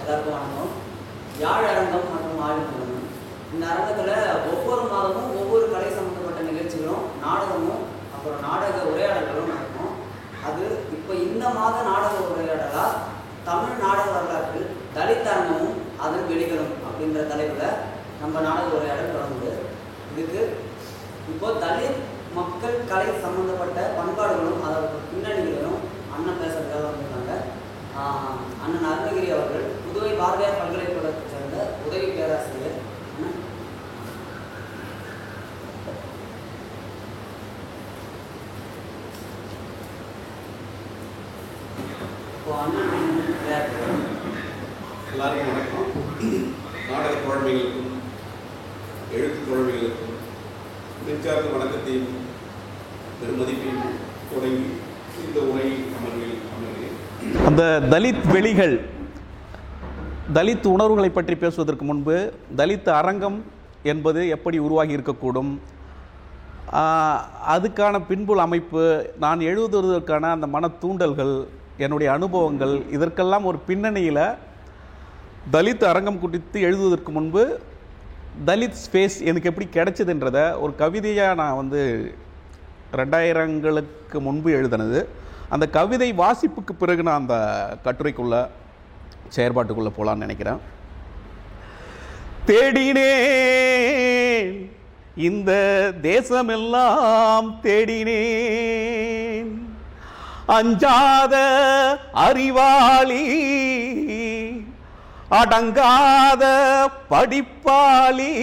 எல்லாருக்கும் வணக்கம். யாழ் அரங்கம் மற்றும் ஆளுநர் இந்த அரங்கத்தில் ஒவ்வொரு மாதமும் ஒவ்வொரு கலை சம்பந்தப்பட்ட நிகழ்ச்சிகளும் நாடகமும் அப்புறம் நாடக உரையாடல்களும் நடக்கும். அது இப்போ இந்த மாத நாடக உரையாடலாக தமிழ் நாடக வரலாற்றில் தலித் அரங்கமும் அதன் வெளிகளும் அப்படின்ற தலைப்பில் நம்ம நாடக உரையாடல் தொடங்குது. இதுக்கு இப்போ தலித் மக்கள் கலை சம்பந்தப்பட்ட பண்பாடுகளும் அதோட பின்னணிகளும் அண்ணன் பேசுறதுக்காக வந்திருக்காங்க. அண்ணன் அருணகிரி அவர்கள் புதுவை பாரதியார் பல்கலைக்கழகத்தை சேர்ந்த உதவி பேராசிரியர். இப்போ அண்ணன் எல்லாருக்கும் வணக்கம். நாடக தோழமைகளுக்கும் எழுத்து தோழமைகளுக்கும் நெஞ்சார்ந்த வணக்கத்தையும் பெருமதிப்பையும் தொடங்கி இந்த உரை அமர்வில் அமர்கிறேன். அந்த தலித் வெளிகள், தலித் உணர்வுகளை பற்றி பேசுவதற்கு முன்பு தலித் அரங்கம் என்பது எப்படி உருவாகி இருக்கக்கூடும், அதுக்கான பின்புல் அமைப்பு, நான் எழுதுவதற்கான அந்த மன தூண்டல்கள், என்னுடைய அனுபவங்கள், இதற்கெல்லாம் ஒரு பின்னணியில் தலித் அரங்கம் குறித்து எழுதுவதற்கு முன்பு தலித் ஸ்பேஸ் எனக்கு எப்படி கிடைச்சதுன்றதை ஒரு கவிதையாக நான் 2000ங்களுக்கு முன்பு எழுதினது. அந்த கவிதை வாசிப்புக்கு பிறகு நான் அந்த கட்டுரைக்குள்ள செயற்பாட்டுக்குள்ளே போகலான்னு நினைக்கிறேன். தேடினேன் இந்த தேசமெல்லாம் தேடினேன், அஞ்சாத அறிவாளி அடங்காத படிப்பாளி,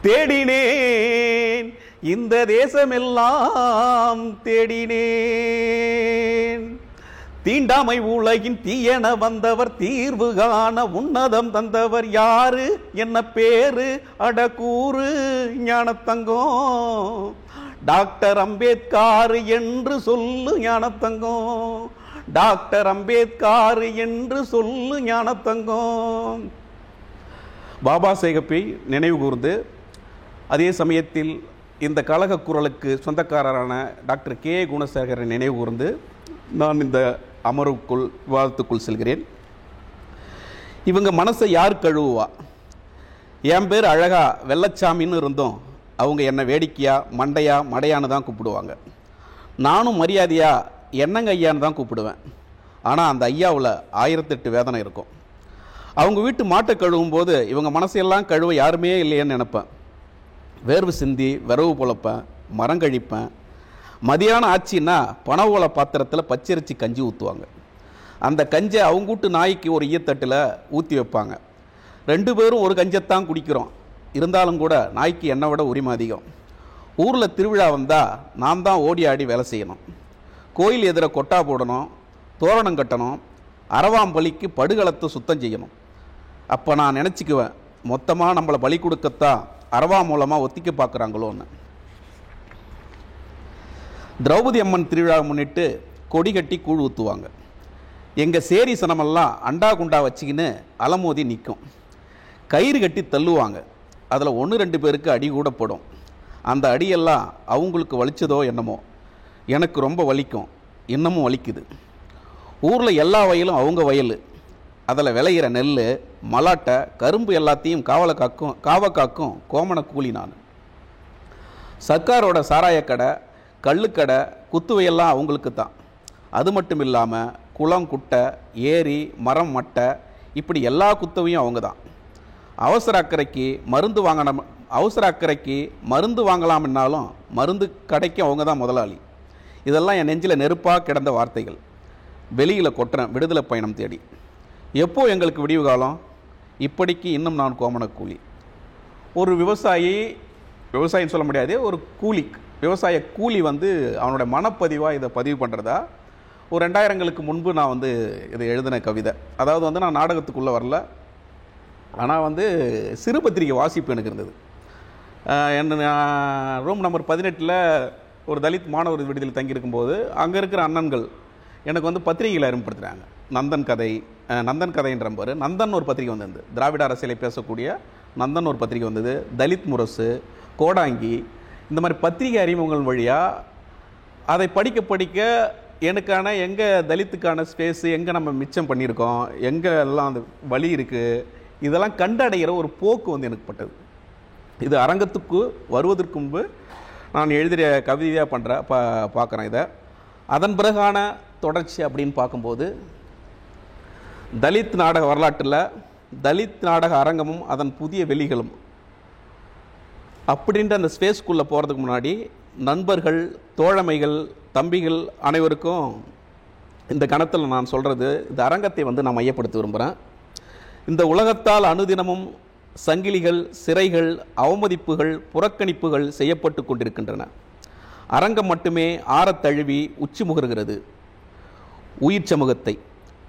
தேடினேன் இந்த தேசமெல்லாம் தேடினேன், தீண்டாமை உலகின் தீயென வந்தவர் தீர்வு காண உன்னதம் தந்தவர் யாரு என்ன பேரு அடக்கூறு ஞானத்தங்கம், டாக்டர் அம்பேத்கர் என்று சொல்லு ஞானத்தங்கம், டாக்டர் அம்பேத்கர் என்று சொல்லு ஞானத்தங்கம். பாபா சாஹேப்பை நினைவு கூர்ந்து அதே சமயத்தில் இந்த கழக குரலுக்கு சொந்தக்காரரான டாக்டர் கே குணசேகரன் நினைவு கூர்ந்து நான் இந்த அமர்வுக்குள் விவாதத்துக்குள் செல்கிறேன். இவங்க மனசை யார் கழுவுவா? என் பேர் அழகா வெள்ளச்சாமின்னு இருந்தோம், அவங்க என்னை வேடிக்கையா மண்டையா மடையான்னு தான் கூப்பிடுவாங்க. நானும் மரியாதையா என்னங்க ஐயான்னு தான் கூப்பிடுவேன். ஆனால் அந்த ஐயாவில் 1008 வேதனை இருக்கும். அவங்க வீட்டு மாட்டை கழுவும் போது இவங்க மனசையெல்லாம் கழுவ யாருமே இல்லையேன்னு நினைப்பேன். வேர்வு சிந்தி விரவு பொழப்பேன், மரம் கழிப்பேன். மதியானம் ஆச்சுன்னா பனை ஓலை பாத்திரத்தில் பச்சரிசி கஞ்சி ஊற்றுவாங்க. அந்த கஞ்சை அவங்க வீட்டு நாய்க்கு ஒரு ஈயத்தட்டில் ஊற்றி வைப்பாங்க. 2 பேரும் ஒரு கஞ்சைத்தான் குடிக்கிறோம். இருந்தாலும் கூட நாய்க்கு என்னை விட உரிமை அதிகம். ஊரில் திருவிழா வந்தால் நான் தான் ஓடி ஆடி வேலை செய்யணும். கோயில் எதிர கொட்டா போடணும், தோரணம் கட்டணும், அரவாம்பலிக்கு படுகளத்தை சுத்தம் செய்யணும். அப்போ நான் நினச்சிக்குவேன், மொத்தமாக நம்மளை பலி கொடுக்கத்தான் அரவா மூலமாக ஒத்திக்க பார்க்குறாங்களோன்னு. திரௌபதி அம்மன் திருவிழா முன்னிட்டு கொடி கட்டி கூழ் ஊற்றுவாங்க. எங்கள் சேரி சனமெல்லாம் அண்டா குண்டா வச்சிக்கின்னு அலமோதி நிற்கும். கயிறு கட்டி தள்ளுவாங்க. அதில் 1-2 பேருக்கு அடி கூட போடும். அந்த அடியெல்லாம் அவங்களுக்கு வலிச்சதோ என்னமோ, எனக்கு ரொம்ப வலிக்கும், இன்னமும் வலிக்குது. ஊரில் எல்லா வயலும் அவங்க வயல், அதில் விளையிற நெல் மலாட்டை கரும்பு எல்லாத்தையும் காவக்காக்கும் கோமண கூலி நான். சர்க்காரோட சாராயக்கடை கள்ளுக்கடை குத்துவையெல்லாம் அவங்களுக்கு தான். அது மட்டும் இல்லாமல் குளம் குட்டை ஏரி மரம் மட்டை இப்படி எல்லா குத்தவையும் அவங்க தான். அவசர அக்கறைக்கு மருந்து வாங்கலாம்னாலும் மருந்து கடைக்கு அவங்க தான் முதலாளி. இதெல்லாம் என் நெஞ்சில் நெருப்பாக கிடந்த வார்த்தைகள். வெளியில் கொட்டுறேன் விடுதலை பயணம் தேடி. எப்போ எங்களுக்கு விடிவு காலம்? இப்படிக்கு இன்னும் நான் கோமண கூலி. ஒரு விவசாயின்னு சொல்ல முடியாது, ஒரு விவசாய கூலி அவனோட மனப்பதிவாக இதை பதிவு பண்ணுறதா ஒரு 2000ங்களுக்கு முன்பு நான் இதை எழுதின கவிதை. அதாவது நான் நாடகத்துக்குள்ளே வரல, ஆனால் சிறு பத்திரிகை வாசிப்பு எனக்கு இருந்தது. ரூம் நம்பர் 18 ஒரு தலித் மாணவர் விடுதியில் தங்கியிருக்கும்போது அங்கே இருக்கிற அண்ணன்கள் எனக்கு பத்திரிகைகளை அறிமுகப்படுத்துகிறாங்க. நந்தன் கதைன்ற பாரு, நந்தன் ஒரு பத்திரிகை வந்தது, திராவிட அரசியலை பேசக்கூடிய நந்தன் ஒரு பத்திரிகை வந்தது, தலித் முரசு, கோடாங்கி, இந்த மாதிரி பத்திரிகை அறிமுகங்கள் வழியாக அதை படிக்க எனக்கான எங்கே தலித்துக்கான ஸ்பேஸு எங்கே நம்ம மிச்சம் பண்ணியிருக்கோம், எங்கே எல்லாம் அந்த வழி இருக்குது, இதெல்லாம் கண்டடைகிற ஒரு போக்கு வந்து எனக்கு பட்டது. இது அரங்கத்துக்கு வருவதற்கு முன்பு நான் எழுதிய கவிதையாக பார்க்குறேன் இதை. அதன் பிறகான தொடர்ச்சி அப்படின்னு பார்க்கும்போது தலித் நாடக வரலாற்றில் தலித் நாடக அரங்கமும் அதன் புதிய வெளிகளும் அப்படின்ற அந்த ஸ்பேஸ்க்குள்ளே போகிறதுக்கு முன்னாடி நண்பர்கள், தோழமைகள், தம்பிகள் அனைவருக்கும் இந்த கணத்தில் நான் சொல்கிறது, இந்த அரங்கத்தை வந்து நான் மையப்படுத்த விரும்புகிறேன். இந்த உலகத்தால் அனுதினமும் சங்கிலிகள், சிறைகள், அவமதிப்புகள், புறக்கணிப்புகள் செய்யப்பட்டு கொண்டிருக்கின்றன. அரங்கம் மட்டுமே ஆறத் தழுவி உச்சி முகர்கிறது உயிர் சமூகத்தை.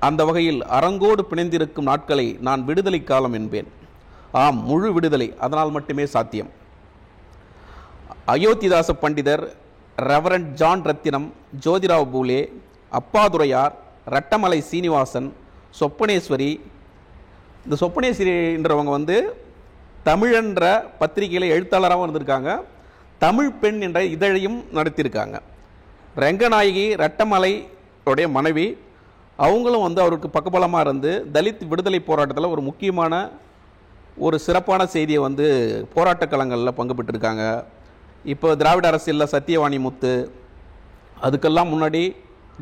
அந்த வகையில் அரங்கோடு பிணைந்திருக்கும் நாட்களை நான் விடுதலை காலம் என்பேன். ஆம், முழு விடுதலை அதனால் மட்டுமே சாத்தியம். அயோத்திதாச பண்டிதர், ரெவரண்ட் ஜான் ரத்தினம், ஜோதிராவ் பூலே, அப்பாதுரையார், ரட்டமலை சீனிவாசன், சொப்பனேஸ்வரி. இந்த சொப்பனேஸ்வரின்றவங்க வந்து தமிழன்ற பத்திரிகையில் எழுத்தாளராகவும் இருந்திருக்காங்க, தமிழ் பெண் என்ற இதழையும் நடத்தியிருக்காங்க. ரங்கநாயகி ரட்டமலை உடைய மனைவி, அவங்களும் வந்து அவருக்கு பக்கபலமாக இருந்து தலித் விடுதலை போராட்டத்தில் ஒரு முக்கியமான ஒரு சிறப்பான செய்தியை வந்து போராட்ட களங்களில் பங்கு பெற்றிருக்காங்க. இப்போ திராவிட அரசியலில் சத்தியவாணி முத்து, அதுக்கெல்லாம் முன்னாடி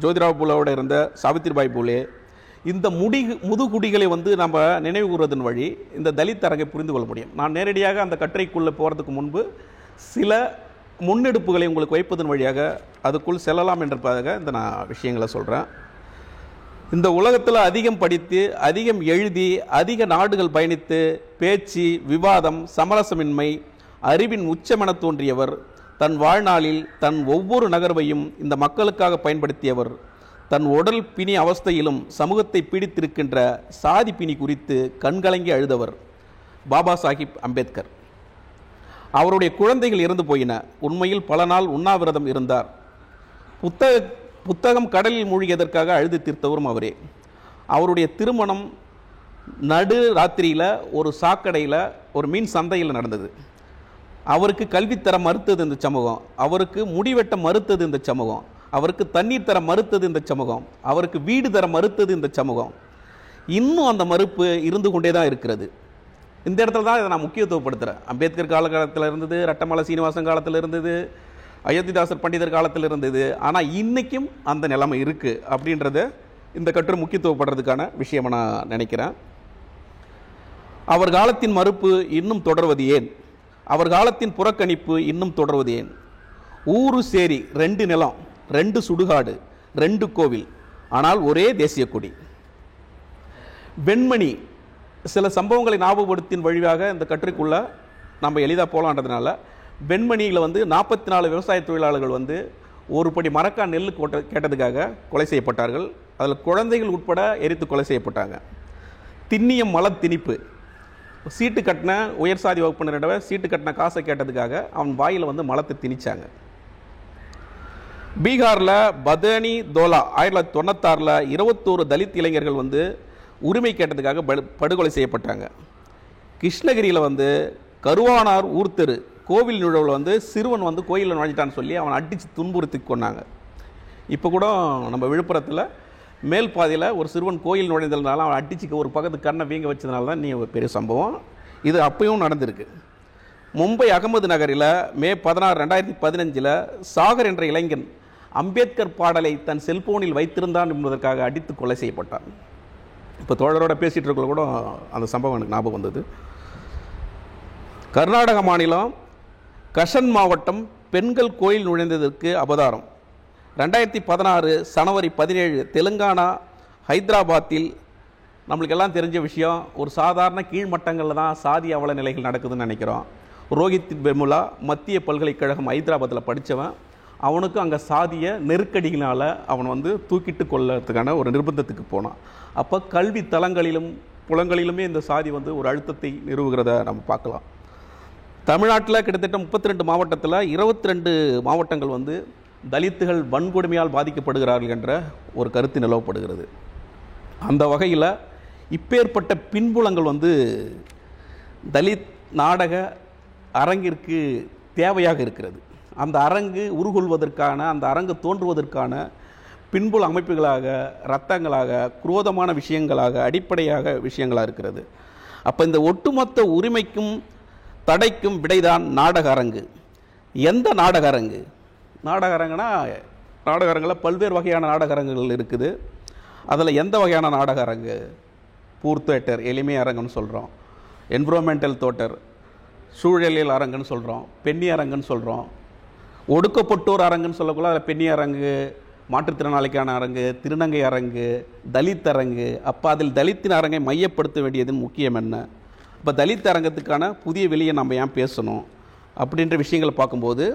ஜோதிராவ் பூலேவோட இருந்த சாவித்திரிபாய் பூலே, இந்த முதுகுடிகளை வந்து நம்ம நினைவு கூறுவதன் வழி இந்த தலித் அரங்கை புரிந்து கொள்ள முடியும். நான் நேரடியாக அந்த கட்டுரைக்குள்ளே போகிறதுக்கு முன்பு சில முன்னெடுப்புகளை உங்களுக்கு வைப்பதன் வழியாக அதுக்குள் செல்லலாம் என்றதாக இந்த நான் விஷயங்களை சொல்கிறேன். இந்த உலகத்தில் அதிகம் படித்து, அதிகம் எழுதி, அதிக நாடுகள் பயணித்து, பேச்சு, விவாதம், சமரசமின்மை, அறிவின் உச்சமென தோன்றியவர், தன் வாழ்நாளில் தன் ஒவ்வொரு நகர்வையும் இந்த மக்களுக்காக பயன்படுத்தியவர், தன் உடல் பிணி அவஸ்தையிலும் சமூகத்தை பீடித்திருக்கின்ற சாதி பிணி குறித்து கண்கலங்கி அழுதவர் பாபா சாஹிப் அம்பேத்கர். அவருடைய குழந்தைகள் இறந்து போயின. உண்மையில் பல நாள் உண்ணாவிரதம் இருந்தார். புத்தகம் கடலில் மூழ்கியதற்காக அழுது தீர்த்தவரும் அவரே. அவருடைய திருமணம் நடு ராத்திரியில் ஒரு சாக்கடையில் ஒரு மீன் சந்தையில் நடந்தது. அவருக்கு கல்வி தர மறுத்தது இந்த சமூகம், அவருக்கு முடிவெட்ட மறுத்தது இந்த சமூகம், அவருக்கு தண்ணீர் தர மறுத்தது இந்த சமூகம், அவருக்கு வீடு தர மறுத்தது இந்த சமூகம். இன்னும் அந்த மறுப்பு இருந்து கொண்டே தான் இருக்கிறது. இந்த இடத்துல தான் இதை நான் முக்கியத்துவப்படுத்துகிறேன். அம்பேத்கர் காலத்தில் இருந்தது, ரட்டமலை சீனிவாசன் காலத்தில் இருந்தது, அயோத்திதாசர் பண்டிதர் காலத்தில் இருந்தது. ஆனால் இன்றைக்கும் அந்த நிலைமை இருக்குது அப்படின்றத இந்த கட்டுரை முக்கியத்துவப்படுறதுக்கான விஷயமாக நான் நினைக்கிறேன். அவர் காலத்தின் மறுப்பு இன்னும் தொடர்வது ஏன்? அவர் காலத்தின் புறக்கணிப்பு இன்னும் தொடர்வது ஏன்? ஊரு சேரி, 2 நிலம், 2 சுடுகாடு, 2 கோவில், ஆனால் ஒரே தேசிய கொடி. வெண்மணி, சில சம்பவங்களை ஞாபகப்படுத்தின் வழியாக இந்த கட்டுரைக்குள்ளே நம்ம எளிதாக போகலான்றதுனால, வெண்மணியில் வந்து 44 விவசாய தொழிலாளர்கள் வந்து ஒரு படி மரக்கா நெல் கேட்டதுக்காக கொலை செய்யப்பட்டார்கள். அதில் குழந்தைகள் உட்பட எரித்து கொலை செய்யப்பட்டாங்க. திண்ணியம் மல திணிப்பு, சீட்டு கட்டின உயர் சாதி வகுப்பினரிட சீட்டு கட்டின காசை கேட்டதுக்காக அவன் வாயில் வந்து மலத்தை திணிச்சாங்க. பீகாரில் பதனி தோலா 1996 21 தலித் இளைஞர்கள் வந்து உரிமை கேட்டதுக்காக படுகொலை செய்யப்பட்டாங்க. கிருஷ்ணகிரியில் வந்து கருவானார் ஊர்த்தெரு கோவில் நுழைவில் வந்து சிறுவன் வந்து கோயிலில் நுழைஞ்சிட்டான்னு சொல்லி அவனை அடித்து துன்புறுத்தி கொண்டாங்க. இப்போ கூட நம்ம விழுப்புரத்தில் மேல் பாதையில் ஒரு சிறுவன் கோயில் நுழைந்ததுனால அவன் அடிச்சுக்க ஒரு பக்கத்து கண்ணை வீங்க வச்சதுனால தான் நீ பெரிய சம்பவம். இது அப்பயும் நடந்திருக்கு. மும்பை அகமது நகரில் மே 16, 2015 சாகர் என்ற இளைஞன் அம்பேத்கர் பாடலை தன் செல்போனில் வைத்திருந்தான் என்பதற்காக அடித்து கொலை செய்யப்பட்டான். இப்போ தோழரோட பேசிகிட்டு இருக்க கூட அந்த சம்பவம் எனக்கு ஞாபகம் வந்தது. கர்நாடக மாநிலம் கஷன் மாவட்டம் பெண்கள் கோயில் நுழைந்ததற்கு அபதாரம். 2016 ஜனவரி 17 தெலுங்கானா ஹைதராபாத்தில் நம்மளுக்கெல்லாம் தெரிஞ்ச விஷயம். ஒரு சாதாரண கீழ்மட்டங்களில் தான் சாதி அவல நிலைகள் நடக்குதுன்னு நினைக்கிறோம். ரோஹித் வெமுலா மத்திய பல்கலைக்கழகம் ஹைதராபாத்தில் படித்தவன். அவனுக்கும் அங்கே சாதிய நெருக்கடிகளால் அவன் வந்து தூக்கிட்டு கொள்ளறதுக்கான ஒரு நிர்பந்தத்துக்கு போனான். அப்போ கல்வி தளங்களிலும் புலங்களிலுமே இந்த சாதி வந்து ஒரு அழுத்தத்தை நிறுவுகிறத நம்ம பார்க்கலாம். தமிழ்நாட்டில் கிட்டத்தட்ட 32 மாவட்டத்தில் 22 மாவட்டங்கள் வந்து தலித்துகள் வன்கொடுமையால் பாதிக்கப்படுகிறார்கள் என்ற ஒரு கருத்து நிலவப்படுகிறது. அந்த வகையில் இப்பேற்பட்ட பின்புலங்கள் வந்து தலித் நாடக அரங்கிற்கு தேவையாக இருக்கிறது. அந்த அரங்கு உருகொள்வதற்கான, அந்த அரங்கு தோன்றுவதற்கான பின்புல அமைப்புகளாக, இரத்தங்களாக, குரோதமான விஷயங்களாக, அடிப்படையாக விஷயங்களாக இருக்கிறது. அப்போ இந்த ஒட்டுமொத்த உரிமைக்கும் தடைக்கும் விடைதான் நாடக அரங்கு. எந்த நாடக அரங்கு? நாடக அரங்குனா நாடக அரங்கில் பல்வேறு வகையான நாடக அரங்குகள் இருக்குது. அதில் எந்த வகையான நாடக அரங்கு? பூர் தேட்டர், எளிமை அரங்குன்னு சொல்கிறோம். என்விரான்மெண்டல் தேட்டர், சூழலியல் அரங்குன்னு சொல்கிறோம். பெண்ணி அரங்குன்னு சொல்கிறோம். ஒடுக்கப்பட்டோர் அரங்குன்னு சொல்லக்குள்ள அதில் பெண்ணி அரங்கு, மாற்றுத்திறனாளிக்கான அரங்கு, திருநங்கை அரங்கு, தலித் அரங்கு. அப்போ அதில் தலித்தின் அரங்கை மையப்படுத்த வேண்டியதன் முக்கியம் என்ன? இப்போ தலித் அரங்கத்துக்கான புதிய வெளியை நம்ம ஏன் பேசணும் அப்படின்ற விஷயங்களை பார்க்கும்போது,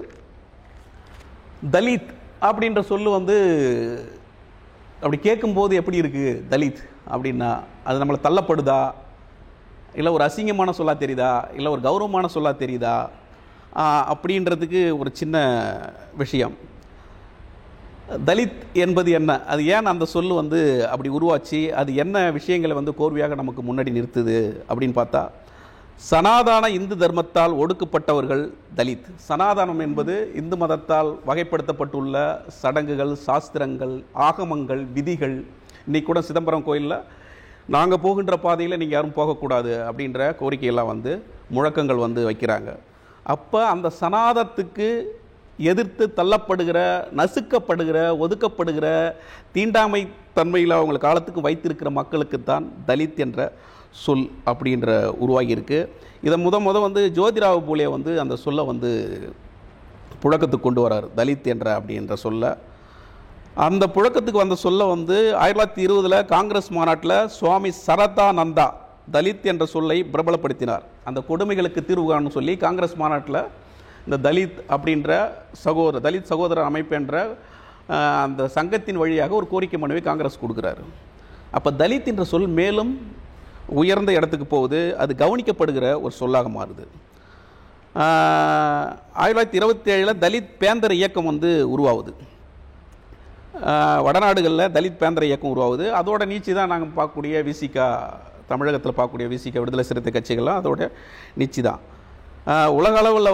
தலித் அப்படின்ற சொல்லு அப்படி கேட்கும்போது எப்படி இருக்குது? தலித் அப்படின்னா அது நம்மளை தள்ளப்படுதா, இல்லை ஒரு அசிங்கமான சொல்லா தெரியுதா, இல்லை ஒரு கௌரவமான சொல்லா தெரியுதா அப்படின்றதுக்கு ஒரு சின்ன விஷயம். தலித் என்பது என்ன, அது ஏன் அந்த சொல்லு அப்படி உருவாச்சு, அது என்ன விஷயங்களை கோர்வையாக நமக்கு முன்னாடி நிறுத்துது அப்படின்னு பார்த்தா, சனாதன இந்து தர்மத்தால் ஒடுக்கப்பட்டவர்கள் தலித். சனாதனம் என்பது இந்து மதத்தால் வகைப்படுத்தப்பட்டுள்ள சடங்குகள், சாஸ்திரங்கள், ஆகமங்கள், விதிகள். இன்றைக்கி கூட சிதம்பரம் கோயிலில் நாங்கள் போகின்ற பாதையில் நீங்கள் யாரும் போகக்கூடாது அப்படின்ற கோரிக்கையெல்லாம் முழக்கங்கள் வைக்கிறாங்க. அப்போ அந்த சனாதத்துக்கு எதிர்த்து தள்ளப்படுகிற, நசுக்கப்படுகிற, ஒதுக்கப்படுகிற, தீண்டாமை தன்மையில் அவங்க காலத்துக்கு வைத்திருக்கிற மக்களுக்குத்தான் தலித் என்ற சொல் அப்படின்ற உருவாகியிருக்கு. இதை முத ஜோதிராவ் பூலே அந்த சொல்லை புழக்கத்துக்கு கொண்டு வரார், தலித் என்ற அப்படின்ற சொல்ல. அந்த புழக்கத்துக்கு வந்த சொல்ல 1920 காங்கிரஸ் மாநாட்டில் சுவாமி சரதானந்தா தலித் என்ற சொல்லை பிரபலப்படுத்தினார். அந்த கொடுமைகளுக்கு தீர்வு காணணும்னு சொல்லி காங்கிரஸ் மாநாட்டில் இந்த தலித் அப்படின்ற தலித் சகோதர அமைப்பு என்ற அந்த சங்கத்தின் வழியாக ஒரு கோரிக்கை மனுவை காங்கிரஸ் கொடுக்குறாரு. அப்போ தலித் என்ற சொல் மேலும் உயர்ந்த இடத்துக்கு போகுது, அது கவனிக்கப்படுகிற ஒரு சொல்லாக மாறுது. 1927 தலித் பேந்தர் இயக்கம் உருவாகுது. வடநாடுகளில் தலித் பேந்தர் இயக்கம் உருவாகுது. அதோட நீச்சி தான் நாங்கள் பார்க்கக்கூடிய விசிகா, தமிழகத்தில் பார்க்கக்கூடிய விசிகா, விடுதலை சிறுத்தை கட்சிகள்லாம் அதோட நீச்சி தான். உலக அளவில்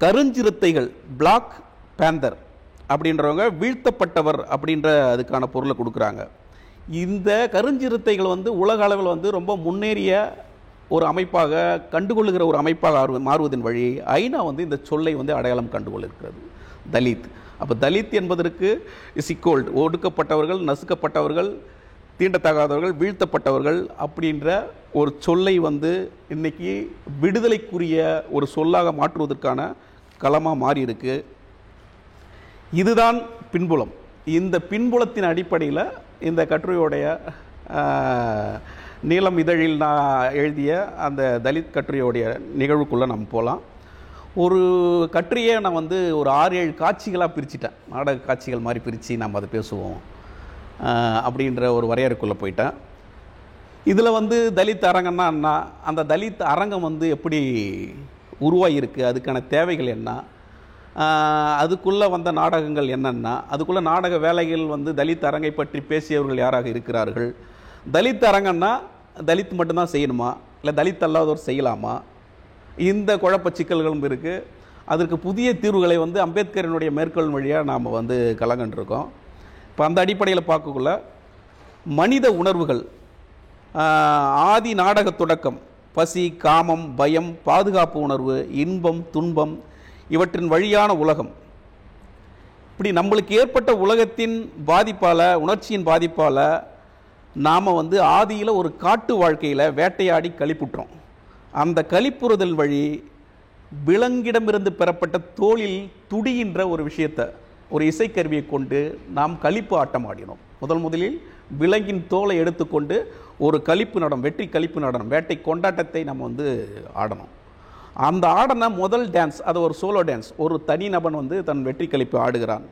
கருஞ்சிறுத்தைகள், பிளாக் பேந்தர் அப்படின்றவங்க வீழ்த்தப்பட்டவர் அப்படின்ற அதுக்கான பொருளை கொடுக்குறாங்க. இந்த கருஞ்சிறுத்தைகள் உலக அளவில் ரொம்ப முன்னேறிய ஒரு அமைப்பாக, கண்டுகொள்ளுகிற ஒரு அமைப்பாக மாறுவதன் வழி ஐநா இந்த சொல்லை அடையாளம் கண்டுகொள்ளிருக்கிறது, தலித். அப்போ தலித் என்பதற்கு இசிக்கோல்ட், ஒடுக்கப்பட்டவர்கள், நசுக்கப்பட்டவர்கள், தீண்டத்தகாதவர்கள், வீழ்த்தப்பட்டவர்கள் அப்படின்ற ஒரு சொல்லை இன்னைக்கு விடுதலைக்குரிய ஒரு சொல்லாக மாற்றுவதற்கான களமாக மாறி இருக்கு. இதுதான் பின்புலம். இந்த பின்புலத்தின் அடிப்படையில் இந்த கட்டுரையோடைய நீலம் இதழில் நான் எழுதிய அந்த தலித் கட்டுரையோடைய நிகழ்வுக்குள்ளே நம்ம போகலாம். ஒரு கட்டுரையை நான் ஒரு 6-7 காட்சிகளாக பிரிச்சுட்டேன், நாடக காட்சிகள் மாதிரி பிரித்து நம்ம அதை பேசுவோம் அப்படின்ற ஒரு வரையறைக்குள்ளே போயிட்டேன். இதில் தலித் அரங்கம்னா என்ன, அந்த தலித் அரங்கம் எப்படி உருவாகியிருக்கு, அதுக்கான தேவைகள் என்ன, அதுக்குள்ளே வந்த நாடகங்கள் என்னென்னா, அதுக்குள்ளே நாடக வேலைகள் தலித் அரங்கை பற்றி பேசியவர்கள் யாராக இருக்கிறார்கள், தலித் அரங்கன்னா தலித் மட்டும்தான் செய்யணுமா, இல்லை தலித் அல்லாதவர் செய்யலாமா, இந்த குழப்ப சிக்கல்களும் இருக்குது. அதற்கு புதிய தீர்வுகளை அம்பேத்கரினுடைய மேற்கோள் வழியாக நாம் கலங்கண்டிருக்கோம். இப்போ அந்த அடிப்படையில் பார்க்கக்குள்ள மனித உணர்வுகள், ஆதி நாடக தொடக்கம், பசி, காமம், பயம், பாதுகாப்பு உணர்வு, இன்பம், துன்பம், இவற்றின் வழியான உலகம், இப்படி நம்மளுக்கு ஏற்பட்ட உலகத்தின் பாதிப்பால், உணர்ச்சியின் பாதிப்பால் நாம் ஆதியில் ஒரு காட்டு வாழ்க்கையில் வேட்டையாடி களிப்புற்றோம். அந்த களிப்புறுதல் வழி விலங்கிடமிருந்து பெறப்பட்ட தோளில் துடிகின்ற ஒரு விஷயத்தை, ஒரு இசைக்கருவியை கொண்டு நாம் களிப்பு ஆட்டம் ஆடினோம். முதலில் விலங்கின் தோலை எடுத்துக்கொண்டு ஒரு களிப்பு நடனம், வெற்றி களிப்பு நடனம், வேட்டை கொண்டாட்டத்தை நம்ம ஆடணும். அந்த ஆடின முதல் டான்ஸ், அது ஒரு சோலோ டான்ஸ், ஒரு தனிநபன் தன் வெற்றி களிப்பு ஆடுகிறான்.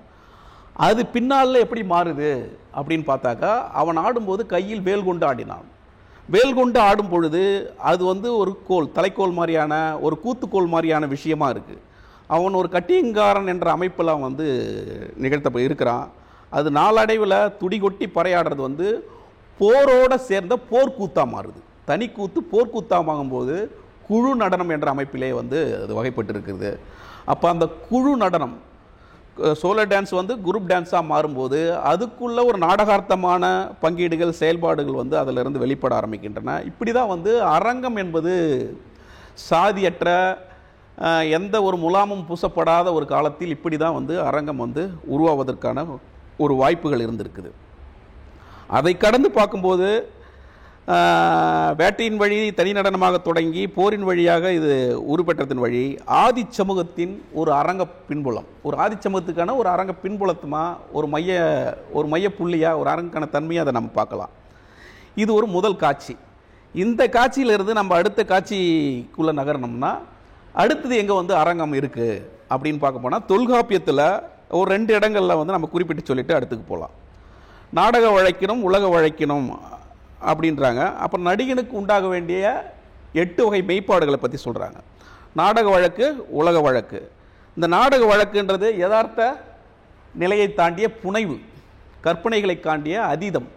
அது பின்னால் எப்படி மாறுது அப்படின்னு பார்த்தாக்கா, அவன் ஆடும்போது கையில் வேல் கொண்டு ஆடினான். வேல் கொண்டு ஆடும் பொழுது அது ஒரு கோல், தலைக்கோல் மாதிரியான ஒரு கூத்துக்கோல் மாதிரியான விஷயமா இருக்குது. அவன் ஒரு கட்டியங்காரன் என்ற அமைப்பில் நிகழ்த்த இருக்கிறான். அது நாளடைவில் துடிகொட்டி பறையாடுறது போரோடு சேர்ந்த போர்க்கூத்தாக மாறுது. தனி கூத்து போர்க்கூத்தாகும்போது குழு நடனம் என்ற அமைப்பிலே அது வகைப்பட்டு இருக்குது. அப்போ அந்த குழு நடனம் சோலோ டான்ஸ் வந்து குரூப் டான்ஸாக மாறும்போது அதுக்குள்ள ஒரு நாடகார்த்தமான பங்கீடுகள் செயல்பாடுகள் வந்து அதிலிருந்து வெளிப்பட ஆரம்பிக்கின்றன. இப்படி தான் வந்து அரங்கம் என்பது சாதியற்ற எந்த ஒரு முலாமும் பூசப்படாத ஒரு காலத்தில் இப்படி தான் வந்து அரங்கம் வந்து உருவாவதற்கான ஒரு வாய்ப்புகள் இருந்திருக்குது. அதை கடந்து பார்க்கும்போது வேட்டையின் வழி தனி நடனமாக தொடங்கி போரின் வழியாக இது உருப்பெற்றத்தின் வழி ஆதி சமூகத்தின் ஒரு அரங்க பின்புலம், ஒரு ஆதி சமூகத்துக்கான ஒரு அரங்க பின்புலத்துமா ஒரு மைய புள்ளியாக ஒரு அரங்குக்கான தன்மையை அதை நம்ம பார்க்கலாம். இது ஒரு முதல் காட்சி. இந்த காட்சியிலிருந்து நம்ம அடுத்த காட்சிக்குள்ளே நகரணும்னா அடுத்தது எங்கே வந்து அரங்கம் இருக்குது அப்படின்னு பார்க்க போனால் தொல்காப்பியத்தில் ஒரு 2 இடங்களில் வந்து நம்ம குறிப்பிட்டு சொல்லிட்டு அடுத்துக்கு போகலாம். நாடக வழக்கினும் உலக வழக்கினும் அப்படின்றாங்க. அப்புறம் நடிகனுக்கு உண்டாக வேண்டிய 8 வகை மெய்ப்பாடுகளை பற்றி சொல்கிறாங்க. நாடக வழக்கு, உலக வழக்கு. இந்த நாடக வழக்குன்றது யதார்த்த நிலையை தாண்டிய புனைவு, கற்பனைகளை தாண்டிய அதீதம்,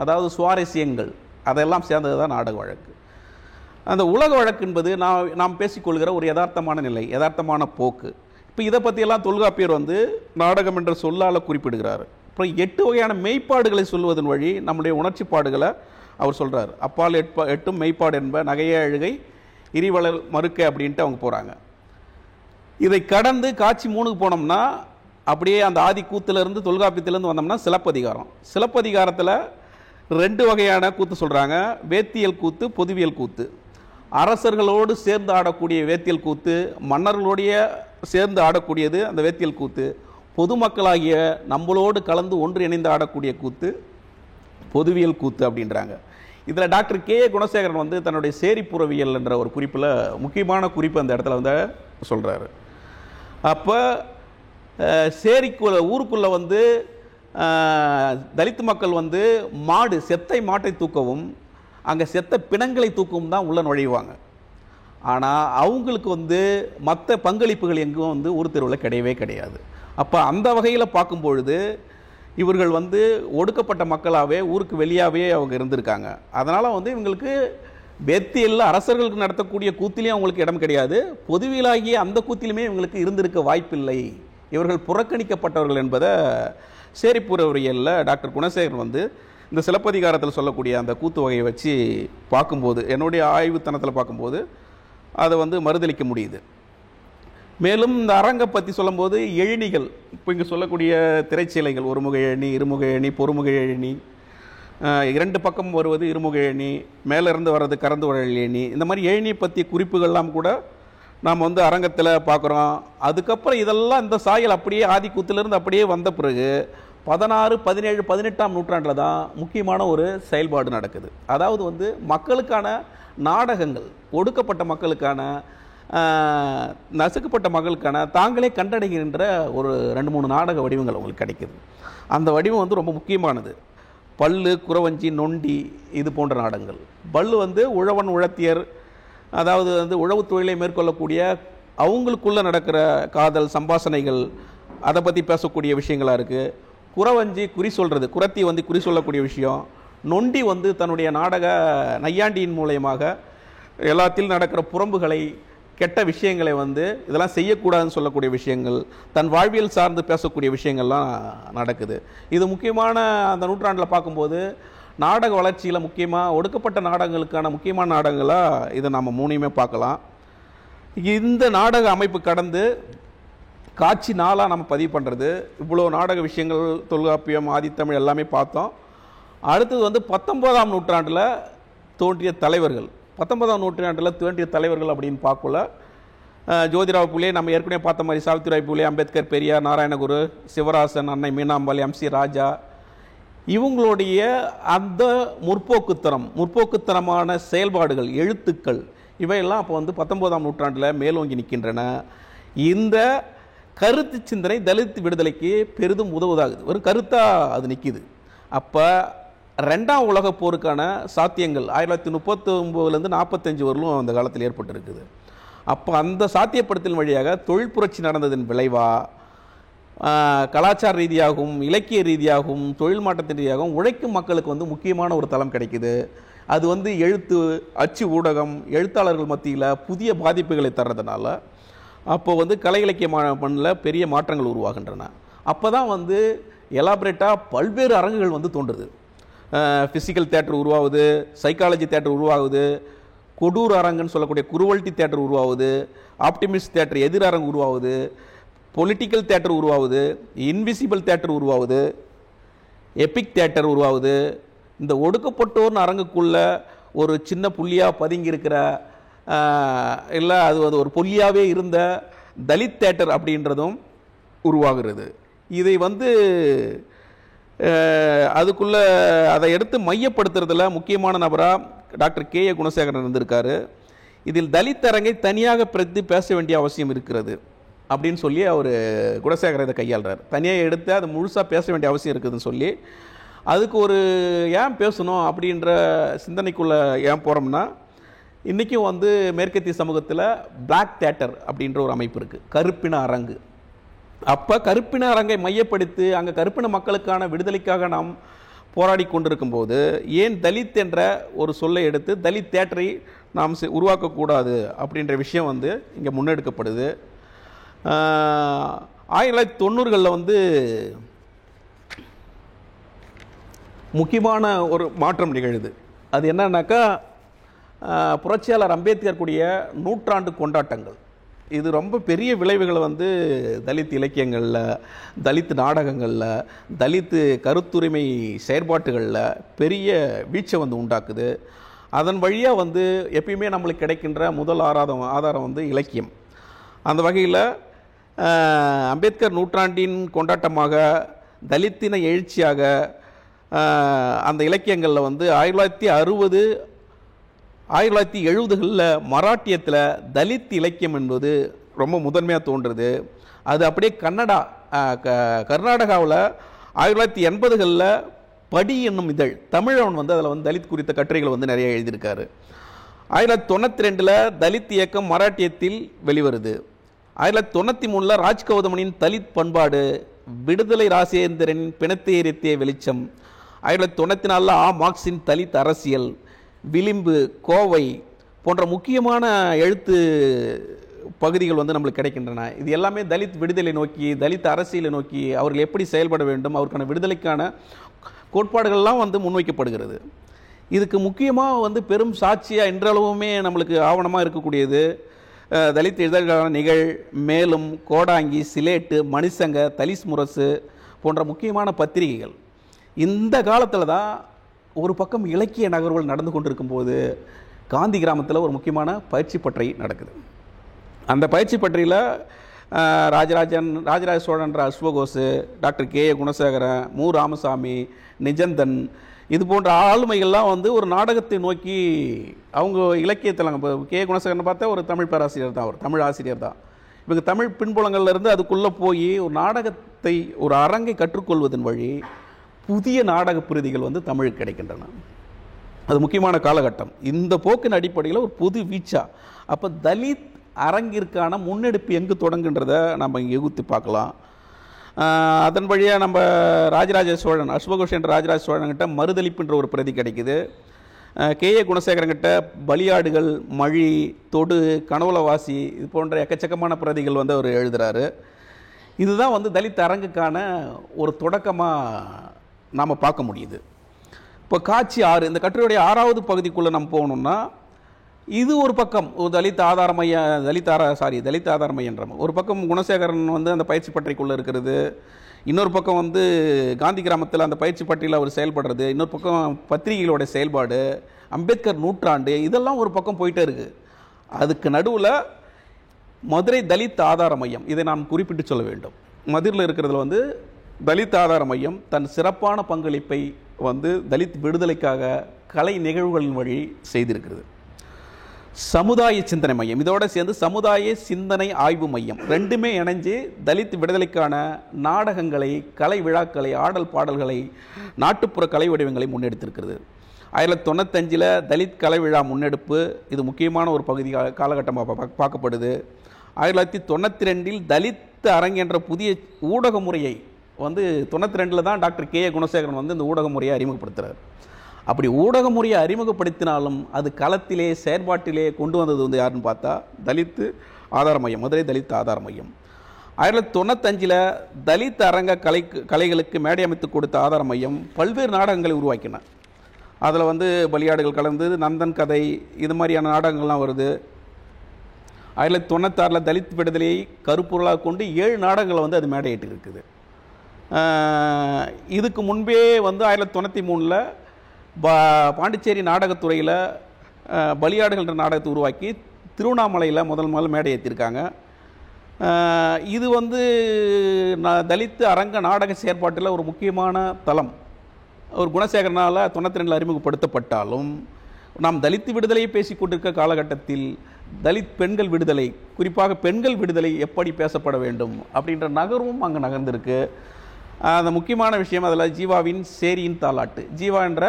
அதாவது சுவாரஸ்யங்கள், அதெல்லாம் சேர்ந்தது தான் நாடக வழக்கு. அந்த உலக வழக்கு என்பது நாம் பேசிக்கொள்கிற ஒரு யதார்த்தமான நிலை, யதார்த்தமான போக்கு. இப்போ இதை பற்றியெல்லாம் தொல்காப்பியர் வந்து நாடகம் என்ற சொல்லால் குறிப்பிடுகிறார். அப்புறம் 8 வகையான மெய்ப்பாடுகளை சொல்வதன் வழி நம்முடைய உணர்ச்சிப்பாடுகளை அவர் சொல்கிறார். அப்பால் 8 மெய்ப்பாடு என்ப நகைய அழுகை இரிவளர் மறுக்க அப்படின்ட்டு அவங்க போகிறாங்க. இதை கடந்து காட்சி 3க்கு போனோம்னா அப்படியே அந்த ஆதி கூத்துலேருந்து தொல்காப்பியத்திலேருந்து வந்தோம்னா சிலப்பதிகாரம். சிலப்பதிகாரத்தில் 2 வகையான கூத்து சொல்கிறாங்க. வேத்தியல் கூத்து, பொதுவியல் கூத்து. அரசர்களோடு சேர்ந்து ஆடக்கூடிய வேத்தியல் கூத்து, மன்னர்களோடைய சேர்ந்து ஆடக்கூடியது அந்த வேத்தியல் கூத்து, பொதுமக்களாகிய நம்மளோடு கலந்து ஒன்று இணைந்து ஆடக்கூடிய கூத்து பொதுவியல் கூத்து அப்படின்றாங்க. இதில் டாக்டர் கே குணசேகரன் வந்து தன்னுடைய சேரிப்புறவியல் என்ற ஒரு குறிப்பில் முக்கியமான குறிப்பு அந்த இடத்துல வந்து சொல்கிறாரு. அப்போ ஊருக்குள்ளே வந்து தலித்து மக்கள் வந்து செத்தை மாட்டை தூக்கவும் அங்கே செத்த பிணங்களை தூக்கவும் தான் உள்ள நுழைவாங்க. ஆனால் அவங்களுக்கு வந்து மற்ற பங்களிப்புகள் எங்கும் வந்து ஊர் தெருவில் கிடையவே கிடையாது. அப்போ அந்த வகையில் பார்க்கும்பொழுது இவர்கள் வந்து ஒடுக்கப்பட்ட மக்களாகவே ஊருக்கு வெளியாகவே அவங்க இருந்திருக்காங்க. அதனால் வந்து இவங்களுக்கு வேத்தியில் அரசர்களுக்கு நடத்தக்கூடிய கூத்திலையும் அவங்களுக்கு இடம் கிடையாது, பொதுவியலாகிய அந்த கூத்திலுமே இவங்களுக்கு இருந்திருக்க வாய்ப்பில்லை, இவர்கள் புறக்கணிக்கப்பட்டவர்கள் என்பதை சேரிப்புறவியலில் டாக்டர் குணசேகரன் வந்து இந்த சிலப்பதிகாரத்தில் சொல்லக்கூடிய அந்த கூத்து வகையை வச்சு பார்க்கும்போது, என்னுடைய ஆய்வுத்தனத்தில் பார்க்கும்போது அதை வந்து மறுதளிக்க முடியுது. மேலும் இந்த அரங்கை பற்றி சொல்லும்போது எழினிகள், இப்போ இங்கே சொல்லக்கூடிய திரைச்சீலைகள், ஒருமுக எழினி, இருமுக எழினி, பொறுமுக எழினி, 2 பக்கம் வருவது இருமுக எழினி, மேலிருந்து வர்றது கறந்து வர எழினி, இந்த மாதிரி எழினியை பற்றிய குறிப்புகள்லாம் கூட நாம் வந்து அரங்கத்தில் பார்க்குறோம். அதுக்கப்புறம் இதெல்லாம் இந்த சாயல் அப்படியே ஆதிக்கூத்திலிருந்து அப்படியே வந்த பிறகு 16, 17, 18ஆம் நூற்றாண்டில் தான் முக்கியமான ஒரு செயல்பாடு நடக்குது. அதாவது வந்து மக்களுக்கான நாடகங்கள், ஒடுக்கப்பட்ட மக்களுக்கான, நசுக்கப்பட்ட மக்களுக்கான தாங்களே கண்டடைகின்ற ஒரு 2-3 நாடக வடிவங்கள் அவங்களுக்கு கிடைக்குது. அந்த வடிவம் வந்து ரொம்ப முக்கியமானது. பல்லு, குறவஞ்சி, நொண்டி, இது போன்ற நாடகங்கள். பல்லு வந்து உழவன் உழத்தியர், அதாவது வந்து உழவு தொழிலை மேற்கொள்ளக்கூடிய அவங்களுக்குள்ளே நடக்கிற காதல் சம்பாஷணைகள், அதை பற்றி பேசக்கூடிய விஷயங்களாக இருக்குது. குறவஞ்சி குறி சொல்கிறது, குறத்தி வந்து குறி சொல்லக்கூடிய விஷயம். நொண்டி வந்து தன்னுடைய நாடக நையாண்டியின் மூலயமாக எல்லாத்திலும் நடக்கிற புறம்புகளை, கெட்ட விஷயங்களை வந்து இதெல்லாம் செய்யக்கூடாதுன்னு சொல்லக்கூடிய விஷயங்கள், தன் வாழ்வியல் சார்ந்து பேசக்கூடிய விஷயங்கள்லாம் நடக்குது. இது முக்கியமான அந்த நூற்றாண்டில் பார்க்கும்போது நாடக வளர்ச்சியில் முக்கியமாக ஒடுக்கப்பட்ட நாடகங்களுக்கான முக்கியமான நாடகங்களாக இதை நம்ம 3யுமே பார்க்கலாம். இந்த நாடக அமைப்பு கடந்து காட்சி 4ஆக நம்ம பதிவு பண்ணுறது, இவ்வளோ நாடக விஷயங்கள் தொல்காப்பியம், ஆதித்தமிழ் எல்லாமே பார்த்தோம். அடுத்தது வந்து 19ஆம் நூற்றாண்டில் தோன்றிய தலைவர்கள். 19ஆம் நூற்றாண்டில் தோன்றிய தலைவர்கள் அப்படின்னு பார்க்கல, ஜோதிராவ் புலே, நம்ம ஏற்கனவே பார்த்த மாதிரி சாவித்திரிபாய் புலே, அம்பேத்கர், பெரியார், நாராயணகுரு, சிவராசன், அன்னை மீனாம்பாள், MC ராஜா, இவங்களுடைய அந்த முற்போக்குத்தனமான செயல்பாடுகள், எழுத்துக்கள், இவையெல்லாம் அப்போ வந்து 19ஆம் நூற்றாண்டில் மேலோங்கி நிற்கின்றன. இந்த கருத்து சிந்தனை தலித் விடுதலைக்கு பெரிதும் உதவுதாகுது, ஒரு கருத்தாக அது நிற்கிது. அப்போ 2ஆம் உலகப் போருக்கான சாத்தியங்கள் 1939லேருந்து 45 வரலும் அந்த காலத்தில் ஏற்பட்டிருக்குது. அப்போ அந்த சாத்தியப்படுத்தல் வழியாக தொழில் புரட்சி நடந்ததன் விளைவாக கலாச்சார ரீதியாகவும் இலக்கிய ரீதியாகவும் தொழில் மாற்றத்தின் ரீதியாகவும் உழைக்கும் மக்களுக்கு வந்து முக்கியமான ஒரு தளம் கிடைக்குது. அது வந்து எழுத்து, அச்சு ஊடகம், எழுத்தாளர்கள் மத்தியில் புதிய பாதிப்புகளை தர்றதுனால அப்போ வந்து கலை இலக்கிய மண்ணில் பெரிய மாற்றங்கள் உருவாகின்றன. அப்போ தான் வந்து எலாபரேட்டாக பல்வேறு அரங்குகள் வந்து தோன்றுது. ஃபிசிக்கல் தேட்டர் உருவாகுது, சைக்காலஜி தேட்டர் உருவாகுது, கொடூர் அரங்குன்னு சொல்லக்கூடிய குருவல்ட்டி தேட்டர் உருவாகுது, ஆப்டிமிஸ்ட் தேட்டர் எதிர் அரங்கு உருவாகுது, பொலிட்டிக்கல் தேட்டர் உருவாகுது, இன்விசிபிள் தேட்டர் உருவாகுது, எபிக் தேட்டர் உருவாகுது. இந்த ஒடுக்கப்பட்டோர்னு அரங்குக்குள்ள ஒரு சின்ன புள்ளியாக பதுங்கி இருக்கிற இல்லை அது ஒரு புள்ளியாகவே இருந்த தலித் தேட்டர் அப்படின்றதும் உருவாகிறது. இதை வந்து அதுக்குள்ள அதை எடுத்து மையப்படுத்துறதுல முக்கியமான நபராக டாக்டர் K.A. குணசேகரன் இருந்திருக்காரு. இதில் தலித் அரங்கை தனியாக பிரதி பேச வேண்டிய அவசியம் இருக்கிறது அப்படின்னு சொல்லி அவர் குணசேகரன் இதை கையாளுறார். தனியாக எடுத்து அதை முழுசாக பேச வேண்டிய அவசியம் இருக்குதுன்னு சொல்லி அதுக்கு ஒரு ஏன் பேசணும் அப்படின்ற சிந்தனைக்குள்ளே ஏன் போகிறோம்னா, இன்றைக்கும் வந்து மேற்கத்திய சமூகத்தில் பிளாக் தேட்டர் அப்படின்ற ஒரு அமைப்பு இருக்குது, கருப்பின அரங்கு. அப்போ கருப்பின அரங்கை மையப்படுத்தி அங்கே கருப்பின மக்களுக்கான விடுதலைக்காக நாம் போராடி கொண்டிருக்கும்போது ஏன் தலித் என்ற ஒரு சொல்லை எடுத்து தலித் தேட்டரை நாம் உருவாக்கக்கூடாது அப்படின்ற விஷயம் வந்து இங்கே முன்னெடுக்கப்படுது. 1990களில் வந்து முக்கியமான ஒரு மாற்றம் நிகழுது. அது என்னன்னாக்கா, புரட்சியாளர் அம்பேத்கர் கூடிய நூற்றாண்டு கொண்டாட்டங்கள். இது ரொம்ப பெரிய விளைவுகளை வந்து தலித் இலக்கியங்களில், தலித் நாடகங்களில், தலித் கருத்துரிமை செயற்பாட்டுகளில் பெரிய வீச்சை வந்து உண்டாக்குது. அதன் வழியாக வந்து எப்பயுமே நம்மளுக்கு கிடைக்கின்ற முதல் ஆதாரம் வந்து இலக்கியம். அந்த வகையில் அம்பேத்கர் நூற்றாண்டின் கொண்டாட்டமாக, தலித்தின எழுச்சியாக அந்த இலக்கியங்களில் வந்து 1960 1970களில் மராட்டியத்தில் தலித் இலக்கியம் என்பது ரொம்ப முதன்மையாக தோன்றுறது. அது அப்படியே கர்நாடகாவில் 1980களில் படி என்னும் இதழ் தமிழவன் வந்து அதில் வந்து தலித் குறித்த கட்டுரைகள் வந்து நிறைய எழுதியிருக்காரு. 1992 தலித் இயக்கம் மராட்டியத்தில் வெளிவருது. 1993 ராஜ்கௌதமனின் தலித் பண்பாடு, விடுதலை ராசேந்திரனின் பிணத்தை எரித்திய வெளிச்சம், 1994 மார்க்சின் தலித் அரசியல், விளிம்பு, கோவை போன்ற முக்கியமான எழுத்து பகுதிகள் வந்து நம்மளுக்கு கிடைக்கின்றன. இது எல்லாமே தலித் விடுதலை நோக்கி, தலித் அரசியலை நோக்கி அவர்கள் எப்படி செயல்பட வேண்டும், அவருக்கான விடுதலைக்கான கோட்பாடுகள்லாம் வந்து முன்வைக்கப்படுகிறது. இதுக்கு முக்கியமாக வந்து பெரும் சாட்சியாக இன்றளவுமே நம்மளுக்கு ஆவணமாக இருக்கக்கூடியது தலித் இதழ்களான நிகழ், மேலும், கோடாங்கி, சிலேட்டு, மணிசங்க, தலிஸ் முரசு போன்ற முக்கியமான பத்திரிகைகள். இந்த காலத்தில் தான் ஒரு பக்கம் இலக்கிய நகர்வுகள் நடந்து கொண்டிருக்கும்போது காந்தி கிராமத்தில் ஒரு முக்கியமான பயிற்சி பட்டறை நடக்குது. அந்த பயிற்சி பட்டறையில் ராஜராஜ சோழன்ற அஸ்வகோசு, டாக்டர் K.A. குணசேகரன், மு. ராமசாமி, நிஜந்தன், இது போன்ற ஆளுமைகள்லாம் வந்து ஒரு நாடகத்தை நோக்கி அவங்க இலக்கியத்தில், இப்போ K.A. குணசேகரன் பார்த்தா ஒரு தமிழ் பேராசிரியர் தான், ஒரு தமிழ் ஆசிரியர் தான். இவங்க தமிழ் பின்புலங்கள்லேருந்து அதுக்குள்ளே போய் ஒரு நாடகத்தை, ஒரு அரங்கை கற்றுக்கொள்வதன் வழி புதிய நாடக பிரதிகள் வந்து தமிழுக்கு கிடைக்கின்றன. அது முக்கியமான காலகட்டம். இந்த போக்கின் அடிப்படையில் ஒரு பொது வீச்சா அப்போ தலித் அரங்கிற்கான முன்னெடுப்பு எங்கு தொடங்குன்றதை நம்ம இங்கே யுகுத்தி பார்க்கலாம். அதன் வழியாக நம்ம ராஜராஜ சோழன், அஸ்வகோஷ் என்ற ராஜராஜ சோழன்கிட்ட மறுதளிப்புன்ற ஒரு பிரதி கிடைக்குது. K.A. குணசேகரன்கிட்ட பலியாடுகள், மழி, தொடு, கனவுலவாசி இது போன்ற எக்கச்சக்கமான பிரதிகள் வந்து அவர் எழுதுகிறாரு. இதுதான் வந்து தலித் அரங்குக்கான ஒரு தொடக்கமாக நாம் பார்க்க முடியுது. இப்போ காட்சி 6, இந்த கட்டுரையுடைய 6வது பகுதிக்குள்ளே நம்ம போகணும்னா, இது ஒரு பக்கம் ஒரு தலித் ஆதார மையன்ற ஒரு பக்கம் குணசேகரன் வந்து அந்த பயிற்சி பட்டறைக்குள்ளே இருக்கிறது, இன்னொரு பக்கம் வந்து காந்தி கிராமத்தில் அந்த பயிற்சி பட்டறையில் அவர் செயல்படுறது, இன்னொரு பக்கம் பத்திரிகைகளோட செயல்பாடு, அம்பேத்கர் நூற்றாண்டு, இதெல்லாம் ஒரு பக்கம் போயிட்டே இருக்குது. அதுக்கு நடுவில் மதுரை தலித் ஆதார மையம், இதை நான் குறிப்பிட்டு சொல்ல வேண்டும். மதுரையில் இருக்கிறதுல வந்து தலித் ஆதார மையம் தன் சிறப்பான பங்களிப்பை வந்து தலித் விடுதலைக்காக கலை நிகழ்வுகளின் வழி செய்திருக்கிறது. சமுதாய சிந்தனை மையம், இதோட சேர்ந்து சமுதாய சிந்தனை ஆய்வு மையம், ரெண்டுமே இணைஞ்சு தலித் விடுதலைக்கான நாடகங்களை, கலை விழாக்களை, ஆடல் பாடல்களை, நாட்டுப்புற கலை வடிவங்களை முன்னெடுத்திருக்கிறது. 1995 தலித் கலை விழா முன்னெடுப்பு, இது முக்கியமான ஒரு பகுதி காலகட்டமாக பார்க்கப்படுது. 1992 தலித் அரங்கு என்ற புதிய ஊடக முறையை வந்து 92 தான் டாக்டர் K.A. குணசேகரன் வந்து இந்த ஊடக முறையை அறிமுகப்படுத்துகிறார். அப்படி ஊடக முறையை அறிமுகப்படுத்தினாலும் அது களத்திலே, செயற்பாட்டிலே கொண்டு வந்தது வந்து யாருன்னு பார்த்தா தலித் ஆதார மையம், மதுரை தலித் ஆதார மையம். 1995 தலித் அரங்க கலைகளுக்கு மேடை அமைத்து கொடுத்த ஆதார மையம் பல்வேறு நாடகங்களை உருவாக்கின. அதில் வந்து பலியாடுகள் கலந்து, நந்தன் கதை, இது மாதிரியான நாடகங்கள்லாம் வருது. 1996 தலித் விடுதலையை கருப்பொருளாக கொண்டு 7 நாடகங்களை வந்து அது மேடையிட்டு இருக்குது. இதுக்கு முன்பே வந்து 1993 பாண்டிச்சேரி நாடகத்துறையில் பலியாடுகள்ன்ற நாடகத்தை உருவாக்கி திருவண்ணாமலையில் முதல் மேடை ஏற்றிருக்காங்க. இது வந்து தலித் அரங்க நாடக செயற்பாட்டில் ஒரு முக்கியமான தளம். ஒரு குணசேகரனால் 92 அறிமுகப்படுத்தப்பட்டாலும் நாம் தலித் விடுதலையை பேசிக்கொண்டிருக்க காலகட்டத்தில் தலித் பெண்கள் விடுதலை, குறிப்பாக பெண்கள் விடுதலை எப்படி பேசப்பட வேண்டும் அப்படின்ற நகர்வும் அங்கே நகர்ந்திருக்கு. அந்த முக்கியமான விஷயம் அதில் ஜீவாவின் சேரியின் தாலாட்டு. ஜீவா என்ற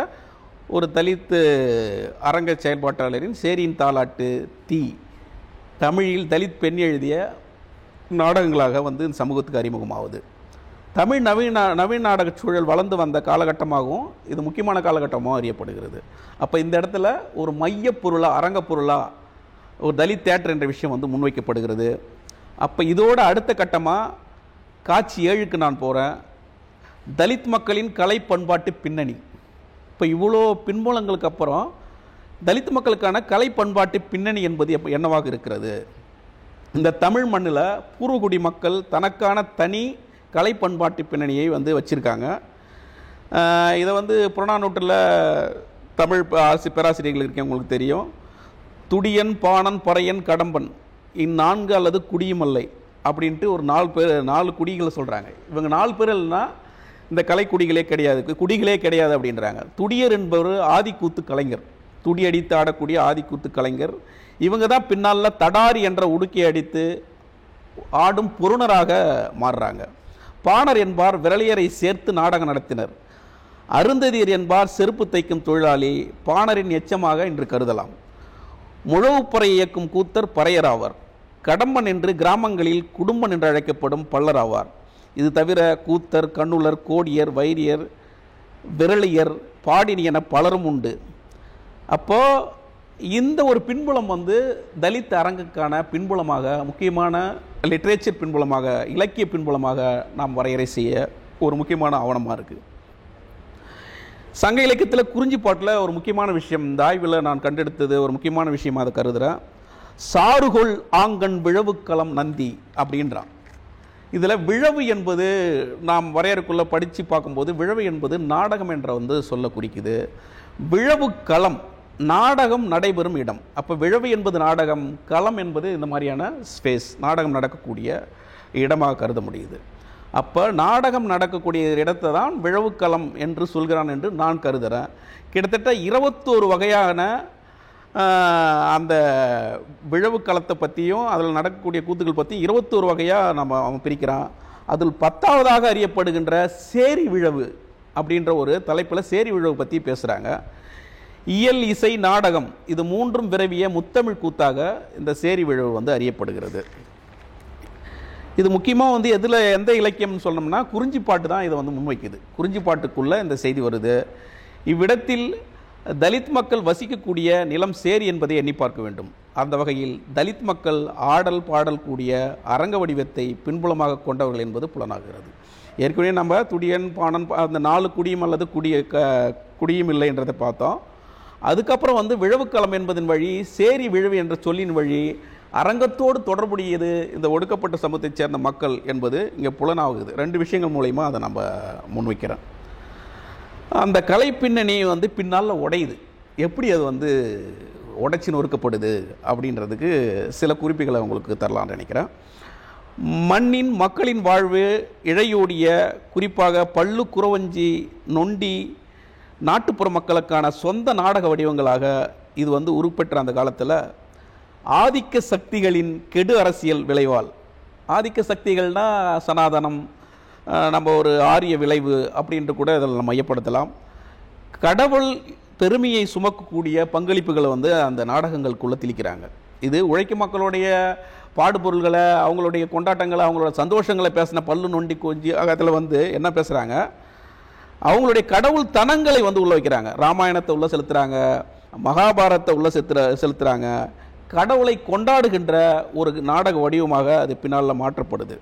ஒரு தலித் அரங்க செயல்பாட்டாளரின் சேரியின் தாலாட்டு தீ தமிழில் தலித் பெண் எழுதிய நாடகங்களாக வந்து சமூகத்துக்கு அறிமுகமாகுது. தமிழ் நவீன நாடக சூழல் வளர்ந்து வந்த காலகட்டமாகவும் இது முக்கியமான காலகட்டமாகவும் அறியப்படுகிறது. அப்போ இந்த இடத்துல ஒரு மையப்பொருளாக, அரங்க பொருளாக ஒரு தலித் தியேட்டர் என்ற விஷயம் வந்து முன்வைக்கப்படுகிறது. அப்போ இதோட அடுத்த கட்டமாக காட்சி 7க்கு நான் போகிறேன். தலித் மக்களின் கலை பண்பாட்டு பின்னணி. இப்போ இவ்வளோ பின்புலங்களுக்கு அப்புறம் தலித் மக்களுக்கான கலை பண்பாட்டு பின்னணி என்பது என்னவாக இருக்கிறது? இந்த தமிழ் மண்ணில் பூர்வகுடி மக்கள் தனக்கான தனி கலை பண்பாட்டு பின்னணியை வந்து வச்சுருக்காங்க. இதை வந்து புறநானூற்றில் தமிழ் பேராசிரியர்கள் இருக்கேன், உங்களுக்கு தெரியும். துடியன், பாணன், பறையன், கடம்பன், இந்நான்கு அல்லது குடியுமல்லை அப்படின்ட்டு ஒரு 4 குடிகளை சொல்கிறாங்க. இவங்க 4 பேர் இல்லைன்னா இந்த கலைக்குடிகளே கிடையாது, குடிகளே கிடையாது அப்படின்றாங்க. துடியர் என்பவர் ஆதிக்கூத்து கலைஞர், துடி அடித்து ஆடக்கூடிய ஆதிக்கூத்து கலைஞர். இவங்க தான் பின்னால் தடாரி என்ற உடுக்கை அடித்து ஆடும் பொருணராக மாறுறாங்க. பாணர் என்பார் விரலியரை சேர்த்து நாடகம் நடத்தினர். அருந்ததியர் என்பார் செருப்பு தைக்கும் தொழிலாளி, பாணரின் எச்சமாக இன்று கருதலாம். முழவுப்பறை இயக்கும் கூத்தர் பறையராவார். கடம்பன் என்று கிராமங்களில் குடும்பன் என்று அழைக்கப்படும் பல்லராவார். இது தவிர கூத்தர், கண்ணுலர், கோடியர், வைரியர், விரலியர், பாடினி என பலரும் உண்டு. அப்போது இந்த ஒரு பின்புலம் வந்து தலித் அரங்குக்கான பின்புலமாக, முக்கியமான லிட்ரேச்சர் பின்புலமாக, இலக்கிய பின்புலமாக நாம் வரையறை செய்ய ஒரு முக்கியமான ஆவணமாக இருக்குது. சங்க இலக்கியத்தில் குறிஞ்சிப்பாட்டில் ஒரு முக்கியமான விஷயம், இந்த ஆய்வில் நான் கண்டெடுத்தது ஒரு முக்கியமான விஷயமாக அதை கருதுகிறேன். சாறுகொள் ஆங்கண் விழவுக்களம் நந்தி அப்படின்றான். இதில் விழவு என்பது நாம் வரையறுக்குள்ளே படித்து பார்க்கும்போது விழவு என்பது நாடகம் என்ற வந்து சொல்ல குறிக்குது. விழவு களம் நாடகம் நடைபெறும் இடம். அப்போ விழவு என்பது நாடகம், களம் என்பது இந்த மாதிரியான ஸ்பேஸ், நாடகம் நடக்கக்கூடிய இடமாக கருத முடியுது. அப்போ நாடகம் நடக்கக்கூடிய இடத்தை தான் விழவுக்களம் என்று சொல்கிறான் என்று நான் கருதுகிறேன். கிட்டத்தட்ட 21 வகையான அந்த விழவுக்களத்தை பற்றியும் அதில் நடக்கக்கூடிய கூத்துக்கள் பற்றி 21 வகையாக அவன் பிரிக்கிறான். அதில் 10ஆவதாக அறியப்படுகின்ற சேரி விழவு அப்படின்ற ஒரு தலைப்பில் சேரி விழவு பற்றி பேசுகிறாங்க. இயல், இசை, நாடகம் இது 3ம் விரவிய முத்தமிழ் கூத்தாக இந்த சேரி விழவு வந்து அறியப்படுகிறது. இது முக்கியமாக வந்து எந்த இலக்கியம்னு சொன்னோம்னா குறிஞ்சிப்பாட்டு தான் இதை வந்து முன்வைக்குது. குறிஞ்சிப்பாட்டுக்குள்ளே இந்த செய்தி வருது. இவ்விடத்தில் தலித் மக்கள் வசிக்கக்கூடிய நிலம் சேரி என்பதை எண்ணி பார்க்க வேண்டும். அந்த வகையில் தலித் மக்கள் ஆடல் பாடல் கூடிய அரங்க வடிவத்தை பின்புலமாக கொண்டவர்கள் என்பது புலனாகிறது. ஏற்கனவே நம்ம துடியன், பாணன், அந்த 4 குடியும் அல்லது குடியும் இல்லை என்றதை பார்த்தோம். அதுக்கப்புறம் வந்து விழவுக்களம் என்பதன் வழி, சேரி விழவு என்ற சொல்லின் வழி அரங்கத்தோடு தொடர்புடையது இந்த ஒடுக்கப்பட்ட சமூகத்தைச் சேர்ந்த மக்கள் என்பது இங்கே புலனாகுது. 2 விஷயங்கள் மூலயமா அதை நம்ம முன்வைக்கிறோம். அந்த கலை பின்னணி வந்து பின்னால் உடையுது. எப்படி அது வந்து உடைச்சி நொறுக்கப்படுது அப்படின்றதுக்கு சில குறிப்புகளை உங்களுக்கு தரலான்னு நினைக்கிறேன். மண்ணின் மக்களின் வாழ்வு இழையோடிய, குறிப்பாக பள்ளு, குறவஞ்சி, நொண்டி நாட்டுப்புற மக்களுக்கான சொந்த நாடக வடிவங்களாக இது வந்து உருப்பெற்ற அந்த காலத்தில் ஆதிக்க சக்திகளின் கெடு அரசியல் விளைவால், ஆதிக்க சக்திகள்னால் சனாதனம், நம்ம ஒரு ஆரிய விளைவு அப்படின்ட்டு கூட இதில் மையப்படுத்தலாம். கடவுள் பெருமையை சுமக்கக்கூடிய பங்களிப்புகளை வந்து அந்த நாடகங்களுக்குள்ளே திணிக்கிறாங்க. இது உழைக்கும் மக்களுடைய பாடுபொருள்களை, அவங்களுடைய கொண்டாட்டங்களை, அவங்களோட சந்தோஷங்களை பேசின பல்லு, நொண்டி, கொஞ்சி அதில் வந்து என்ன பேசுகிறாங்க, அவங்களுடைய கடவுள் தனங்களை வந்து உள்ள வைக்கிறாங்க. ராமாயணத்தை உள்ள செலுத்துகிறாங்க, மகாபாரதத்தை உள்ள செலுத்துகிறாங்க. கடவுளை கொண்டாடுகின்ற ஒரு நாடக வடிவமாக அது பின்னால் மாற்றப்படுது.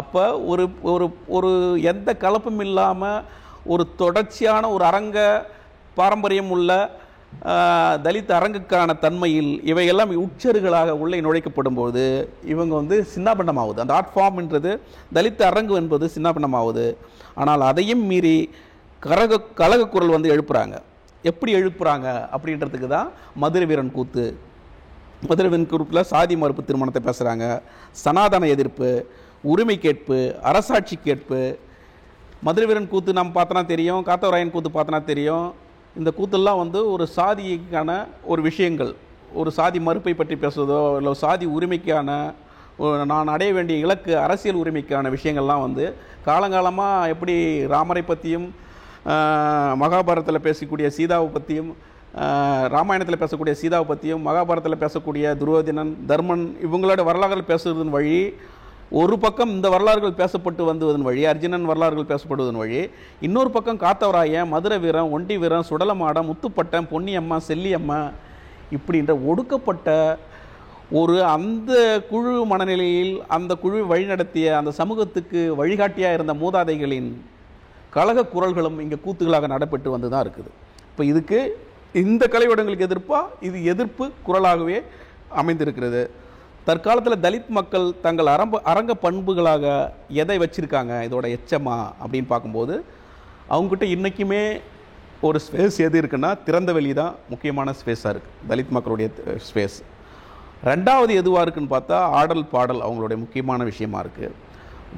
அப்போ ஒரு ஒரு ஒரு எந்த கலப்பும் இல்லாமல் ஒரு தொடர்ச்சியான ஒரு அரங்க பாரம்பரியம் உள்ள தலித் அரங்குக்கான தன்மையில் இவையெல்லாம் உட்செருகளாக உள்ளே நுழைக்கப்படும் போது இவங்க வந்து சின்னாபின்னமாகுது. அந்த ஆர்ட் ஃபார்ம்ன்றது தலித் அரங்கு என்பது சின்னாபின்னமாகுது. ஆனால் அதையும் மீறி கழகக்குரல் வந்து எழுப்புறாங்க. எப்படி எழுப்புறாங்க அப்படின்றதுக்கு தான் மதுரை வீரன் கூத்து. மதுரை வீரன் கூத்தில் சாதி மறுப்பு திருமணத்தை பேசுகிறாங்க, சனாதன எதிர்ப்பு, உரிமை கேட்பு, அரசாட்சி கேட்பு. மதுரை வீரன் கூத்து நம்ம பார்த்தோன்னா தெரியும், காத்தவராயன் கூத்து பார்த்தோன்னா தெரியும். இந்த கூத்தெல்லாம் வந்து ஒரு சாதிக்கான ஒரு விஷயங்கள், ஒரு சாதி மறுப்பை பற்றி பேசுவதோ இல்லை சாதி உரிமைக்கான நான் அடைய வேண்டிய இலக்கு அரசியல் உரிமைக்கான விஷயங்கள்லாம் வந்து காலங்காலமாக எப்படி ராமரை பற்றியும் மகாபாரதத்தில் பேசக்கூடிய சீதாவை பற்றியும் ராமாயணத்தில் பேசக்கூடிய சீதாவை பற்றியும் மகாபாரதத்தில் பேசக்கூடிய துரோதினன் தர்மன் இவங்களோட வரலாறுகள் பேசுவதன் வழி ஒரு பக்கம் இந்த வரலாறுகள் பேசப்பட்டு வந்ததன் வழி அர்ஜுனன் வரலாறுகள் பேசப்படுவதன் வழி இன்னொரு பக்கம் காத்தவராயன், மதுரை வீரன், ஒண்டி வீரன், சுடலமாடம், முத்துப்பட்டம், பொன்னியம்மா, செல்லியம்மா இப்படின்ற ஒடுக்கப்பட்ட ஒரு அந்த குழு மனநிலையில் அந்த குழு வழிநடத்திய அந்த சமூகத்துக்கு வழிகாட்டியாக இருந்த மூதாதைகளின் கழக குரல்களும் இங்கே கூத்துகளாக நடைபெற்று வந்து தான் இருக்குது. இப்போ இதுக்கு இந்த கலைவடங்களுக்கு எதிர்ப்பாக இது எதிர்ப்பு குரலாகவே அமைந்திருக்கிறது. தற்காலத்தில் தலித் மக்கள் தங்கள் அரங்க பண்புகளாக எதை வச்சுருக்காங்க இதோட எச்சமா அப்படின்னு பார்க்கும்போது அவங்ககிட்ட இன்றைக்குமே ஒரு ஸ்பேஸ் எது இருக்குன்னா திறந்த வெளி தான் முக்கியமான ஸ்பேஸாக இருக்குது தலித் மக்களுடைய ஸ்பேஸ். ரெண்டாவது எதுவாக இருக்குன்னு பார்த்தா ஆடல் பாடல் அவங்களுடைய முக்கியமான விஷயமா இருக்குது.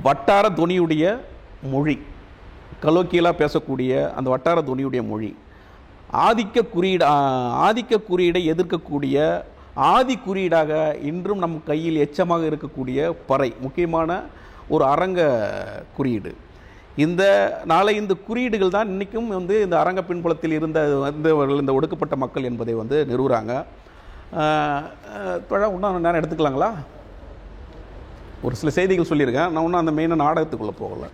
வட்டார துணியுடைய மொழி, கலோக்கியலாக பேசக்கூடிய அந்த வட்டார துணியுடைய மொழி, ஆதிக்க குறியீடை எதிர்க்கக்கூடிய ஆதி குறியீடாக இன்றும் நம் கையில் எச்சமாக இருக்கக்கூடிய பறை முக்கியமான ஒரு அரங்க குறியீடு. இந்த குறியீடுகள் தான் இன்றைக்கும் வந்து இந்த அரங்க பின்புலத்தில் இருந்த இந்த ஒடுக்கப்பட்ட மக்கள் என்பதை வந்து நிறுவுறாங்க. இன்னும் நேரம் எடுத்துக்கலாங்களா? ஒரு சில செய்திகள் சொல்லியிருக்கேன், நான் இன்னும் அந்த மெயினாக நாடகத்துக்குள்ளே போகலை.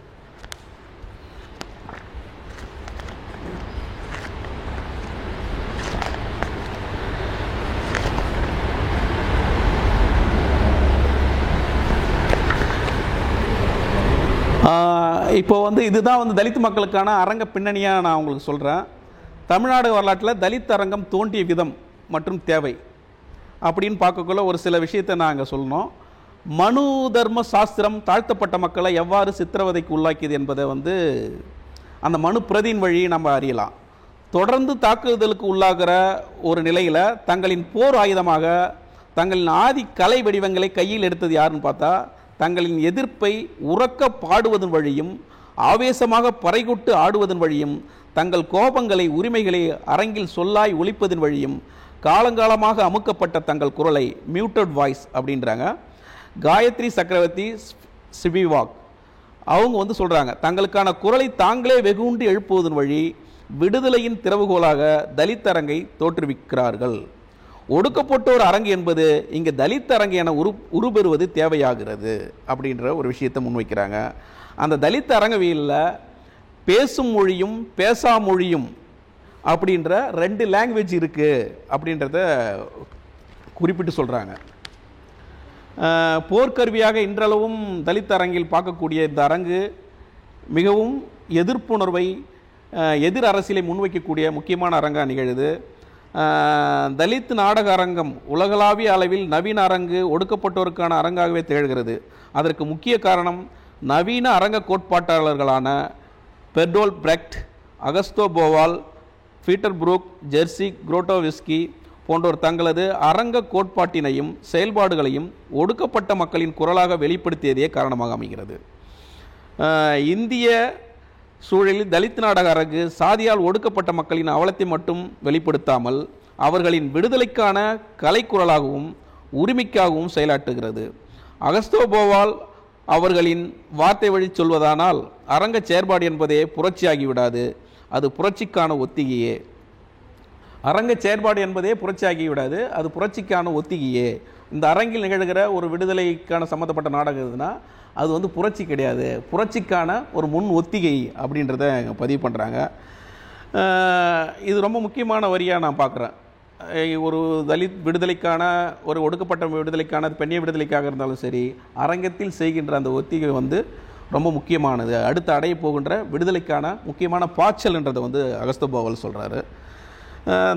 இப்போ வந்து இதுதான் வந்து தலித் மக்களுக்கான அரங்க பின்னணியாக நான் உங்களுக்கு சொல்கிறேன். தமிழ்நாடு வரலாற்றில் தலித் அரங்கம் தோன்றிய விதம் மற்றும் தேவை அப்படின்னு பார்க்கக்குள்ள ஒரு சில விஷயத்தை நாங்கள் சொல்லணும். மனு தர்ம சாஸ்திரம் தாழ்த்தப்பட்ட மக்களை எவ்வாறு சித்திரவதைக்கு உள்ளாக்கியது என்பதை வந்து அந்த மனு பிரதியின் வழி நம்ம அறியலாம். தொடர்ந்து தாக்குதலுக்கு உள்ளாகிற ஒரு நிலையில் தங்களின் போர் ஆயுதமாக தங்களின் ஆதி கலை வடிவங்களை கையில் எடுத்தது யாருன்னு பார்த்தா தங்களின் எதிர்ப்பை உறக்க பாடுவதன் வழியும் ஆவேசமாக பறைகொட்டு ஆடுவதன் வழியும் தங்கள் கோபங்களை உரிமைகளை அரங்கில் சொல்லாய் ஒலிப்பதன் வழியும் காலங்காலமாக அமுக்கப்பட்ட தங்கள் குரலை மியூட்டட் வாய்ஸ் அப்படின்றாங்க. காயத்ரி சக்கரவர்த்தி சிபிவாக் அவங்க வந்து சொல்கிறாங்க, தங்களுக்கான குரலை தாங்களே வெகுண்டு எழுப்புவதன் வழி விடுதலையின் திறவுகோலாக தலித் அரங்கை தோற்றுவிக்கிறார்கள். ஒடுக்கப்பட்டோர் அரங்கு என்பது இங்கே தலித் அரங்கு என உருபெறுவது தேவையாகிறது அப்படின்ற ஒரு விஷயத்தை முன்வைக்கிறாங்க. அந்த தலித் அரங்கவியலில் பேசும் மொழியும் பேசா மொழியும் அப்படின்ற 2 லாங்குவேஜ் இருக்குது அப்படின்றத குறிப்பிட்டு சொல்கிறாங்க. போர்க்கருவியாக இன்றளவும் தலித் அரங்கில் பார்க்கக்கூடிய இந்த அரங்கு மிகவும் எதிர்ப்புணர்வை எதிர் அரசியலை முன்வைக்கக்கூடிய முக்கியமான அரங்காக நிகழுது. தலித் நாடக அரங்கம் உலகளாவிய அளவில் நவீன அரங்கு ஒடுக்கப்பட்டோருக்கான அரங்காகவே திகழ்கிறது. அதற்கு முக்கிய காரணம் நவீன அரங்க கோட்பாட்டாளர்களான பெர்டோல் பிரெக்ட், அகஸ்டோ போவால், பீட்டர் புரூக், ஜெர்சி குரோட்டோவிஸ்கி போன்றோர் தங்களது அரங்க கோட்பாட்டினையும் செயல்பாடுகளையும் ஒடுக்கப்பட்ட மக்களின் குரலாக வெளிப்படுத்தியதே காரணமாக அமைகிறது. இந்திய சூழலில் தலித் நாடக அரங்கு சாதியால் ஒடுக்கப்பட்ட மக்களின் அவலத்தை மட்டும் வெளிப்படுத்தாமல் அவர்களின் விடுதலைக்கான கலைக்குரலாகவும் உரிமைக்காகவும் செயலாற்றுகிறது. அகஸ்டோ போவால் அவர்களின் வார்த்தை வழி சொல்வதானால் அரங்க செயற்பாடு என்பதே புரட்சியாகிவிடாது, அது புரட்சிக்கான ஒத்திகையே. அரங்க செயற்பாடு என்பதே புரட்சியாகிவிடாது, அது புரட்சிக்கான ஒத்திகையே. இந்த அரங்கில் நிகழ்கிற ஒரு விடுதலைக்கான சம்மந்தப்பட்ட நாடகம் எதுனா அது வந்து புரட்சி கிடையாது, புரட்சிக்கான ஒரு முன் ஒத்திகை அப்படின்றத பதிவு பண்ணுறாங்க. இது ரொம்ப முக்கியமான வரியாக நான் பார்க்குறேன். ஒரு தலித் விடுதலைக்கான, ஒரு ஒடுக்கப்பட்ட விடுதலைக்கான, பெண்ணிய விடுதலைக்காக இருந்தாலும் சரி, அரங்கத்தில் செய்கின்ற அந்த ஒத்திகை வந்து ரொம்ப முக்கியமானது. அடுத்து அடைய போகின்ற விடுதலைக்கான முக்கியமான பாய்ச்சல்ன்றதை வந்து அகஸ்தோ பவல் சொல்கிறாரு.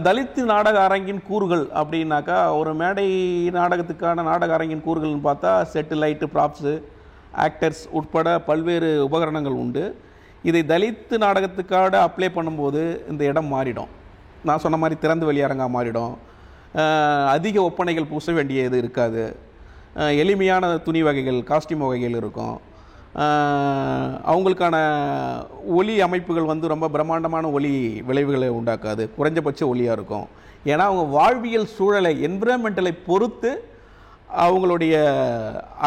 தலித் நாடக அரங்கின் கூறுகள் அப்படின்னாக்கா, ஒரு மேடை நாடகத்துக்கான நாடக அரங்கின் கூறுகள்னு பார்த்தா செட்டு, லைட்டு, ப்ராப்ஸு, ஆக்டர்ஸ் உட்பட பல்வேறு உபகரணங்கள் உண்டு. இதை தலித் நாடகத்துக்காக அப்ளை பண்ணும்போது இந்த இடம் மாறிடும். நான் சொன்ன மாதிரி திறந்த வெளியரங்காக மாறிடும். அதிக ஒப்பனைகள் பூச வேண்டியது இருக்காது. எளிமையான துணி வகைகள், காஸ்டியூம் வகைகள் இருக்கும். அவங்களுக்கான ஒலி அமைப்புகள் வந்து ரொம்ப பிரம்மாண்டமான ஒலி விளைவுகளை உண்டாக்காது, குறைஞ்சபட்ச ஒலியாக இருக்கும். ஏன்னா அவங்க வாழ்வியல் சூழலை, என்விரான்மெண்டலை பொறுத்து அவங்களுடைய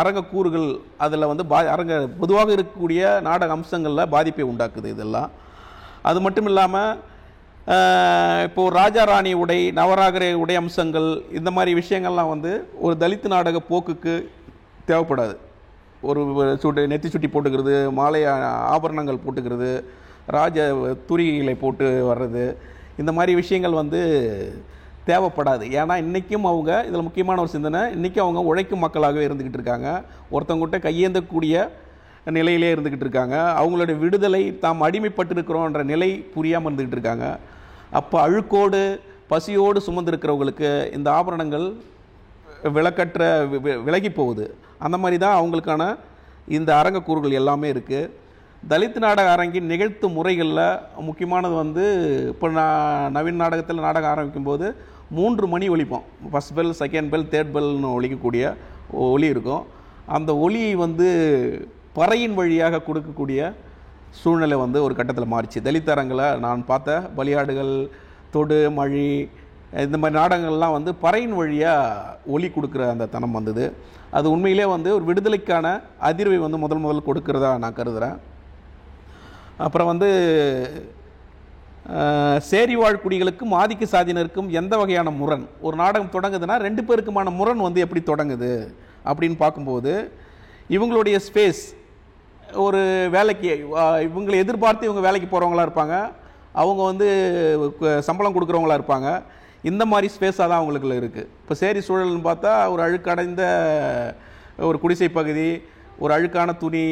அரங்க கூறுகள் அதில் வந்து அரங்க பொதுவாக இருக்கக்கூடிய நாடக அம்சங்களில் பாதிப்பை உண்டாக்குது இதெல்லாம். அது மட்டும் இல்லாமல் இப்போது ராஜா ராணி உடை, நவராகர உடை அம்சங்கள், இந்த மாதிரி விஷயங்கள்லாம் வந்து ஒரு தலித் நாடக போக்குக்கு தேவைப்படாது. ஒரு நெத்தி சுட்டி போட்டுக்கிறது, மாலை ஆபரணங்கள் போட்டுக்கிறது, ராஜ துரிகளை போட்டு வர்றது, இந்த மாதிரி விஷயங்கள் வந்து தேவைப்படாது. ஏன்னா இன்றைக்கும் அவங்க, இதில் முக்கியமான ஒரு சிந்தனை, இன்றைக்கும் அவங்க உழைக்கும் மக்களாகவே இருந்துக்கிட்டு இருக்காங்க. ஒருத்தவங்ககிட்ட கையேந்தக்கூடிய நிலையிலே இருந்துக்கிட்டு இருக்காங்க. அவங்களுடைய விடுதலை, தாம் அடிமைப்பட்டிருக்கிறோன்ற நிலை புரியாமல் இருந்துக்கிட்டு இருக்காங்க. அப்போ அழுக்கோடு பசியோடு சுமந்திருக்கிறவங்களுக்கு இந்த ஆபரணங்கள் விளக்கற்ற விலகி போகுது. அந்த மாதிரி தான் அவங்களுக்கான இந்த அரங்கக்கூறுகள் எல்லாமே இருக்குது. தலித் நாடக அரங்கின் நிகழ்த்து முறைகளில் முக்கியமானது வந்து, இப்போ நவீன நாடகத்தில் நாடகம் ஆரம்பிக்கும்போது 3 மணி ஒலிப்போம். First bell, second bell, third பெல்னு ஒலிக்கக்கூடிய ஒலி இருக்கும். அந்த ஒலியை வந்து பறையின் வழியாக கொடுக்கக்கூடிய சூழ்நிலை வந்து ஒரு கட்டத்தில் மாறிச்சு. தலித் அரங்கில் நான் பார்த்த பலியாடுகள், தொடு, மழி, இந்த மாதிரி நாடகங்கள்லாம் வந்து பறையின் வழியாக ஒலி கொடுக்குற அந்த தனம் வந்தது. அது உண்மையிலே வந்து ஒரு விடுதலைக்கான அதிர்வை வந்து முதல் கொடுக்கிறதா நான் கருதுகிறேன். அப்புறம் வந்து சேரி வாழ் குடிகளுக்கும் ஆதிக்க சாதியினருக்கும் எந்த வகையான முரண், ஒரு நாடகம் தொடங்குதுன்னா 2 பேருக்குமான முரண் வந்து எப்படி தொடங்குது அப்படின்னு பார்க்கும்போது, இவங்களுடைய ஸ்பேஸ், ஒரு வேலைக்கு இவங்களை எதிர்பார்த்து இவங்க வேலைக்கு போகிறவங்களா இருப்பாங்க, அவங்க வந்து சம்பளம் கொடுக்குறவங்களா இருப்பாங்க. இந்த மாதிரி ஸ்பேஸாக தான் அவங்களுக்குள்ள இருக்குது. இப்போ சேரி சூழல்னு பார்த்தா ஒரு அழுக்கடைந்த ஒரு குடிசை பகுதி, ஒரு அழுக்கான துணி,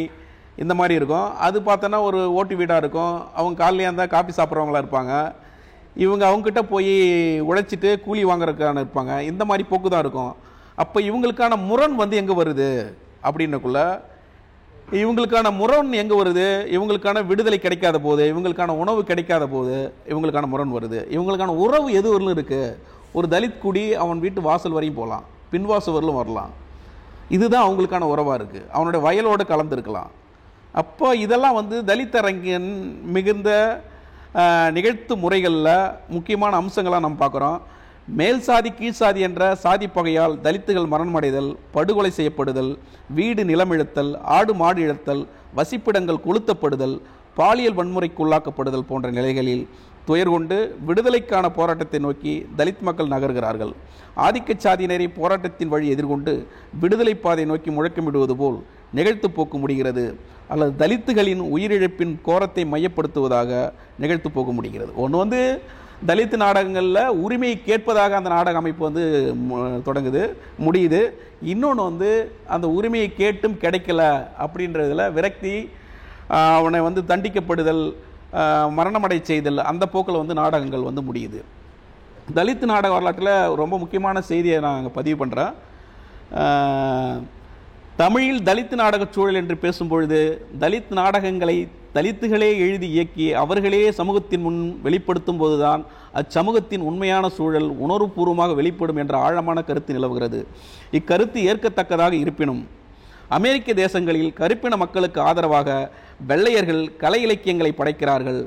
இந்த மாதிரி இருக்கும். அது பார்த்தோன்னா ஒரு ஓட்டு வீடாக இருக்கும். அவங்க காலையிலே இருந்தால் காஃபி சாப்பிட்றவங்களா இருப்பாங்க. இவங்க அவங்ககிட்ட போய் உழைச்சிட்டு கூலி வாங்குறதுக்கான இருப்பாங்க. இந்த மாதிரி போக்கு தான் இருக்கும். அப்போ இவங்களுக்கான முரண் வந்து எங்கே வருது அப்படின்னக்குள்ள, இவங்களுக்கான முரண் எங்கே வருது, இவங்களுக்கான விடுதலை கிடைக்காத போது, இவங்களுக்கான உணவு கிடைக்காத போது இவங்களுக்கான முரண் வருது. இவங்களுக்கான உறவு எது வரலும் இருக்குது. ஒரு தலித் குடி அவன் வீட்டு வாசல் வரையும் போகலாம், பின்வாசல் வரலும் வரலாம். இதுதான் அவங்களுக்கான உறவாக இருக்குது. அவனுடைய வயலோடு கலந்துருக்கலாம். அப்போ இதெல்லாம் வந்து தலித் அரங்கின் மிகுந்த நிகழ்த்து முறைகளில் முக்கியமான அம்சங்களாக நம்ம பார்க்குறோம். மேல் சாதி கீழ் சாதி என்ற சாதி பகையால் தலித்துகள் மரணமடைதல், படுகொலை செய்யப்படுதல், வீடு நிலம் இழத்தல், ஆடு மாடு இழத்தல், வசிப்பிடங்கள் கொளுத்தப்படுதல், பாலியல் வன்முறைக்குள்ளாக்கப்படுதல் போன்ற நிலைகளில் துயர் கொண்டு விடுதலைக்கான போராட்டத்தை நோக்கி தலித் மக்கள் நகர்கிறார்கள். ஆதிக்க சாதியினரை போராட்டத்தின் வழி எதிர்கொண்டு விடுதலை பாதை நோக்கி முழக்கமிடுவது போல் நிகழ்த்து போக்கு முடிகிறது. அல்லது தலித்துகளின் உயிரிழப்பின் கோரத்தை மையப்படுத்துவதாக நிகழ்த்து போக்க முடிகிறது. ஒன்று வந்து தலித் நாடகங்களில் உரிமையை கேட்பதாக அந்த நாடக அமைப்பு வந்து தொடங்குது, முடியுது. இன்னொன்று வந்து அந்த உரிமையை கேட்டும் கிடைக்கல அப்படின்றதில் விரக்தி, அவனை வந்து தண்டிக்கப்படுதல், மரணமடை செய்தல், அந்த போக்கில் வந்து நாடகங்கள் வந்து முடியுது. தலித் நாடக வரலாற்றில் ரொம்ப முக்கியமான செய்தியை நான் பதிவு பண்ணுறேன். தமிழில் தலித் நாடகச் சூழல் என்று பேசும்பொழுது தலித் நாடகங்களை தலித்துகளே எழுதி இயக்கி அவர்களே சமூகத்தின் முன் வெளிப்படுத்தும் போதுதான் அச்சமூகத்தின் உண்மையான சூழல் உணர்வுபூர்வமாக வெளிப்படும் என்ற ஆழமான கருத்து நிலவுகிறது. இக்கருத்து ஏற்கத்தக்கதாக இருப்பினும் அமெரிக்க தேசங்களில் கருப்பின மக்களுக்கு ஆதரவாக வெள்ளையர்கள் கலை இலக்கியங்களை படைக்கிறார்கள்,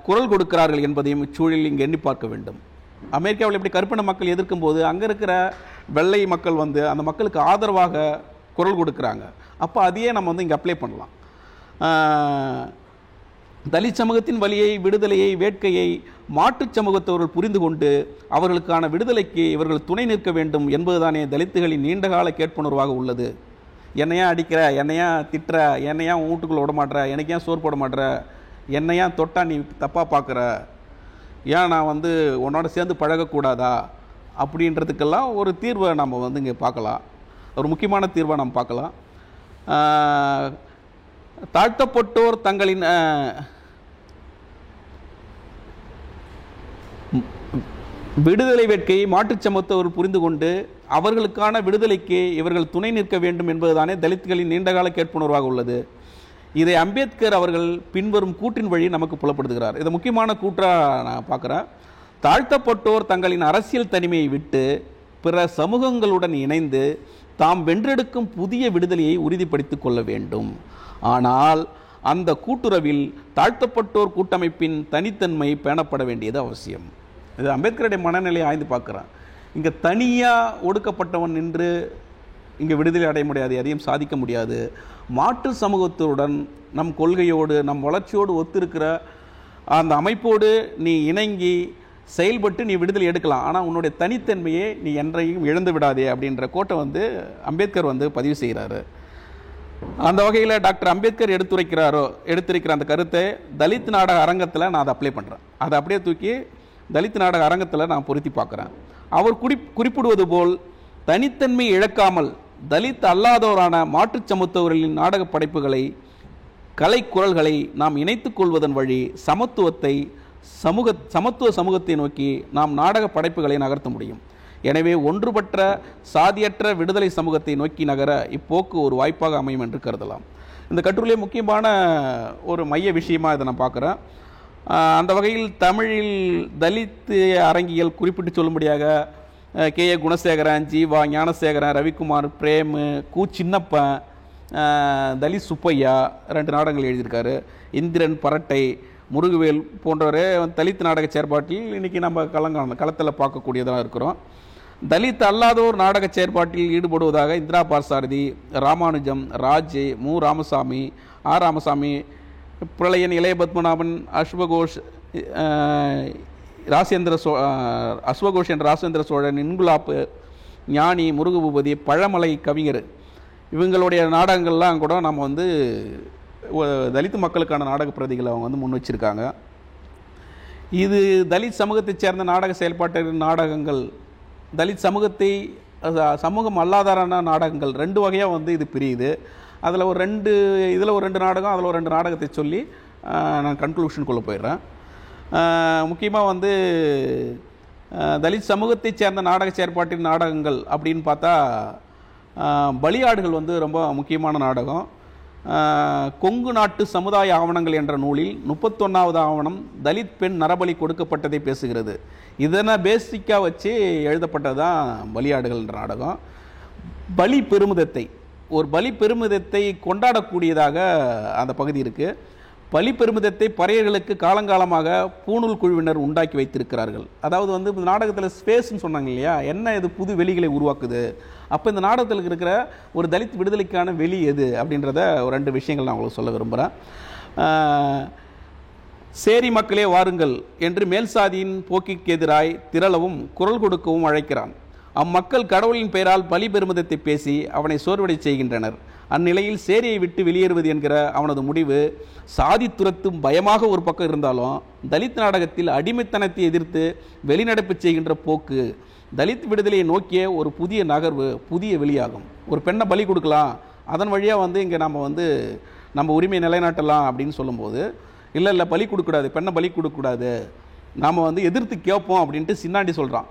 குரல் கொடுக்கிறார்கள் என்பதையும் இச்சூழலில் இங்கு எண்ணி பார்க்க வேண்டும். அமெரிக்காவில் எப்படி கருப்பின மக்கள் எதிர்க்கும் போது அங்கே இருக்கிற வெள்ளை மக்கள் வந்து அந்த மக்களுக்கு ஆதரவாக குரல் கொடுக்குறாங்க. அப்போ அதையே நம்ம வந்து இங்கே அப்ளை பண்ணலாம். தலித் சமூகத்தின் வலியை, விடுதலையை, வேட்கையை மாற்றுச் சமூகத்தவர்கள் புரிந்து கொண்டு அவர்களுக்கான விடுதலைக்கு இவர்கள் துணை நிற்க வேண்டும் என்பதுதானே தலித்துகளின் நீண்டகால கேட்புணர்வாக உள்ளது. என்னையா அடிக்கிற, என்னையா திட்டுற, என்னையா வீட்டுக்குள்ளே விட மாட்டுற, எனக்கு ஏன் சோறு போட மாட்டுற, என்னையா தொட்டா நீ தப்பாக பார்க்குற, ஏன் நான் வந்து உன்னோட சேர்ந்து பழகக்கூடாதா அப்படின்றதுக்கெல்லாம் ஒரு தீர்வை நம்ம வந்து இங்கே பார்க்கலாம். ஒரு முக்கியமான தீர்வை நம்ம பார்க்கலாம். தாழ்த்தப்பட்டோர் தங்களின் விடுதலை வேட்கையை மாற்றுச் சமத்துவர் புரிந்து கொண்டு அவர்களுக்கான விடுதலைக்கு இவர்கள் துணை நிற்க வேண்டும் என்பதுதானே தலித்களின் நீண்டகால கேட்புணர்வாக உள்ளது. இதை அம்பேத்கர் அவர்கள் பின்வரும் கூற்றின் வழி நமக்கு புலப்படுத்துகிறார். இதை முக்கியமான கூற்றாக நான் பார்க்குறேன். தாழ்த்தப்பட்டோர் தங்களின் அரசியல் தனிமையை விட்டு பிற சமூகங்களுடன் இணைந்து தாம் வென்றெடுக்கும் புதிய விடுதலையை உறுதிப்படுத்திக் கொள்ள வேண்டும். ஆனால் அந்த கூட்டுறவில் தாழ்த்தப்பட்டோர் கூட்டமைப்பின் தனித்தன்மை பேணப்பட வேண்டியது அவசியம். இது அம்பேத்கருடைய மனநிலையை ஆய்ந்து பார்க்குறேன். இங்கே தனியாக ஒடுக்கப்பட்டவன் நின்று இங்கே விடுதலை அடைய முடியாது, எதையும் சாதிக்க முடியாது. மாற்று சமூகத்துடன் நம் கொள்கையோடு நம் வளர்ச்சியோடு ஒத்திருக்கிற அந்த அமைப்போடு நீ இணங்கி செயல்பட்டு நீ விடுதலை எடுக்கலாம். ஆனால் உன்னுடைய தனித்தன்மையை நீ என்றையும் இழந்து விடாதே அப்படின்ற கோட்டை வந்து அம்பேத்கர் வந்து பதிவு செய்கிறாரு. அந்த வகையில் டாக்டர் அம்பேத்கர் எடுத்துரைக்கிற அந்த கருத்தை தலித் நாடக அரங்கத்தில் நான் அதை அப்ளை பண்ணுறேன். அதை அப்படியே தூக்கி தலித் நாடக அரங்கத்தில் நான் பொருத்தி பார்க்குறேன். அவர் குறிப்பிடுவது போல் தனித்தன்மை இழக்காமல் தலித் அல்லாதோரான மாற்றுச் சமத்துவர்களின் நாடக படைப்புகளை கலை குரல்களை நாம் இணைத்துக் கொள்வதன் வழி சமத்துவ சமூகத்தை நோக்கி நாம் நாடக படைப்புகளை நகர்த்த முடியும். எனவே ஒன்றுபட்ட சாதியற்ற விடுதலை சமூகத்தை நோக்கி நகர இப்போக்கு ஒரு வாய்ப்பாக அமையும் என்று கருதலாம். இந்த கட்டுரையிலே முக்கியமான ஒரு மைய விஷயமாக இதை நான் பார்க்குறேன். அந்த வகையில் தமிழில் தலித் அரங்கியல் குறிப்பிட்டு சொல்லும்படியாக கே.ஏ. குணசேகரன், ஜீவா, ஞானசேகரன், ரவிக்குமார், பிரேமு, கு. சின்னப்பன், தலித் சுப்பையா 2 நாடகங்கள் எழுதியிருக்காரு. இந்திரன், பரட்டை, முருகுவேல் போன்றவரே தலித் நாடக செயற்பாட்டில் இன்றைக்கி நம்ம களத்தில் பார்க்கக்கூடியதாக இருக்கிறோம். தலித் அல்லாதோர் நாடக செயற்பாட்டில் ஈடுபடுவதாக இந்திரா பார்சாரதி, ராமானுஜம், ராஜ், மு. ராமசாமி, ஆர். ராமசாமி, பிரளயன், இளைய பத்மநாபன், அஸ்வகோஷ் என்ற ராசேந்திர சோழன், இன்குலாப்பு, ஞானி, முருகபூபதி, பழமலை கவிஞர் இவங்களுடைய நாடகங்கள்லாம் கூட நம்ம வந்து தலித் மக்களுக்கான நாடக பிரதிகளை அவங்க வந்து முன் வச்சிருக்காங்க. இது தலித் சமூகத்தைச் சேர்ந்த நாடக செயல்பாட்டு நாடகங்கள், தலித் சமூகம் அல்லாதாரான நாடகங்கள் 2 வகையாக வந்து இது பிரியுது. அதில் ஒரு 2 நாடகம், அதில் ஒரு 2 நாடகத்தை சொல்லி நான் கன்க்ளூஷனுக்குள்ளே போயிடுறேன். முக்கியமாக வந்து தலித் சமூகத்தைச் சேர்ந்த நாடக செயற்பாட்டின் நாடகங்கள் அப்படின்னு பார்த்தா பலியாடுகள் வந்து ரொம்ப முக்கியமான நாடகம். கொங்கு நாட்டு சமுதாய ஆவணங்கள் என்ற நூலில் 31வது ஆவணம் தலித் பெண் நரபலி கொடுக்கப்பட்டதை பேசுகிறது. இதனை பேசிக்காக வச்சு எழுதப்பட்டது தான் பலியாடுகள் என்ற நாடகம். பலி பெருமிதத்தை கொண்டாடக்கூடியதாக அந்த பகுதி இருக்குது. பலி பெருமிதத்தை பறையர்களுக்கு காலங்காலமாக பூணூல் குழுவினர் உண்டாக்கி வைத்திருக்கிறார்கள். அதாவது வந்து இந்த நாடகத்தில் ஸ்பேஸ்ன்னு சொன்னாங்க இல்லையா, என்ன இது புது வெளிகளை உருவாக்குது. அப்போ இந்த நாடகத்தில் இருக்கிற ஒரு தலித் விடுதலைக்கான வெளி எது அப்படின்றத ஒரு 2 விஷயங்கள் நான் உங்களுக்கு சொல்ல விரும்புகிறேன். சேரி மக்களே வாருங்கள் என்று மேல்சாதியின் போக்கிற்கு எதிராய் திரளவும் குரல் கொடுக்கவும் அழைக்கிறான். அம்மக்கள் கடவுளின் பெயரால் பலி பெருமிதத்தை பேசி அவனை சோர்வடை செய்கின்றனர். அந்நிலையில் சேரியை விட்டு வெளியேறுவது என்கிற அவனது முடிவு சாதி துரத்தும் பயமாக ஒரு பக்கம் இருந்தாலும் தலித் நாடகத்தில் அடிமைத்தனத்தை எதிர்த்து வெளிநடப்பு செய்கின்ற போக்கு தலித் விடுதலையை நோக்கிய ஒரு புதிய நகர்வு, புதிய வெளியாகும். ஒரு பெண்ணை பலி கொடுக்கலாம், அதன் வழியாக வந்து இங்கே நம்ம உரிமையை நிலைநாட்டலாம் அப்படின்னு சொல்லும்போது இல்லை பலி கொடுக்கக்கூடாது, பெண்ணை பலி கொடுக்கக்கூடாது, நாம் வந்து எதிர்த்து கேட்போம் அப்படின்ட்டு சின்னாண்டி சொல்கிறான்.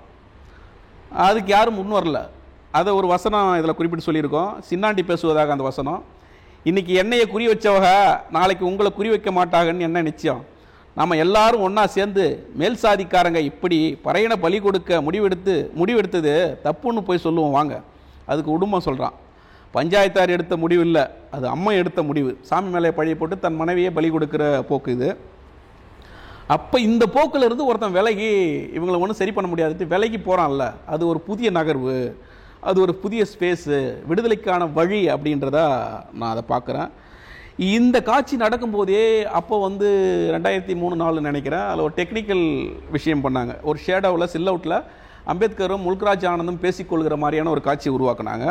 அதுக்கு யாரும் முன் வரல. அதை ஒரு வசனம் இதில் குறிப்பிட்டு சொல்லியிருக்கோம். சின்னாண்டி பேசுவதாக அந்த வசனம். இன்றைக்கி என்னையை குறி வச்சவங்க நாளைக்கு உங்களை குறி வைக்க மாட்டாங்கன்னு என்ன நிச்சயம்? நம்ம எல்லாரும் ஒன்றா சேர்ந்து மேல் சாதிக்காரங்க இப்படி பறையனை பலி கொடுக்க முடிவெடுத்தது தப்புன்னு போய் சொல்லுவோம் வாங்க. அதுக்கு உடும்பம் சொல்கிறான், பஞ்சாயத்தார் எடுத்த முடிவு இல்லை, அது அம்மா எடுத்த முடிவு. சாமி மேலே பழிய போட்டு தன் மனைவியை பலி கொடுக்குற போக்கு இது. அப்போ இந்த போக்கில் இருந்து ஒருத்தன் விலகி இவங்களை ஒன்றும் சரி பண்ண முடியாதுட்டு விலகி போகிறான்ல, அது ஒரு புதிய நகர்வு, அது ஒரு புதிய ஸ்பேஸு, விடுதலைக்கான வழி அப்படின்றதா நான் அதை பார்க்குறேன். இந்த காட்சி நடக்கும்போதே அப்போ வந்து 2003-4 நினைக்கிறேன், அதில் ஒரு டெக்னிக்கல் விஷயம் பண்ணாங்க. ஒரு ஷேடோவில் சில் அவுட்டில் அம்பேத்கரும் முல்க்ராஜ் ஆனந்தும் பேசிக்கொள்கிற மாதிரியான ஒரு காட்சி உருவாக்குனாங்க.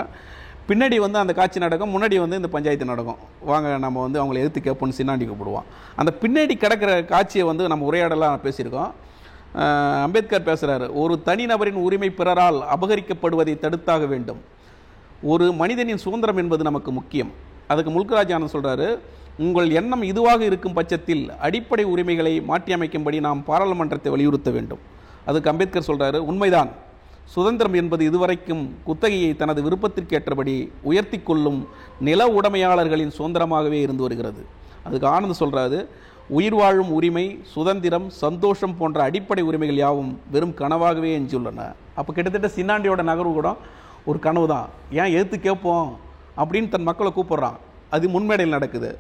பின்னாடி வந்து அந்த காட்சி நடக்கும், முன்னாடி வந்து இந்த பஞ்சாயத்து நடக்கும். வாங்க நம்ம வந்து அவங்களை எதிர்த்து கேட்போன்னு சின்னாண்டி கூப்பிடுவான். அந்த பின்னாடி கிடக்கிற காட்சியை வந்து நம்ம உரையாடலாம் பேசியிருக்கோம். அம்பேத்கர் பேசுகிறாரு, ஒரு தனிநபரின் உரிமை பிறரால் அபகரிக்கப்படுவதை தடுத்தாக வேண்டும். ஒரு மனிதனின் சுதந்திரம் என்பது நமக்கு முக்கியம். அதுக்கு முல்க்ராஜ் ஆனந்த் சொல்கிறாரு, உங்கள் எண்ணம் இதுவாக இருக்கும் பட்சத்தில் அடிப்படை உரிமைகளை மாற்றியமைக்கும்படி நாம் பாராளுமன்றத்தை வலியுறுத்த வேண்டும். அதுக்கு அம்பேத்கர் சொல்கிறாரு, உண்மைதான், சுதந்திரம் என்பது இதுவரைக்கும் குத்தகையை தனது விருப்பத்திற்கு ஏற்றபடி உயர்த்தி கொள்ளும் நில உடைமையாளர்களின் சுதந்திரமாகவே இருந்து வருகிறது. அதுக்கு ஆனந்த் சொல்கிறாரு, உயிர் வாழும் உரிமை, சுதந்திரம், சந்தோஷம் போன்ற அடிப்படை உரிமைகள் யாவும் வெறும் கனவாகவே எஞ்சியுள்ளன. அப்போ கிட்டத்தட்ட சின்னாண்டியோட நகர்வு கூட ஒரு கனவு தான். ஏன் எதிர்த்து கேட்போம் அப்படின்னு தன் மக்களை கூப்பிட்றான். அது முன்மேடையில் நடக்குது.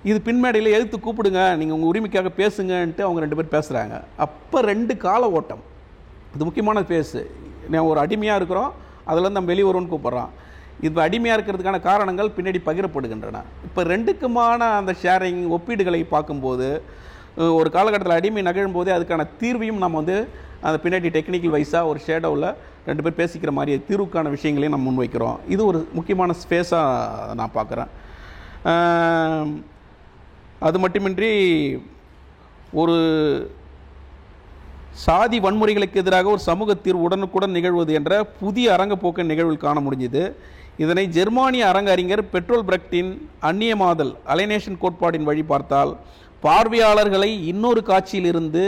இது பின்மேடையில் எதிர்த்து கூப்பிடுங்க, நீங்கள் உங்கள் உரிமைக்காக பேசுங்கன்ட்டு அவங்க 2 பேர் பேசுகிறாங்க. அப்போ 2 கால ஓட்டம். இது முக்கியமான பேசு. நான் ஒரு அடிமையாக இருக்கிறோம், அதுலேருந்து நம்ம வெளியே வருவோன்னு கூப்பிட்றான். இப்போ அடிமையாக இருக்கிறதுக்கான காரணங்கள் பின்னாடி பகிரப்படுகின்றன. இப்போ 2க்குமான அந்த ஷேரிங் ஒப்பீடுகளை பார்க்கும்போது ஒரு காலகட்டத்தில் அடிமை நகழும் போதே அதுக்கான தீர்வையும் நம்ம வந்து அந்த பின்னாடி டெக்னிக்கல் வைஸாக ஒரு ஷேடோவில் 2 பேர் பேசிக்கிற மாதிரி தீர்வுக்கான விஷயங்களையும் நம்ம முன்வைக்கிறோம். இது ஒரு முக்கியமான ஸ்பேஸாக நான் பார்க்குறேன். அது மட்டுமின்றி ஒரு சாதி வன்முறைகளுக்கு எதிராக ஒரு சமூக தீர்வு உடனுக்குடன் நிகழ்வது என்ற புதிய அரங்கப்போக்கை நிகழ்வில் காண முடிஞ்சுது. இதனை ஜெர்மானிய அரங்கறிஞர் பெட்ரோல் பிரக்டின் அந்நியமாதல் அலைனேஷன் கோட்பாடின் வழி பார்த்தால் பார்வையாளர்களை இன்னொரு காட்சியிலிருந்து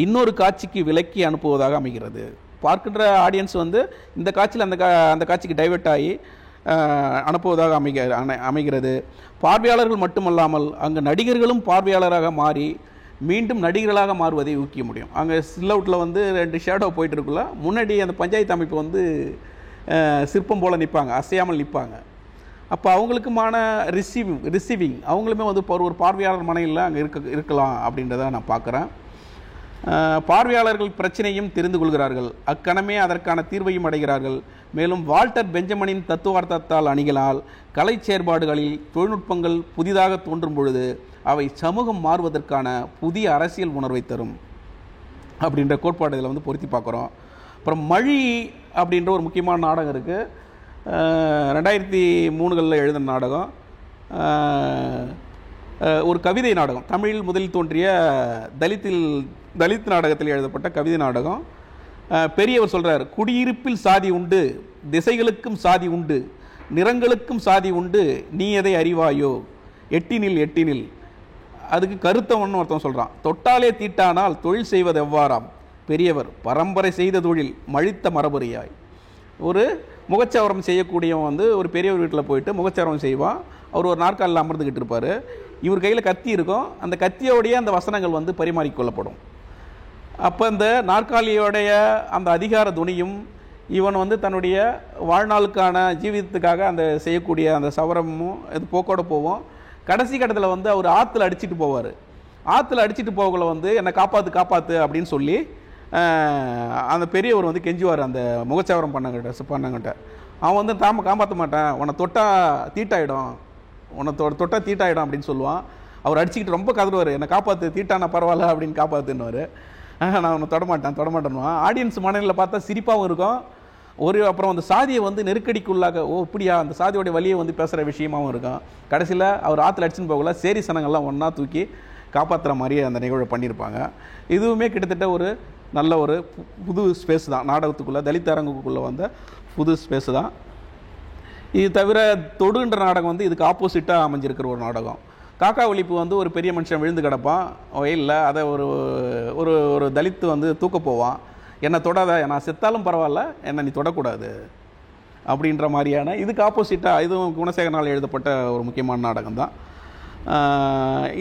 இன்னொரு காட்சிக்கு விலக்கி அனுப்புவதாக அமைகிறது. பார்க்கின்ற ஆடியன்ஸ் வந்து இந்த காட்சியில் அந்த காட்சிக்கு டைவெர்ட் ஆகி அனுப்புவதாக அமைகிறது. பார்வையாளர்கள் மட்டுமல்லாமல் அங்கு நடிகர்களும் பார்வையாளராக மாறி மீண்டும் நடிகர்களாக மாறுவதை ஊக்கிய முடியும். அங்கே சில்லவுட்டில் வந்து 2 ஷேடோ போயிட்டு இருக்குள்ள முன்னாடி அந்த பஞ்சாயத்து அமைப்பு வந்து சிற்பம் போல் நிற்பாங்க, அசையாமல் நிற்பாங்க. அப்போ அவங்களுக்குமான ரிசீவிங் அவங்களுமே வந்து ஒரு பார்வையாளர் மனையில் அங்கே இருக்கலாம் அப்படின்றத நான் பார்க்குறேன். பார்வையாளர்கள் பிரச்சனையும் தெரிந்து கொள்கிறார்கள், அக்கணமே அதற்கான தீர்வையும் அடைகிறார்கள். மேலும் வால்டர் பெஞ்சமினின் தத்துவார்த்தத்தால் அணிகளால் கலை செயற்பாடுகளில் தொழில்நுட்பங்கள் புதிதாக தோன்றும் பொழுது அவை சமூகம் மாறுவதற்கான புதிய அரசியல் உணர்வை தரும் அப்படின்ற கோட்பாடு இதில் வந்து பொருத்தி பார்க்குறோம். அப்புறம் மழி அப்படின்ற ஒரு முக்கியமான நாடகம் இருக்குது. 2003 எழுதின நாடகம். ஒரு கவிதை நாடகம், தமிழில் முதலில் தோன்றிய தலித் நாடகத்தில் எழுதப்பட்ட கவிதை நாடகம். பெரியவர் சொல்கிறார், குடியிருப்பில் சாதி உண்டு, திசைகளுக்கும் சாதி உண்டு, நிறங்களுக்கும் சாதி உண்டு, நீ எதை அறிவாயோ, எட்டினில். அதுக்கு கருத்தவன் ஒருத்தன் சொல்கிறான், தொட்டாலே தீட்டானால் தொழில் செய்வது எவ்வாறாம், பெரியவர் பரம்பரை செய்த தொழில் மழித்த மரபுரியாய். ஒரு முகச்சவரம் செய்யக்கூடியவன் வந்து ஒரு பெரியவர் வீட்டில் போயிட்டு முகச்சவரம் செய்வான். அவர் ஒரு நாற்காலில் அமர்ந்துக்கிட்டு இருப்பார். இவர் கையில் கத்தி இருக்கும். அந்த கத்தியோடைய அந்த வசனங்கள் வந்து பரிமாறிக்கொள்ளப்படும். அப்போ அந்த நாற்காலியோடைய அந்த அதிகார துணியும் இவன் வந்து தன்னுடைய வாழ்நாளுக்கான ஜீவிதத்துக்காக அந்த செய்யக்கூடிய அந்த சவரமும் இது போக்கோட போவோம். கடைசி கட்டத்தில் வந்து அவர் ஆற்றுல அடிச்சுட்டு போவார். ஆற்றுல அடிச்சுட்டு போகல வந்து என்னை காப்பாற்று அப்படின்னு சொல்லி அந்த பெரியவர் வந்து கெஞ்சுவார் அந்த முகச்சவரம் பண்ணங்கிட்ட. அவன் வந்து காப்பாற்ற மாட்டேன், உன்னை தொட்டால் தீட்டாயிடும் அப்படின்னு சொல்லுவான். அவர் அடிச்சுக்கிட்டு ரொம்ப கதறுவார், என்னை காப்பாற்று, தீட்டானா பரவாயில்ல அப்படின்னு காப்பாற்றுன்னுவார். நான் உன்னை தொடமாட்டேன்னுவான். ஆடியன்ஸ் மனநிலை பார்த்தா சிரிப்பாகவும் இருக்கும். அப்புறம் அந்த சாதியை வந்து நெருக்கடிக்குள்ளாக இப்படியா அந்த சாதியோடைய வழியை வந்து பேசுகிற விஷயமாகவும் இருக்கும். கடைசியில் அவர் ஆற்றுல அடிச்சுன்னு போகல, சேரி சனங்கள்லாம் ஒன்றா தூக்கி காப்பாற்றுற மாதிரியே அந்த நிகழ்வை பண்ணியிருப்பாங்க. இதுவுமே கிட்டத்தட்ட ஒரு நல்ல ஒரு புது ஸ்பேஸ் தான், நாடகத்துக்குள்ளே தலித் அரங்குக்குள்ளே வந்த புது ஸ்பேஸு தான். இது தவிர தொடுன்ற நாடகம் வந்து இதுக்கு ஆப்போசிட்டாக அமைஞ்சிருக்கிற ஒரு நாடகம். காக்கா ஒழிப்பு வந்து ஒரு பெரிய மனுஷன் விழுந்து கிடப்பான் வயலில், அதை ஒரு தலித்து வந்து தூக்க போவான். என்னை தொடாத, நான் செத்தாலும் பரவாயில்ல, என்னை நீ தொடக்கூடாது அப்படின்ற மாதிரியான இதுக்கு ஆப்போசிட்டாக இதுவும் குணசேகரனால் எழுதப்பட்ட ஒரு முக்கியமான நாடகம் தான்.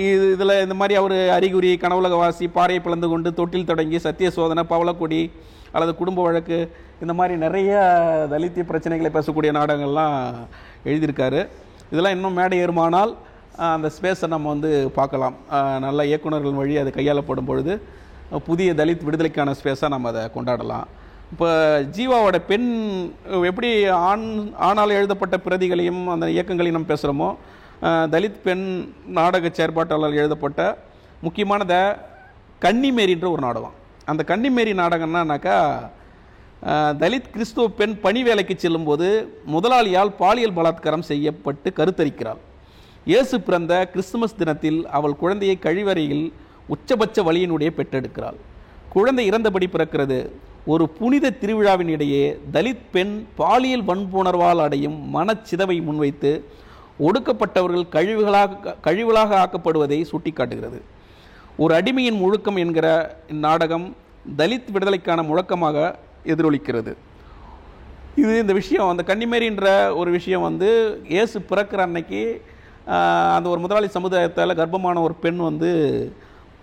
இதில் இந்த மாதிரி அவர் அறிகுறி, கனவுலகவாசி, பாறையை பிளந்து கொண்டு, தொட்டில் தொடங்கி, சத்திய சோதனை, பவளக்கொடி அல்லது குடும்ப வழக்கு, இந்த மாதிரி நிறைய தலித்திய பிரச்சனைகளை பேசக்கூடிய நாடகங்கள்லாம் எழுதியிருக்காரு. இதெல்லாம் இன்னும் மேடை ஏறுமானால் அந்த ஸ்பேஸை நம்ம வந்து பார்க்கலாம். நல்ல இயக்குநர்கள் வழி அது கையாளப்படும் பொழுது புதிய தலித் விடுதலைக்கான ஸ்பேஸாக நம்ம அதை கொண்டாடலாம். இப்போ ஜீவாவோட பெண் எப்படி ஆணால் எழுதப்பட்ட பிரதிகளையும் அந்த இயக்கங்களையும் நம்ம பேசுகிறோமோ, தலித் பெண் நாடக செயற்பாட்டாளர் எழுதப்பட்ட முக்கியமானத கன்னிமேரின்ற ஒரு நாடகம். அந்த கன்னிமேரி நாடகம்னாக்கா, தலித் கிறிஸ்துவ பெண் பணி வேலைக்கு செல்லும்போது முதலாளியால் பாலியல் பலாத்காரம் செய்யப்பட்டு கருத்தரிக்கிறாள். இயேசு பிறந்த கிறிஸ்துமஸ் தினத்தில் அவள் குழந்தையை கழிவறையில் உச்சபட்ச வலியினுடைய பெற்றெடுக்கிறாள். குழந்தை இறந்தபடி பிறக்கிறது. ஒரு புனித திருவிழாவின் இடையே தலித் பெண் பாலியல் வன்புணர்வால் அடையும் மனச்சிதவை முன்வைத்து ஒடுக்கப்பட்டவர்கள் கழிவுகளாக ஆக்கப்படுவதை சுட்டிக்காட்டுகிறது. ஒரு அடிமையின் முழுக்கம் என்கிற இந்நாடகம் தலித் விடுதலைக்கான முழக்கமாக எதிரொலிக்கிறது. இந்த விஷயம் அந்த கன்னிமேரின்ற ஒரு விஷயம் வந்து இயேசு பிறக்கிற அன்னைக்கு அந்த ஒரு முதலாளி சமுதாயத்தால் கர்ப்பமான ஒரு பெண் வந்து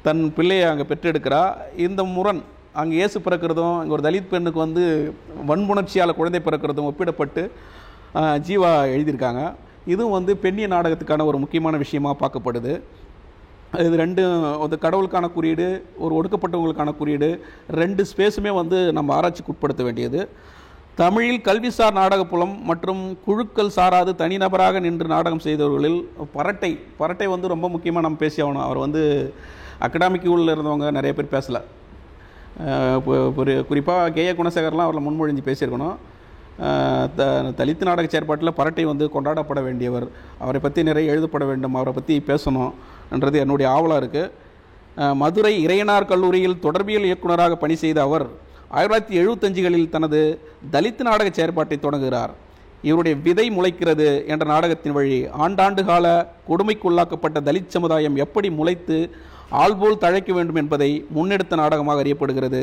தன் பிள்ளையை அங்கே பெற்றெடுக்கிறா. இந்த முரண் அங்கே இயேசு பிறக்கிறதும் இங்கே ஒரு தலித் பெண்ணுக்கு வந்து வன்புணர்ச்சியால் குழந்தை பிறக்கிறதும் ஒப்பிடப்பட்டு ஜீவா எழுதியிருக்காங்க. இதுவும் வந்து பெண்ணிய நாடகத்துக்கான ஒரு முக்கியமான விஷயமாக பார்க்கப்படுது. இது ரெண்டும் ஒரு கடவுளுக்கான குறியீடு, ஒரு ஒடுக்கப்பட்டவங்களுக்கான குறியீடு, ரெண்டு ஸ்பேஸுமே வந்து நம்ம ஆராய்ச்சிக்கு உட்படுத்த வேண்டியது. தமிழில் கல்விசார் நாடகப்புலம் மற்றும் குழுக்கள் சாராது தனிநபராக நின்று நாடகம் செய்தவர்களில் பரட்டை வந்து ரொம்ப முக்கியமாக நம்ம பேசி ஆகணும். அவர் வந்து அகடாமிக் உள்ள இருந்தவங்க நிறைய பேர் பேசலை. குறிப்பாக கேஏ குணசேகர்லாம் அவரில் முன்மொழிஞ்சு பேசியிருக்கணும். தலித் நாடக செயற்பாட்டில் பரட்டை வந்து கொண்டாடப்பட வேண்டியவர், அவரை பற்றி நிறைய எழுதப்பட வேண்டும், அவரை பற்றி பேசணுன்றது என்னுடைய ஆவலாக இருக்குது. மதுரை இறையனார் கல்லூரியில் தொடர்பியல் இயக்குநராக பணி செய்த அவர் 1975களில் தனது தலித் நாடக செயற்பாட்டை தொடங்குகிறார். இவருடைய விதை முளைக்கிறது என்ற நாடகத்தின் வழி ஆண்டாண்டு கால கொடுமைக்குள்ளாக்கப்பட்ட தலித் சமுதாயம் எப்படி முளைத்து ஆள்போல் தழைக்க வேண்டும் என்பதை முன்னெடுத்த நாடகமாக அறியப்படுகிறது.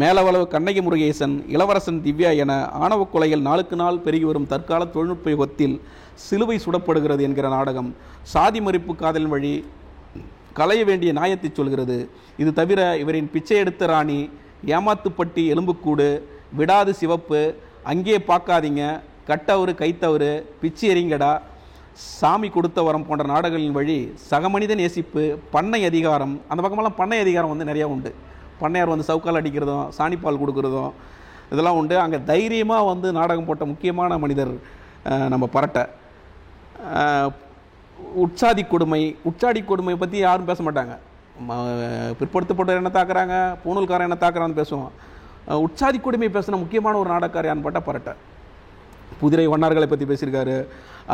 மேலவளவு கண்ணகி முருகேசன், இளவரசன் திவ்யா என ஆணவ கொலைகள் நாளுக்கு நாள் பெருகி வரும் தற்கால தொழில்நுட்ப யுகத்தில் சிலுவை சுடப்படுகிறது என்கிற நாடகம் சாதி மறுப்பு காதலின் வழி களைய வேண்டிய நியாயத்தை சொல்கிறது. இது தவிர இவரின் பிச்சை எடுத்த ராணி, ஏமாத்துப்பட்டி எலும்புக்கூடு, விடாது சிவப்பு, அங்கே பார்க்காதீங்க, கட்டவரு கைத்தவரு, பிச்சு எறிங்கடா, சாமி கொடுத்த வரம் போன்ற நாடகங்களின் வழி சகமனித நேசிப்பு, பண்ணை அதிகாரம், அந்த பக்கமெல்லாம் பண்ணை அதிகாரம் வந்து நிறையா உண்டு. பண்ணையார் வந்து சவுக்கால் அடிக்கிறதும் சாணிப்பால் கொடுக்குறதும் இதெல்லாம் உண்டு. அங்கே தைரியமாக வந்து நாடகம் போட்ட முக்கியமான மனிதர் நம்ம பரட்டை. உற்சாதி கொடுமை பற்றி யாரும் பேச மாட்டாங்க. பிற்படுத்தப்பட்டவர் என்ன தாக்குறாங்க, பூணூல்காரன் என்ன தாக்குறான்னு பேசுவோம். உற்சாதி கொடுமை பேசின முக்கியமான ஒரு நாடகக்காரியான்னு பார்த்தா பரட்டை. குதிரை வண்ணார்களை பற்றி பேசியிருக்காரு,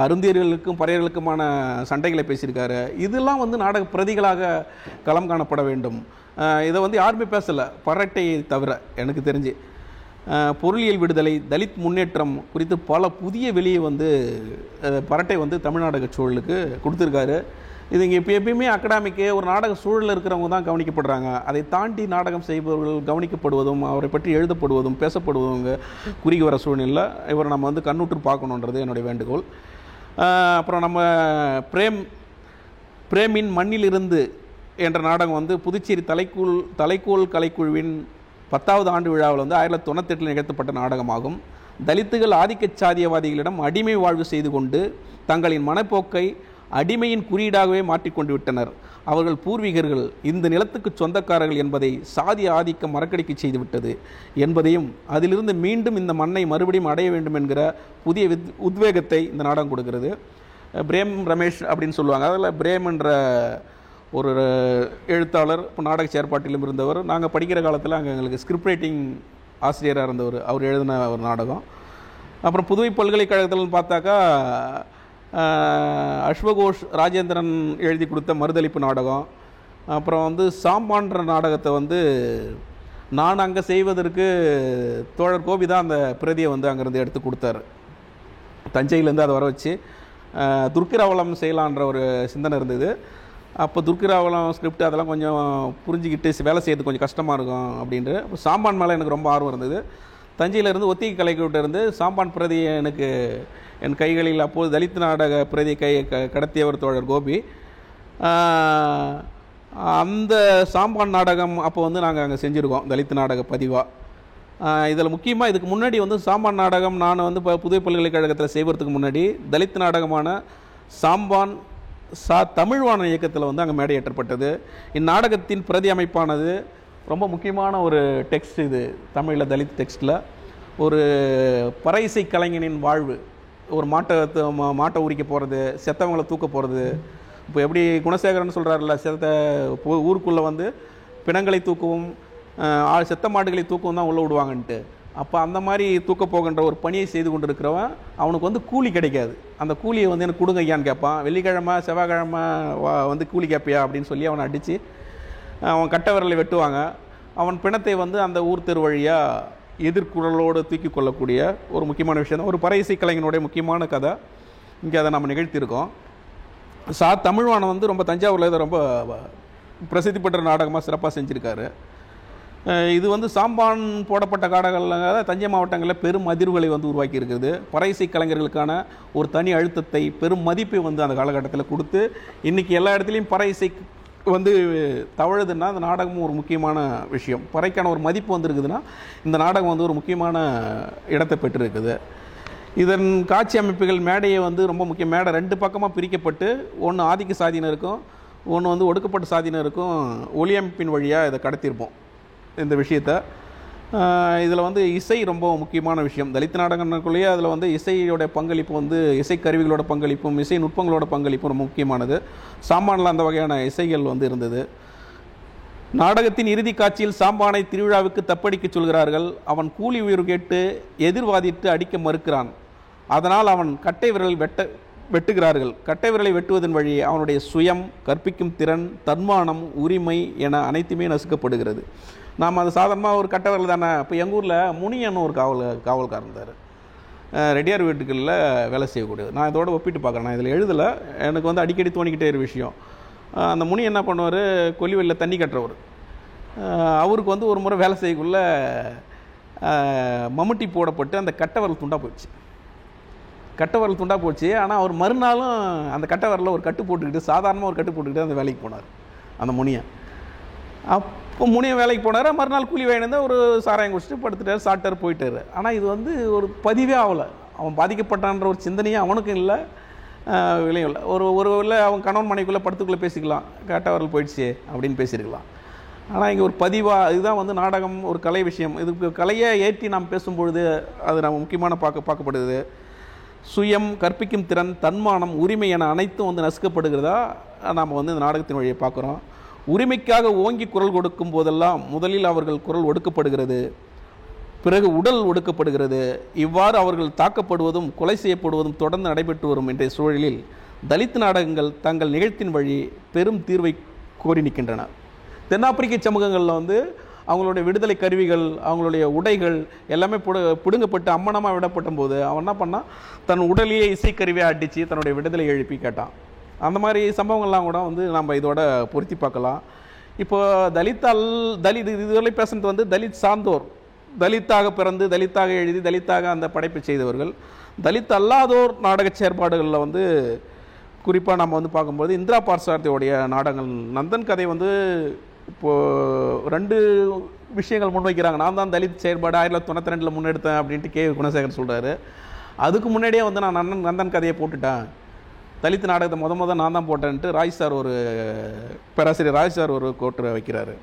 அருந்தியர்களுக்கும் பறையர்களுக்குமான சண்டைகளை பேசியிருக்காரு. இதெல்லாம் வந்து நாடக பிரதிகளாக களம் காணப்பட வேண்டும். இதை வந்து யாருமே பேசலை பரட்டையை தவிர எனக்கு தெரிஞ்சு. பொருளியல் விடுதலை, தலித் முன்னேற்றம் குறித்து பல புதிய வெளியே வந்து பரட்டை வந்து தமிழ்நாடக சூழலுக்கு கொடுத்துருக்காரு. இது இங்கே இப்போ எப்பயுமே அகடாமிக்கு ஒரு நாடக சூழலில் இருக்கிறவங்க தான் கவனிக்கப்படுறாங்க. அதை தாண்டி நாடகம் செய்பவர்கள் கவனிக்கப்படுவதும் அவரை பற்றி எழுதப்படுவதும் பேசப்படுவதுங்க குறுகி வர சூழ்நிலை இவரை நம்ம வந்து கண்ணுற்று பார்க்கணுன்றது என்னுடைய வேண்டுகோள். அப்புறம் நம்ம பிரேமின் மண்ணிலிருந்து என்ற நாடகம் வந்து புதுச்சேரி தலைக்கோல் கலைக்குழுவின் 10வது ஆண்டு விழாவில் வந்து 1998 நிகழ்த்தப்பட்ட நாடகமாகும். தலித்துகள் ஆதிக்க சாதியவாதிகளிடம் அடிமை வாழ்வு செய்து கொண்டு தங்களின் மனப்போக்கை அடிமையின் குறியீடாகவே மாற்றிக்கொண்டு விட்டனர். அவர்கள் பூர்வீகர்கள் இந்த நிலத்துக்கு சொந்தக்காரர்கள் என்பதை சாதி ஆதிக்கம் மறக்கடிக்க செய்துவிட்டது என்பதையும் அதிலிருந்து மீண்டும் இந்த மண்ணை மறுபடியும் அடைய வேண்டும் என்கிற புதிய உத்வேகத்தை இந்த நாடகம் கொடுக்கிறது. பிரேம் ரமேஷ் அப்படின்னு சொல்லுவாங்க. அதில் பிரேம் என்ற ஒரு எழுத்தாளர், இப்போ நாடக செயற்பாட்டிலும் இருந்தவர். நாங்கள் படிக்கிற காலத்தில் அங்கே எங்களுக்கு ஸ்கிரிப்ட் ரைட்டிங் ஆசிரியராக இருந்தவர். அவர் எழுதின ஒரு நாடகம். அப்புறம் புதுவை பல்கலைக்கழகத்தில் பார்த்தாக்கா அஸ்வகோஷ் ராஜேந்திரன் எழுதி கொடுத்த மறுதளிப்பு நாடகம். அப்புறம் வந்து சாம்பான்ற நாடகத்தை வந்து நான் அங்கே செய்வதற்கு தோழர் கோபி தான் அந்த பிரதியை வந்து அங்கேருந்து எடுத்து கொடுத்தாரு. தஞ்சையிலேருந்து அதை வர வச்சு துர்க்கிராவலம் செய்யலான்ற ஒரு சிந்தனை இருந்தது. அப்போ துர்க்கிராவலம் ஸ்கிரிப்ட் அதெல்லாம் கொஞ்சம் புரிஞ்சுக்கிட்டு வேலை செய்யறது கொஞ்சம் கஷ்டமாக இருக்கும் அப்படின்ட்டு. அப்போ சாம்பான் மேலே எனக்கு ரொம்ப ஆர்வம் இருந்தது. தஞ்சையிலேருந்து ஒத்திகை கலைக்கிட்ட இருந்து சாம்பான் பிரதியை எனக்கு என் கைகளில் அப்போது தலித் நாடக பிரதியை கடத்தியவர் தோழர் கோபி. அந்த சாம்பான் நாடகம் அப்போ வந்து நாங்கள் அங்கே செஞ்சுருக்கோம் தலித் நாடக பதிவாக. இதில் முக்கியமாக இதுக்கு முன்னாடி வந்து சாம்பான் நாடகம் நான் வந்து இப்போ புதுவை பல்கலைக்கழகத்தில் செய்வதற்கு முன்னாடி தலித் நாடகமான சாம்பான் தமிழ்வான இயக்கத்தில் வந்து அங்கே மேடையேற்றப்பட்டது. இந்நாடகத்தின் பிரதி அமைப்பானது ரொம்ப முக்கியமான ஒரு டெக்ஸ்ட். இது தமிழில் தலித் டெக்ஸ்டில் ஒரு பறை இசை கலைஞனின் வாழ்வு, ஒரு மாட்டை உரிக்க போகிறது, செத்தவங்களை தூக்க போகிறது. இப்போ எப்படி குணசேகரன் சொல்கிறாருல்ல, ஊருக்குள்ளே வந்து பிணங்களை தூக்கவும் செத்த மாடுகளை தூக்கவும் தான் உள்ளே விடுவாங்கன்ட்டு. அப்போ அந்த மாதிரி தூக்க போகின்ற ஒரு பணியை செய்து கொண்டு இருக்கிறவன் அவனுக்கு வந்து கூலி கிடைக்காது. அந்த கூலியை வந்து எனக்கு கொடுங்க ஐயான்னு கேட்பான். வெள்ளிக்கிழமை செவ்வாய்க்கிழமை வந்து கூலி கேட்பியா அப்படின்னு சொல்லி அவனை அடித்து அவன் கட்ட விரலை வெட்டுவாங்க. அவன் பிணத்தை வந்து அந்த ஊர் தெரு வழியாக எதிர்குரலோடு தூக்கி கொள்ளக்கூடிய ஒரு முக்கியமான விஷயம் தான். ஒரு பறை இசை கலைஞனுடைய முக்கியமான கதை இங்கே அதை நம்ம நிகழ்த்தியிருக்கோம். தமிழ்வாணன் வந்து ரொம்ப தஞ்சாவூரில் இதை ரொம்ப பிரசித்தி பெற்ற நாடகமாக சிறப்பாக செஞ்சுருக்காரு. இது வந்து சாம்பான் போடப்பட்ட காடங்களில் தஞ்சை மாவட்டங்களில் பெரும் அதிர்வுகளை வந்து உருவாக்கி இருக்குது. பறை இசை கலைஞர்களுக்கான ஒரு தனி அழுத்தத்தை, பெரும் மதிப்பை வந்து அந்த காலகட்டத்தில் கொடுத்து இன்றைக்கி எல்லா இடத்துலையும் பறை இசை வந்து தவழுதுன்னா அந்த நாடகமும் ஒரு முக்கியமான விஷயம். பறைக்கான ஒரு மதிப்பு வந்துருக்குதுன்னா இந்த நாடகம் வந்து ஒரு முக்கியமான இடத்தை பெற்றிருக்குது. இதன் காட்சி அமைப்புகள் மேடையை வந்து ரொம்ப முக்கியம். மேடை 2 பக்கமாக பிரிக்கப்பட்டு ஒன்று ஆதிக்க சாதியினருக்கும் ஒன்று வந்து ஒடுக்கப்பட்ட சாதியினருக்கும் ஒளியமைப்பின் வழியாக இதை கடத்தியிருப்போம் இந்த விஷயத்தை. இதில் வந்து இசை ரொம்ப முக்கியமான விஷயம். தலித் நாடகங்களுக்குள்ளேயே அதில் வந்து இசையோட பங்களிப்பு வந்து இசைக்கருவிகளோட பங்களிப்பும் இசை நுட்பங்களோட பங்களிப்பும் ரொம்ப முக்கியமானது. சாம்பானில் அந்த வகையான இசைகள் வந்து இருந்தது. நாடகத்தின் இறுதி காட்சியில் சாம்பானை திருவிழாவுக்கு தப்படிக்க சொல்கிறார்கள். அவன் கூலி உயிர் கேட்டு எதிர்வாதிட்டு அடிக்க மறுக்கிறான். அதனால் அவன் கட்டை விரல் வெட்டுகிறார்கள். கட்டை விரலை வெட்டுவதன் வழி அவனுடைய சுயம், கற்பிக்கும் திறன், தன்மானம், உரிமை என அனைத்துமே நசுக்கப்படுகிறது. நாம் அது சாதாரணமாக ஒரு கட்டை விரல் தானே. இப்போ எங்கள் ஊரில் முனியன்னு ஒரு காவல்காரர் இருந்தார். ரெட்டியார் வீட்டுகளில் வேலை செய்யக்கூடியது. நான் இதோட ஒப்பிட்டு பார்க்குறேன். நான் இதில் எழுதலை, எனக்கு வந்து அடிக்கடி தோணிக்கிட்டே ஒரு விஷயம். அந்த முனி என்ன பண்ணுவார், கொல்லிவெளியில் தண்ணி கட்டுறவர். அவருக்கு வந்து ஒரு முறை வேலை செய்யக்குள்ள மம்முட்டி போடப்பட்டு அந்த கட்டை விரல் துண்டாக போயிடுச்சு. கட்டை விரல் துண்டாக போச்சு. ஆனால் அவர் மறுநாளும் அந்த கட்டை விரலில் ஒரு கட்டு போட்டுக்கிட்டு, சாதாரணமாக ஒரு கட்டு போட்டுக்கிட்டு அந்த வேலைக்கு போனார் அந்த முனியை. அப்போ முனியை வேலைக்கு போனார். மறுநாள் கூலி வாங்கினா ஒரு சாராயம் குடிச்சிட்டு படுத்துட்டார், சாப்பிட்டார், போயிட்டார். ஆனால் இது வந்து ஒரு பதிவே ஆகலை. அவன் பாதிக்கப்பட்டான்ற ஒரு சிந்தனையே அவனுக்கும் இல்லை, விலையும் இல்லை. ஒரு இல்லை அவன் கணவன் மனைக்குள்ளே படத்துக்குள்ளே பேசிக்கலாம், கட்டை விரல் போயிடுச்சு அப்படின்னு பேசியிருக்கலாம். ஆனால் இங்கே ஒரு பதிவாக இதுதான் வந்து நாடகம் ஒரு கலை விஷயம். இதுக்கு கலையை ஏற்றி நாம் பேசும்பொழுது அது நம்ம முக்கியமான பார்க்கப்படுது. சுயம், கற்பிக்கும் திறன், தன்மானம், உரிமை என அனைத்தும் வந்து நசுக்கப்படுகிறதா நாம் வந்து இந்த நாடகத்தின் வழியை பார்க்குறோம். உரிமைக்காக ஓங்கி குரல் கொடுக்கும் போதெல்லாம் முதலில் அவர்கள் குரல் ஒடுக்கப்படுகிறது, பிறகு உடல் ஒடுக்கப்படுகிறது. இவ்வாறு அவர்கள் தாக்கப்படுவதும் கொலை செய்யப்படுவதும் தொடர்ந்து நடைபெற்று வரும் இன்றைய சூழலில் தலித் நாடகங்கள் தங்கள் நிகழ்த்தின் வழி பெரும் தீர்வை கோரி நிற்கின்றன. தென்னாப்பிரிக்க சமூகங்களில் வந்து அவங்களுடைய விடுதலை கருவிகள், அவங்களுடைய உடைகள் எல்லாமே பிடுங்கப்பட்டு அம்மனமாக விடப்பட்ட போது அவன் என்ன பண்ணால் தன் உடலையே இசைக்கருவியாக அடித்து தன்னுடைய விடுதலை எழுப்பி கேட்டான். அந்த மாதிரி சம்பவங்கள்லாம் கூட வந்து நம்ம இதோட பொருத்தி பார்க்கலாம். இப்போ தலித் இதுவரை பேசுறது வந்து தலித் சார்ந்தோர், தலித்தாக பிறந்து தலித்தாக எழுதி தலித்தாக அந்த படைப்பை செய்தவர்கள். தலித் அல்லாதோர் நாடக செயற்பாடுகளில் வந்து குறிப்பாக நம்ம வந்து பார்க்கும்போது இந்திரா பார்சாரதியோடைய நாடகங்கள், நந்தன் கதை வந்து இப்போது 2 விஷயங்கள் முன்வைக்கிறாங்க. நான் தான் தலித் செயற்பாடு 1992 முன்னெடுத்தேன் அப்படின்ட்டு கே குணசேகர் சொல்கிறாரு. அதுக்கு முன்னாடியே வந்து நான் நந்தன் கதையை போட்டுட்டேன், தலித் நாடகத்தை முத நான் தான் போட்டேன்ட்டு பேராசிரியர் ராய் சார் ஒரு கோட்டரை வைக்கிறாரு.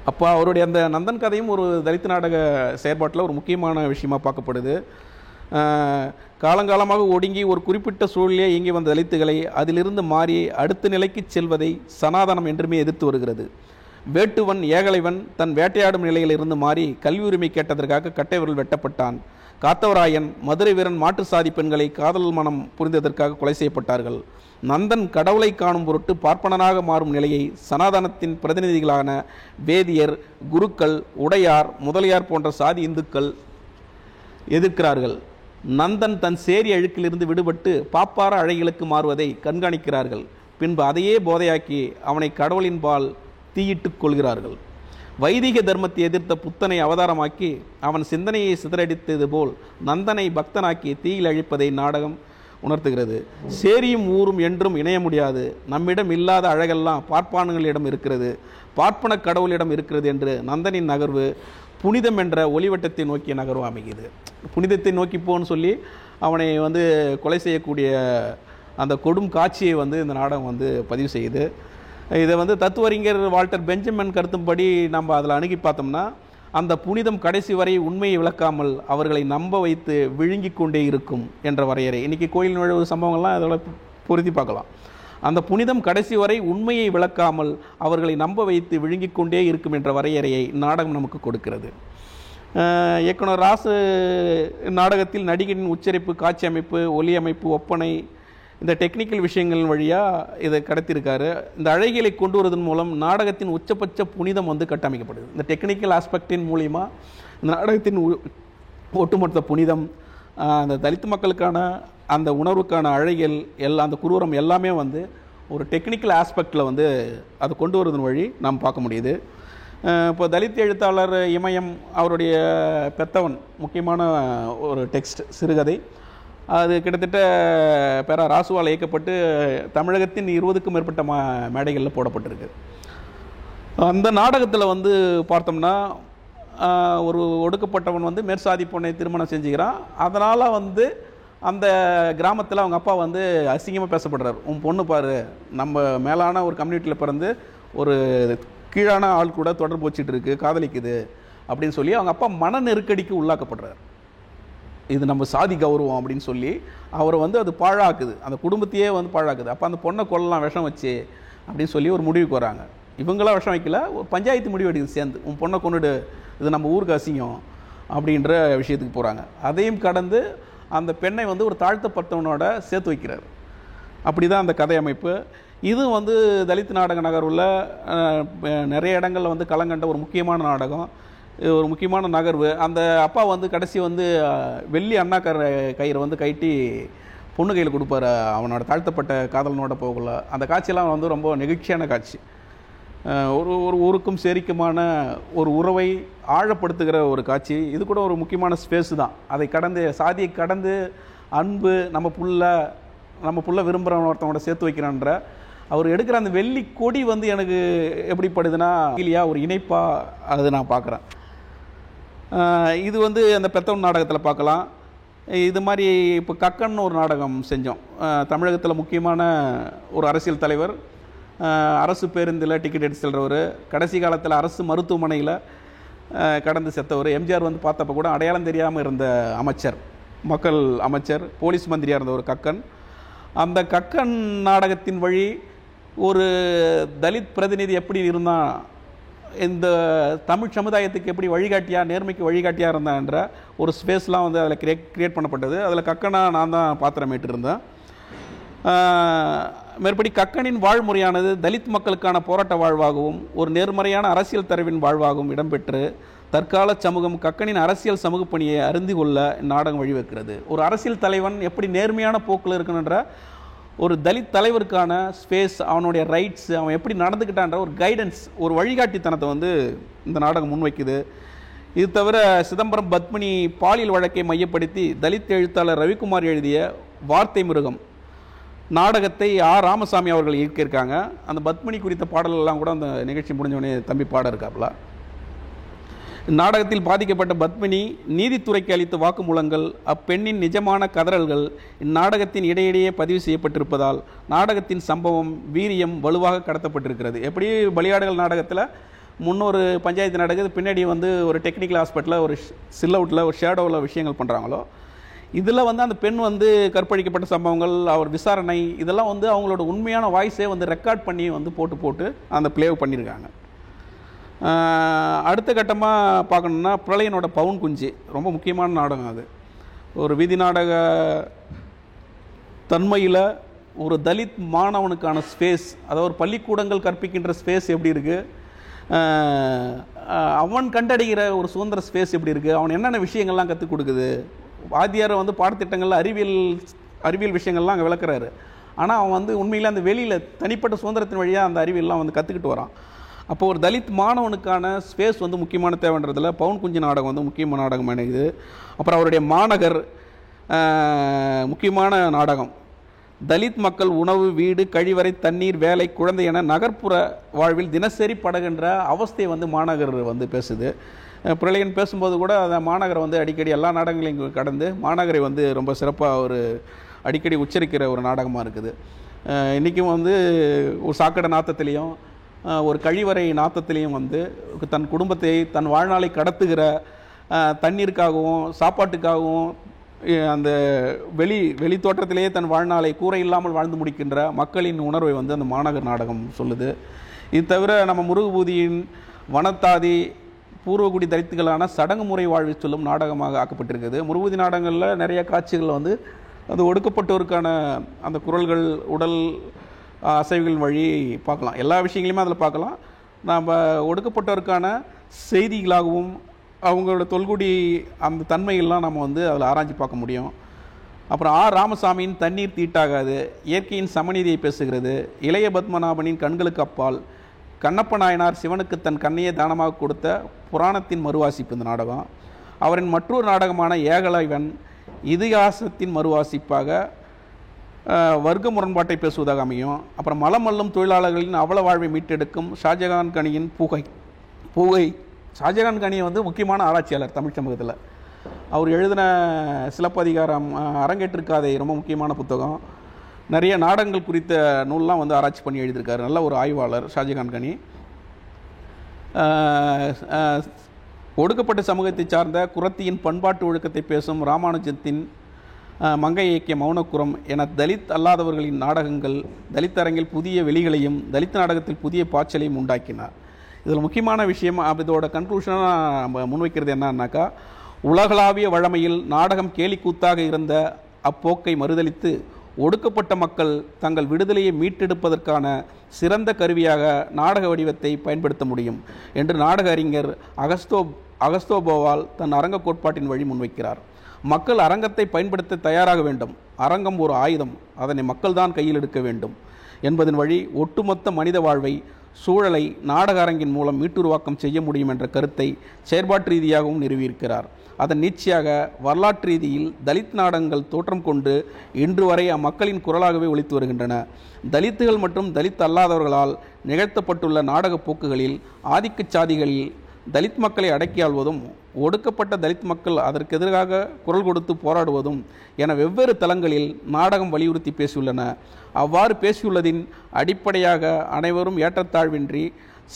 அப்போ அவருடைய அந்த நந்தன் கதையும் ஒரு தலித் நாடக செயற்பாட்டில் ஒரு முக்கியமான விஷயமாக பார்க்கப்படுது. காலங்காலமாக ஒடுங்கி ஒரு குறிப்பிட்ட சூழலே இயங்கி வந்த தலித்துகளை அதிலிருந்து மாறி அடுத்த நிலைக்கு செல்வதை சனாதனம் என்றுமே எதிர்த்து வருகிறது. வேட்டுவன் ஏகலைவன் தன் வேட்டையாடும் நிலையில் இருந்து மாறி கல்வி உரிமை கேட்டதற்காக கட்டை விரல் வெட்டப்பட்டான். காத்தவராயன், மதுரை வீரன் மாற்று சாதி பெண்களை காதல் மனம் புரிந்ததற்காக கொலை செய்யப்பட்டார்கள். நந்தன் கடவுளை காணும் பொருட்டு பார்ப்பனனாக மாறும் நிலையை சனாதனத்தின் பிரதிநிதிகளான வேதியர், குருக்கள், உடையார், முதலியார் போன்ற சாதி இந்துக்கள் எதிர்க்கிறார்கள். நந்தன் தன் சேரி அழுக்கிலிருந்து விடுபட்டு பாப்பார அழகிகளுக்கு மாறுவதை கண்காணிக்கிறார்கள். பின்பு அதையே போதையாக்கி அவனை கடவுளின் பால் தீயிட்டுக் கொள்கிறார்கள். வைதிக தர்மத்தை எதிர்த்த புத்தனை அவதாரமாக்கி அவன் சிந்தனையை சிதறடித்தது போல் நந்தனை பக்தனாக்கி தீயில் அழிப்பதை நாடகம் உணர்த்துகிறது. சேரியும் ஊரும் என்றும் இணைய முடியாது. நம்மிடம் இல்லாத அழகெல்லாம் பார்ப்பான்களிடம் இருக்கிறது, பார்ப்பன கடவுளிடம் இருக்கிறது என்று நந்தனின் நகர்வு புனிதம் என்ற ஒளிவட்டத்தை நோக்கிய நகர்வு அமைகிறது. புனிதத்தை நோக்கி போன்னு சொல்லி அவனை வந்து கொலை செய்யக்கூடிய அந்த கொடும் காட்சியை வந்து இந்த நாடகம் வந்து பதிவு செய்யுது. இதை வந்து தத்துவறிஞர் வால்டர் பெஞ்சமின் கருத்தும்படி நம்ம அதில் அணுகி பார்த்தோம்னா அந்த புனிதம் கடைசி வரை உண்மையை விளக்காமல் அவர்களை நம்ப வைத்து விழுங்கி கொண்டே இருக்கும் என்ற வரையறை. இன்றைக்கி கோயில் நுழைவு சம்பவங்கள்லாம் அதோட பொருத்தி பார்க்கலாம். அந்த புனிதம் கடைசி வரை உண்மையை விளக்காமல் அவர்களை நம்ப வைத்து விழுங்கி கொண்டே இருக்கும் என்ற வரையறையை நாடகம் நமக்கு கொடுக்கிறது. இயக்குனர் ராசு நாடகத்தில் நடிகரின் உச்சரிப்பு, காட்சி அமைப்பு, ஒலி அமைப்பு, ஒப்பனை இந்த டெக்னிக்கல் விஷயங்கள் வழியாக இதை கடத்தியிருக்காரு. இந்த அழகியலை கொண்டு வருவதன் மூலம் நாடகத்தின் உச்சபட்ச புனிதம் வந்து கட்டமைக்கப்படுது. இந்த டெக்னிக்கல் ஆஸ்பெக்டின் மூலிமா இந்த நாடகத்தின் ஒட்டுமொத்த புனிதம், அந்த தலித் மக்களுக்கான அந்த உணர்வுக்கான அழகியல் எல்லாம், அந்த குரூரம் எல்லாமே வந்து ஒரு டெக்னிக்கல் ஆஸ்பெக்டில் வந்து அதை கொண்டு வருவதன் வழி நாம் பார்க்க முடியுது. இப்போ தலித் எழுத்தாளர் இமயம் அவருடைய பெத்தவன் முக்கியமான ஒரு டெக்ஸ்ட் சிறுகதை, அது கிட்டத்தட்ட பேரா ராசுவால் இயக்கப்பட்டு தமிழகத்தின் 20க்கும் மேற்பட்ட மேடைகளில் போடப்பட்டிருக்கு. அந்த நாடகத்தில் வந்து பார்த்தோம்னா ஒரு ஒடுக்கப்பட்டவன் வந்து மேற்சாதி பொண்ணை திருமணம் செஞ்சுக்கிறான். அதனால் வந்து அந்த கிராமத்தில் அவங்க அப்பா வந்து அசிங்கமாக பேசப்படுறார். உன் பொண்ணு பாரு, நம்ம மேலான ஒரு கம்யூனிட்டியில் பிறந்து ஒரு கீழான ஆள் கூட தொடர்பு வச்சுட்டு இருக்கு, காதலிக்குது அப்படின்னு சொல்லி அவங்க அப்பா மன நெருக்கடிக்கு உள்ளாக்கப்படுறார். இது நம்ம சாதி கௌரவம் அப்படின்னு சொல்லி அவரை வந்து அது பாழாக்குது, அந்த குடும்பத்தையே வந்து பாழாக்குது. அப்போ அந்த பொண்ணை கொல்லலாம் விஷம் வச்சு அப்படின்னு சொல்லி ஒரு முடிவுக்கு வராங்க. இவங்களாம் விஷம் வைக்கல, ஒரு பஞ்சாயத்து முடிவு எடுக்குது சேர்ந்து, உன் பொண்ணை கொண்டுடு, இது நம்ம ஊருக்கு அசிங்கம் அப்படின்ற விஷயத்துக்கு போகிறாங்க. அதையும் கடந்து அந்த பெண்ணை வந்து ஒரு தாழ்த்தப்பட்டவனோட சேர்த்து வைக்கிறார். அப்படி தான் அந்த கதை அமைப்பு. இது வந்து தலித் நாடக நகர்வில் நிறைய இடங்களில் வந்து களங்கண்ட ஒரு முக்கியமான நாடகம், ஒரு முக்கியமான நகர்வு. அந்த அப்பா வந்து கடைசி வந்து வெள்ளி அண்ணா கயிறை வந்து கைட்டி பொண்ணு கையில் கொடுப்பார் அவனோட தாழ்த்தப்பட்ட காதலனோட போகல. அந்த காட்சியெல்லாம் வந்து ரொம்ப நெகிழ்ச்சியான காட்சி. ஒரு ஊருக்கும் சேரிக்குமான ஒரு உறவை ஆழப்படுத்துகிற ஒரு காட்சி. இது கூட ஒரு முக்கியமான ஸ்பேஸ் தான். அதை கடந்து, சாதியை கடந்து அன்பு, நம்ம புள்ள விரும்புகிறவன் ஒருத்தவனோட சேர்த்து வைக்கிறான்ற அவர் எடுக்கிற அந்த வெள்ளி கொடி வந்து எனக்கு எப்படி படுதுன்னா இல்லையா ஒரு இணைப்பாக அது நான் பார்க்குறேன். இது வந்து அந்த பெத்தவன் நாடகத்தில் பார்க்கலாம். இது மாதிரி இப்போ கக்கன் ஒரு நாடகம் செஞ்சோம். தமிழகத்தில் முக்கியமான ஒரு அரசியல் தலைவர், அரசு பேருந்தில் டிக்கெட் எடுத்து செல்றவர், கடைசி காலத்தில் அரசு மருத்துவமனையில் கடந்து செத்தவர். எம்ஜிஆர் வந்து பார்த்தப்ப கூட அடையாளம் தெரியாமல் இருந்த அமைச்சர், மக்கள் அமைச்சர், போலீஸ் மந்திரியாக இருந்த ஒரு கக்கன். அந்த கக்கன் நாடகத்தின் வழி ஒரு தலித் பிரதிநிதி எப்படி இருந்தான், இந்த தமிழ் சமுதாயத்துக்கு எப்படி வழிகாட்டியாக, நேர்மைக்கு வழிகாட்டியாக இருந்தான்ற ஒரு ஸ்பேஸ்லாம் வந்து அதில் கிரியேட் பண்ணப்பட்டது. அதில் கக்கனாக நான் தான் பாத்திரமேட்டு இருந்தேன். மேற்படி கக்கனின் வாழ்முறையானது தலித் மக்களுக்கான போராட்ட வாழ்வாகவும் ஒரு நேர்மறையான அரசியல் தரவின் வாழ்வாகவும் இடம்பெற்று தற்கால சமூகம் கக்கனின் அரசியல் சமூக பணியை அறிந்து கொள்ள நாடகம் வழிவகுக்கிறது. ஒரு அரசியல் தலைவன் எப்படி நேர்மையான போக்கில் இருக்கணுன்ற ஒரு தலித் தலைவருக்கான ஸ்பேஸ், அவனுடைய ரைட்ஸ், அவன் எப்படி நடந்துக்கிட்டான்ற ஒரு கைடன்ஸ், ஒரு வழிகாட்டித்தனத்தை வந்து இந்த நாடகம் முன்வைக்குது. இது தவிர சிதம்பரம் பத்மினி பாலியல் வழக்கை மையப்படுத்தி தலித் எழுத்தாளர் ரவிக்குமார் எழுதிய வார்த்தை மிருகம் நாடகத்தை ராமசாமி அவர்கள் இயக்கியிருக்காங்க. அந்த பத்மினி குறித்த பாடலெல்லாம் கூட அந்த நிகழ்ச்சி முடிஞ்சவொடனே தம்பி பாட இருக்காப்புல. நாடகத்தில் பாதிக்கப்பட்ட பத்மினி நீதித்துறைக்கு அளித்த வாக்குமூலங்கள், அப்பெண்ணின் நிஜமான கதறல்கள் இந்நாடகத்தின் இடையிடையே பதிவு செய்யப்பட்டிருப்பதால் நாடகத்தின் சம்பவம் வீரியம் வலுவாக கடத்தப்பட்டிருக்கிறது. எப்படி பலியாடுகள் நாடகத்தில் முன்னொரு பஞ்சாயத்து நடக்குது, பின்னாடி வந்து ஒரு டெக்னிக்கல் ஹாஸ்பிட்டலில் ஒரு சில்லவுட்டில் ஒரு ஷேடோவில் விஷயங்கள் பண்ணுறாங்களோ, இதில் வந்து அந்த பெண் வந்து கற்பழிக்கப்பட்ட சம்பவங்கள், அவர் விசாரணை, இதெல்லாம் வந்து அவங்களோட உண்மையான வாய்ஸே வந்து ரெக்கார்ட் பண்ணி வந்து போட்டு அந்த ப்ளே பண்ணியிருக்காங்க. அடுத்த கட்டமாக பார்க்கணுன்னா பிரளயனோட பவுன் குஞ்சு ரொம்ப முக்கியமான நாடகம். அது ஒரு வீதி நாடக தன்மையில் ஒரு தலித் மாணவனுக்கான ஸ்பேஸ், அதாவது ஒரு பள்ளிக்கூடங்கள் கற்பிக்கின்ற ஸ்பேஸ் எப்படி இருக்குது, அவன் கண்டடைகிற ஒரு சுதந்திர ஸ்பேஸ் எப்படி இருக்குது, அவன் என்னென்ன விஷயங்கள்லாம் கற்றுக் கொடுக்குது. வாத்தியாரை வந்து பாடத்திட்டங்களில் அறிவியல் விஷயங்கள்லாம் அங்கே விளக்குறாரு. ஆனால் அவன் வந்து உண்மையில் அந்த வெளியில் தனிப்பட்ட சுதந்திரத்தின் வழியாக அந்த அறிவியல்லாம் வந்து கற்றுக்கிட்டு வரான். அப்போ ஒரு தலித் மாணவனுக்கான ஸ்பேஸ் வந்து முக்கியமான தேவைன்றதில் பவுன் குஞ்சு நாடகம் வந்து முக்கியமான நாடகம் அமைக்குது. அப்புறம் அவருடைய மாநகர் முக்கியமான நாடகம். தலித் மக்கள் உணவு, வீடு, கழிவறை, தண்ணீர், வேலை, குழந்தை என நகர்ப்புற வாழ்வில் தினசரி படுகின்ற அவஸ்தையை வந்து மாநகர் வந்து பேசுது. பிரளயன் பேசும்போது கூட அந்த மாநகரை வந்து அடிக்கடி எல்லா நாடகங்களையும் கடந்து மாநகரை வந்து ரொம்ப சிறப்பாக ஒரு அடிக்கடி உச்சரிக்கிற ஒரு நாடகமாக இருக்குது. இன்றைக்கும் வந்து ஒரு சாக்கடை நாத்தத்திலையும் ஒரு கழிவறை நாத்தத்திலையும் வந்து தன் குடும்பத்தை, தன் வாழ்நாளை கடத்துகிற, தண்ணீருக்காகவும் சாப்பாட்டுக்காகவும் அந்த வெளி தோற்றத்திலேயே தன் வாழ்நாளை கூரை இல்லாமல் வாழ்ந்து முடிக்கின்ற மக்களின் உணர்வை வந்து அந்த மாநகர் நாடகம் சொல்லுது. இது தவிர நம்ம முருகுபூதியின் வனத்தாதி பூர்வகுடி தலித்துகளான சடங்கு முறை வாழ்வு சொல்லும் நாடகமாக ஆக்கப்பட்டிருக்குது. முருகுபூதி நாடகங்களில் நிறைய காட்சிகள் வந்து அது ஒடுக்கப்பட்டோருக்கான அந்த குரல்கள், உடல் அசைவுகள் வழி பார்க்கலாம். எல்லா விஷயங்களையுமே அதில் பார்க்கலாம். நாம் ஒடுக்கப்பட்டோருக்கான செய்திகளாகவும் அவங்களோட தொல்குடி அந்த தன்மைகள்லாம் நம்ம வந்து அதில் ஆராய்ச்சி பார்க்க முடியும். அப்புறம் ராமசாமியின் தண்ணீர் தீட்டாகாது, இயற்கையின் சமநீதியை பேசுகிறது, இளைய பத்மநாபனின் கண்களுக்கு அப்பால், கண்ணப்ப நாயனார் சிவனுக்கு தன் கண்ணையை தானமாக கொடுத்த புராணத்தின் மறுவாசிப்பு இந்த நாடகம். அவரின் மற்றொரு நாடகமான ஏகலைவன் இதிகாசத்தின் மறுவாசிப்பாக வர்க்க முரண்பாட்டை பேசுவதாக அமையும். அப்புறம் மலமல்லும் தொழிலாளர்களின் அவல வாழ்வை மீட்டெடுக்கும் ஷாஜகான் கனியின் பூகை. ஷாஜகான் கனி வந்து முக்கியமான ஆராய்ச்சியாளர் தமிழ் சமூகத்தில். அவர் எழுதின சிலப்பதிகாரம், அரங்கேற்றிருக்காதை ரொம்ப முக்கியமான புத்தகம். நிறைய நாடகங்கள் குறித்த நூல்லாம் வந்து ஆராய்ச்சி பண்ணி எழுதியிருக்காரு. நல்ல ஒரு ஆய்வாளர் ஷாஜகான் கனி. ஒடுக்கப்பட்ட சமூகத்தை சார்ந்த குரத்தியின் பண்பாட்டு ஒழுக்கத்தை பேசும் ராமானுஜத்தின் மங்கை இயக்கிய மௌனக்குரம் என தலித் அல்லாதவர்களின் நாடகங்கள் தலித் அரங்கில் புதிய வெளிகளையும் தலித் நாடகத்தில் புதிய பாய்ச்சலையும் உண்டாக்கினார். இதில் முக்கியமான விஷயம், இதோட கன்க்ளூஷனாக நம்ம முன்வைக்கிறது என்னன்னாக்கா, உலகளாவிய வழமையில் நாடகம் கேலிக்கூத்தாக இருந்த அப்போக்கை மறுதலித்து ஒடுக்கப்பட்ட மக்கள் தங்கள் விடுதலையை மீட்டெடுப்பதற்கான சிறந்த கருவியாக நாடக வடிவத்தை பயன்படுத்த முடியும் என்று நாடக அறிஞர் அகஸ்தோபோவால் தன் அரங்க கோட்பாட்டின் வழி முன்வைக்கிறார். மக்கள் அரங்கத்தை பயன்படுத்த தயாராக வேண்டும். அரங்கம் ஒரு ஆயுதம், அதனை மக்கள்தான் கையில் எடுக்க வேண்டும் என்பதன் வழி ஒட்டுமொத்த மனித வாழ்வை, சூழலை நாடக அரங்கின் மூலம் மீட்டுருவாக்கம் செய்ய முடியும் என்ற கருத்தை செயற்பாட்டு ரீதியாகவும் நிறுவியிருக்கிறார். அதன் நீட்சியாக வரலாற்று ரீதியில் தலித் நாடகங்கள் தோற்றம் கொண்டு இன்று வரை அம்மக்களின் குரலாகவே ஒலித்து வருகின்றன. தலித்துகள் மற்றும் தலித் அல்லாதவர்களால் நிகழ்த்தப்பட்டுள்ள நாடக போக்குகளில் ஆதிக்க சாதிகளில் தலித் மக்களை அடக்கி ஆள்வதும், ஒடுக்கப்பட்ட தலித் மக்கள் அதற்கு எதிராக குரல் கொடுத்து போராடுவதும் என வெவ்வேறு தளங்களில் நாடகம் வலியுறுத்தி பேசியுள்ளன. அவ்வாறு பேசியுள்ளதின் அடிப்படையாக அனைவரும் ஏற்றத்தாழ்வின்றி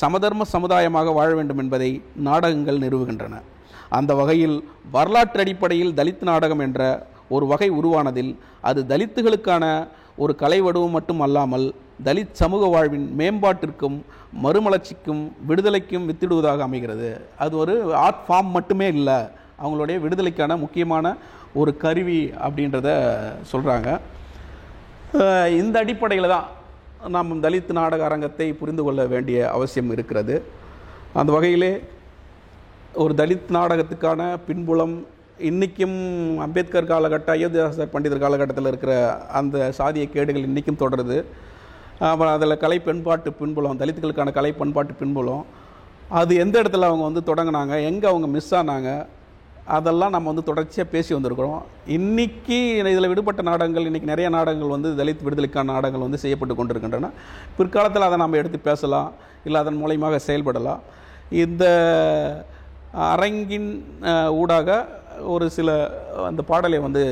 சமதர்ம சமுதாயமாக வாழ வேண்டும் என்பதை நாடகங்கள் நிறுவுகின்றன. அந்த வகையில் வரலாற்று அடிப்படையில் தலித் நாடகம் என்ற ஒரு வகை உருவானதில் அது தலித்துகளுக்கான ஒரு கலை வடிவம் மட்டும் அல்லாமல் தலித் சமூக வாழ்வின் மேம்பாட்டிற்கும் மறுமலர்ச்சிக்கும் விடுதலைக்கும் வித்திடுவதாக அமைகிறது. அது ஒரு ஆர்ட் ஃபார்ம் மட்டுமே இல்லை, அவங்களுடைய விடுதலைக்கான முக்கியமான ஒரு கருவி அப்படின்றத சொல்கிறாங்க. இந்த அடிப்படையில் தான் நாம் தலித் நாடக அரங்கத்தை புரிந்து கொள்ள வேண்டிய அவசியம் இருக்கிறது. அந்த வகையிலே ஒரு தலித் நாடகத்துக்கான பின்புலம் இன்றைக்கும் அம்பேத்கர் காலகட்ட, அயோத்தியாசர் பண்டிதர் காலகட்டத்தில் இருக்கிற அந்த சாதிய கேடுகள் இன்றைக்கும் தொடருது. அப்புறம் அதில் கலை பண்பாட்டு பின்புலம், தலித்துகளுக்கான கலை பண்பாட்டு பின்புலம், அது எந்த இடத்துல அவங்க வந்து தொடங்கினாங்க, எங்கே அவங்க மிஸ் ஆனாங்க, அதெல்லாம் நம்ம வந்து தொடர்ச்சியாக பேசி வந்திருக்கிறோம். இன்றைக்கி இதில் விடுபட்ட நாடகங்கள், இன்றைக்கி நிறைய நாடகங்கள் வந்து தலித் விடுதலைக்கான நாடகங்கள் வந்து செய்யப்பட்டு கொண்டிருக்கின்றன. பிற்காலத்தில் அதை நம்ம எடுத்து பேசலாம், இல்லை அதன் மூலயமாக செயல்படலாம். இந்த அரங்கின் ஊடாக ஒரு சில அந்த பாடலை வந்து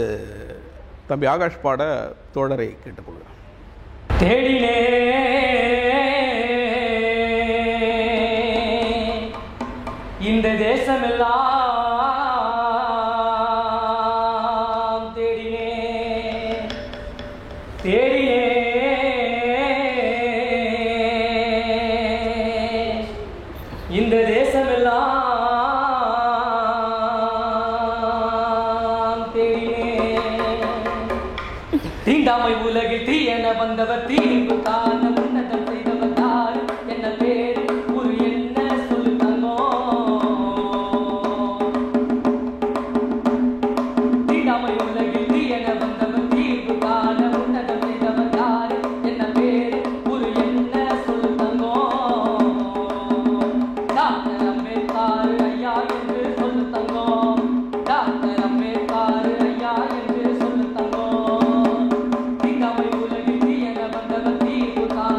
தம்பி ஆகாஷ் பாட தோழரை கேட்டுக்கொள்கிறேன். தேடினே இந்த தேசமெல்லாம் தேடினே தேடினே இந்த தேசமெல்லாம் தீண்டாமை உலகில் தீயென வந்தவர் தீர்வு காண உன்னதம் செய்தவர் யார் என்ன பேரு ஒரு என்ன சொல்லுங்க. தீண்டாமை உலகில் தீயென வந்தவர் தீர்வு காண உன்னதம் செய்தவர் யார் என்ன பேரு ஒரு என்ன சொல்லுங்க. டாக்டர் அம்பேத்கர் ஐயா என்று சொல்லு தங்கம், டாக்டர் அம்பேத்கர் ஐயா என்று சொல்லு தங்கம். தீண்டாமை உலகில் தீயென வந்தவர் தீர்வு காண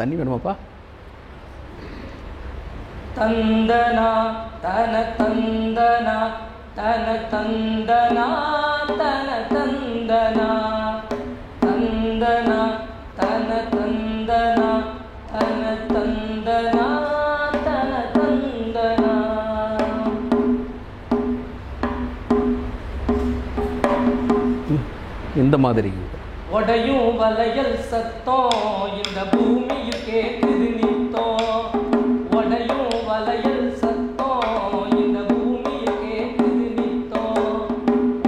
தண்ணி வேணுமாப்பா? தந்தனா தன தந்தனா தன தந்தனா தன தந்தனா தந்தனா தன தந்தனா தன தந்தனா தன தந்தனா. இந்த மாதிரி உடையும் வளையல் சத்தம் இந்த பூமியில் கேட்குது நித்தம். உடையும் வளையல் சத்தம் இந்த பூமியில் கேட்குது நித்தம்.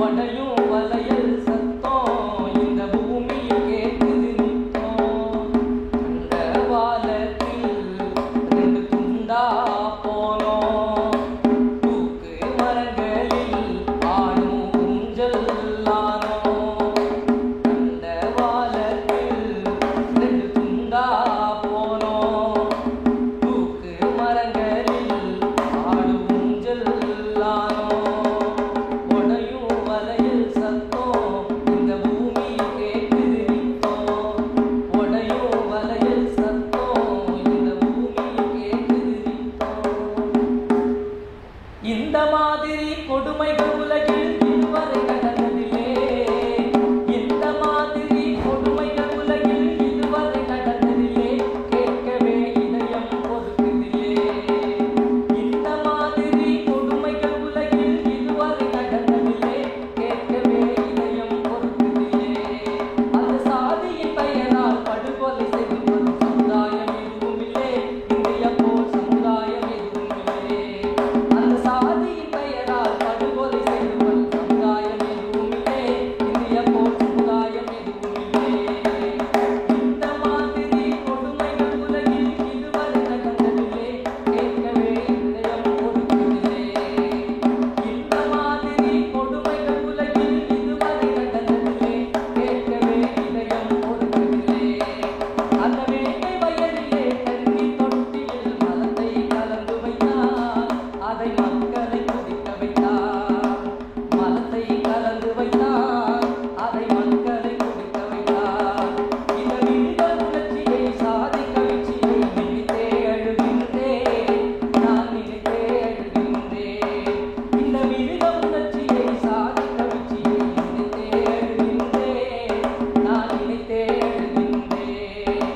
உடையும் வளையல் சத்தம் இந்த பூமியில் கேட்குது நித்தம். அந்த வாழத்தில் 2 துண்டா போனோம். தூக்கு மரங்களில் ஆடும் ஊஞ்சல் இந்த மாதிரி கொடுமைகள் உலகில் இதுவரை நடந்ததில்லை. இந்த மாதிரி கொடுமைகள் உலகில் இதுவரை நடந்ததில்லை. கேட்கவே இதயம் பொறுக்குதில்லை. இந்த மாதிரி கொடுமைகள் உலகில் இதுவரை நடந்ததில்லை. கேட்கவே இதயம் பொறுக்குதில்லை. அந்த சாதியின் பெயரால் படுகொலை செய்து வரும் சமுதாயம் எதுவும் இல்லை. இந்தியா போல் சமுதாயம் எதுவும் இல்லை. அந்த சாதியின் பெயரால் படுகொலை செய்து வரும் சமுதாயம் எதுவும் இல்லை. இந்தியா போல் சமுதாயம் எதுவும் இல்லை. இந்த மாதிரி கொடுமைகள் உலகில் இதுவரை நடந்ததில்லை. கேட்கவே இதயம் பொறுக்குதில்லை. இந்த மாதிரி கொடுமைகள் உலகில் இதுவரை நடந்ததில்லை. கேட்கவே இதயம் பொறுக்குதில்லை. அந்த வேட்டை வயலிலே தண்ணி தொட்டியில் மலத்தை கலந்து வைத்தார். அதை மக்களை குடிக்க வைத்தார். மலத்தை கலந்து வைத்தார். அதை மக்களை குடிக்க வைத்தார். இந்த மிருக உணர்ச்சியை சாதி கவிச்சியை நினைத்தே அழுகின்றேன். நான் நினைத்தே அழுகின்றேன். இந்த மிருக உணர்ச்சியை சாதி கவிச்சியை நினைத்தே அழுகின்றேன். நான் நினைத்தே அழுகின்றேன்.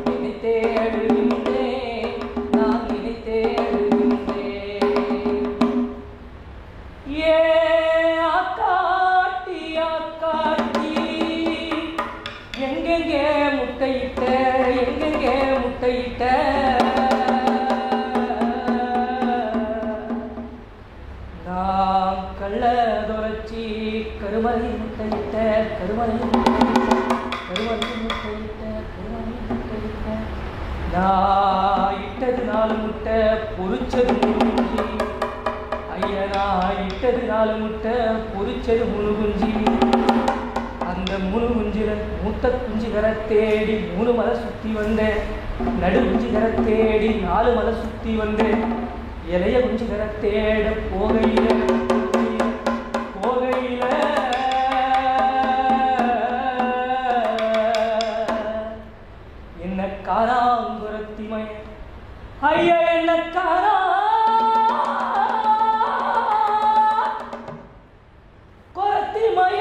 நினைத்தே அழுகின்றேன். நான் நினைத்தே அழுகின்றேன். ஏ ஆக்காட்டி ஆக்காட்டி எங்கெங்கே முட்டையிட்ட எங்கெங்கே முட்டையிட்ட. நாம் கள்ள துரைச்சி கருமலை முட்டையிட்ட கருமலை கருமலை முட்டையிட்ட கருமலை முட்டையிட்ட. நான் இட்டது 4 முட்டை பொறிச்சது 3 குஞ்சு. ஐயா நான் இட்டது 4 முட்டை பொறிச்சது 3 குஞ்சு. அந்த 3 குஞ்சுல மூத்த குஞ்சுகளை தேடி 3 மலை சுற்றி வந்தேன். நடு குஞ்சுகளை தேடி 4 மலை சுற்றி வந்தேன். இளைய குஞ்சுகளை தேட போகையில போகையில என்ன காராங்குரத்திமை ஐயா என்ன காரா குரத்திமய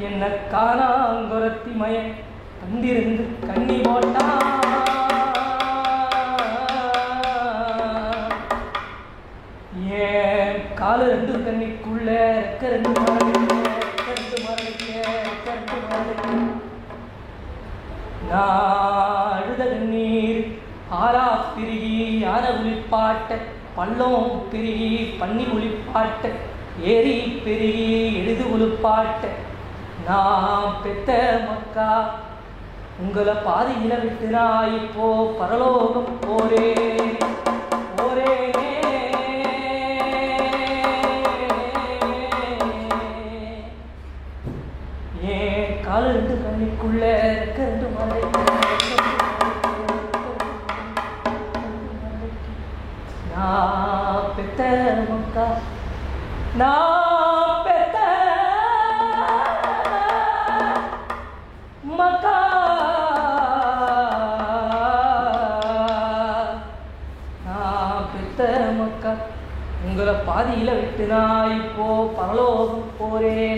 என்ன காராங்குரத்திமய தந்திருந்து கண்ணி போட்டான். ஏன் காலு 2 கண்ணிக்குள்ள ரெக்க 2 மரணிக்க நான் அழுத கண்ணீர் ஆறா பிரிகி யானை உளிப்பாட்ட பள்ளம் பிரிகி பன்னி உளிப்பாட்ட ஏரி பெருகி எழுது உளுப்பாட்ட. நான் பெத்த மக்கா உங்களை பாதியில விட்டு நான் இப்போ பரலோகம் போறேன் போறேனே. ஏன் காலு 2 கண்ணிக்குள்ள ரெக்க 2 மரணிக்க நான் பெத்த மக்கா நான் பெத்த மக்கா நான் பெத்த மக்கா உங்களை பாதியில விட்டு நான் இப்போ பரலோகம் போறேனே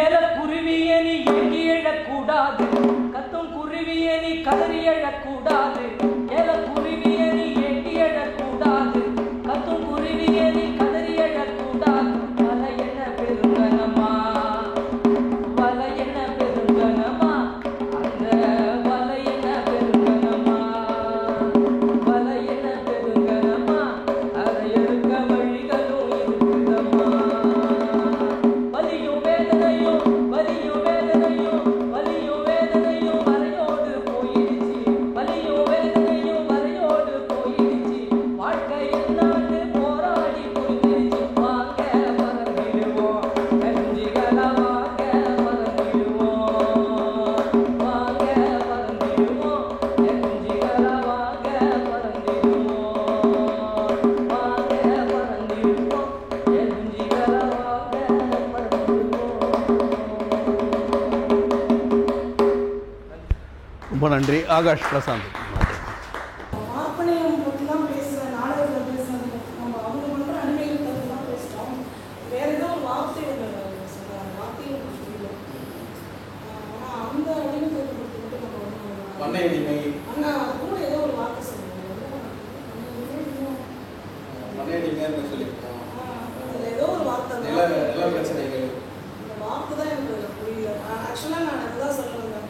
ஏல குருவிய நீ எங்கி எழக்கூடாது கத்தும் குருவிய நீ கதறி எழக்கூடாது ஏல குருவிய நீ எங்கி எழக்கூடாது கத்தும் குருவிய நீ கதறி எழக்கூடாது வலை என்ன பெருங்கனமா வலை என்ன பெருங்கனமா அந்த வலை என்ன பெருங்கனமா வலை என்ன பெருங்கனமா அதை எடுக்க வழிகளும் இருக்குதம்மா வலியும் வேதனையும் வலியும் வேதனையும் வலியும் வேதனையும் வரையோடு போயிடுச்சு வலியும் வேதனையும் வரையோடு போயிடுச்சு வாழ்க்கை என்னான்னு போராடி புரிஞ்சிருச்சு வாங்க மறந்துடுவோம் நெஞ்சுகள வாங்க மறந்துடுவோம் வாங்க மறந்துடுவோம் நெஞ்சுகள வாங்க மறந்துடுவோம் வாங்க மறந்துடுவோம் நெஞ்சுகள வாங்க ரொம்ப நன்றி. ஆகாஷ் பிரசாந்த். மார்ப்பனையம் பற்றிலாம் பேசுகிறேன், நாடகத்தில் பேசுகிறது நம்ம அவங்க பண்ணுற அனிமைகள் பற்றிலாம் பேசிட்டோம். வேறு ஏதோ ஒரு வார்த்தைகள் சொல்கிறாங்க, வார்த்தைகள் புரியல. ஆனால் அந்த வடிவத்தை பற்றி மட்டும் நம்ம பண்ணை அடிமை அண்ணா அது கூட ஏதோ ஒரு வார்த்தை சொல்லுவாங்க. பண்ணை அடிமைன்னு சொல்லியிருக்கோம். அதில் ஏதோ ஒரு வார்த்தை நில பிரச்சனைகள் அந்த வார்த்தை தான் எனக்கு புரியல. ஆக்சுவலாக நான் அதுதான் சொல்ல வந்தேன்.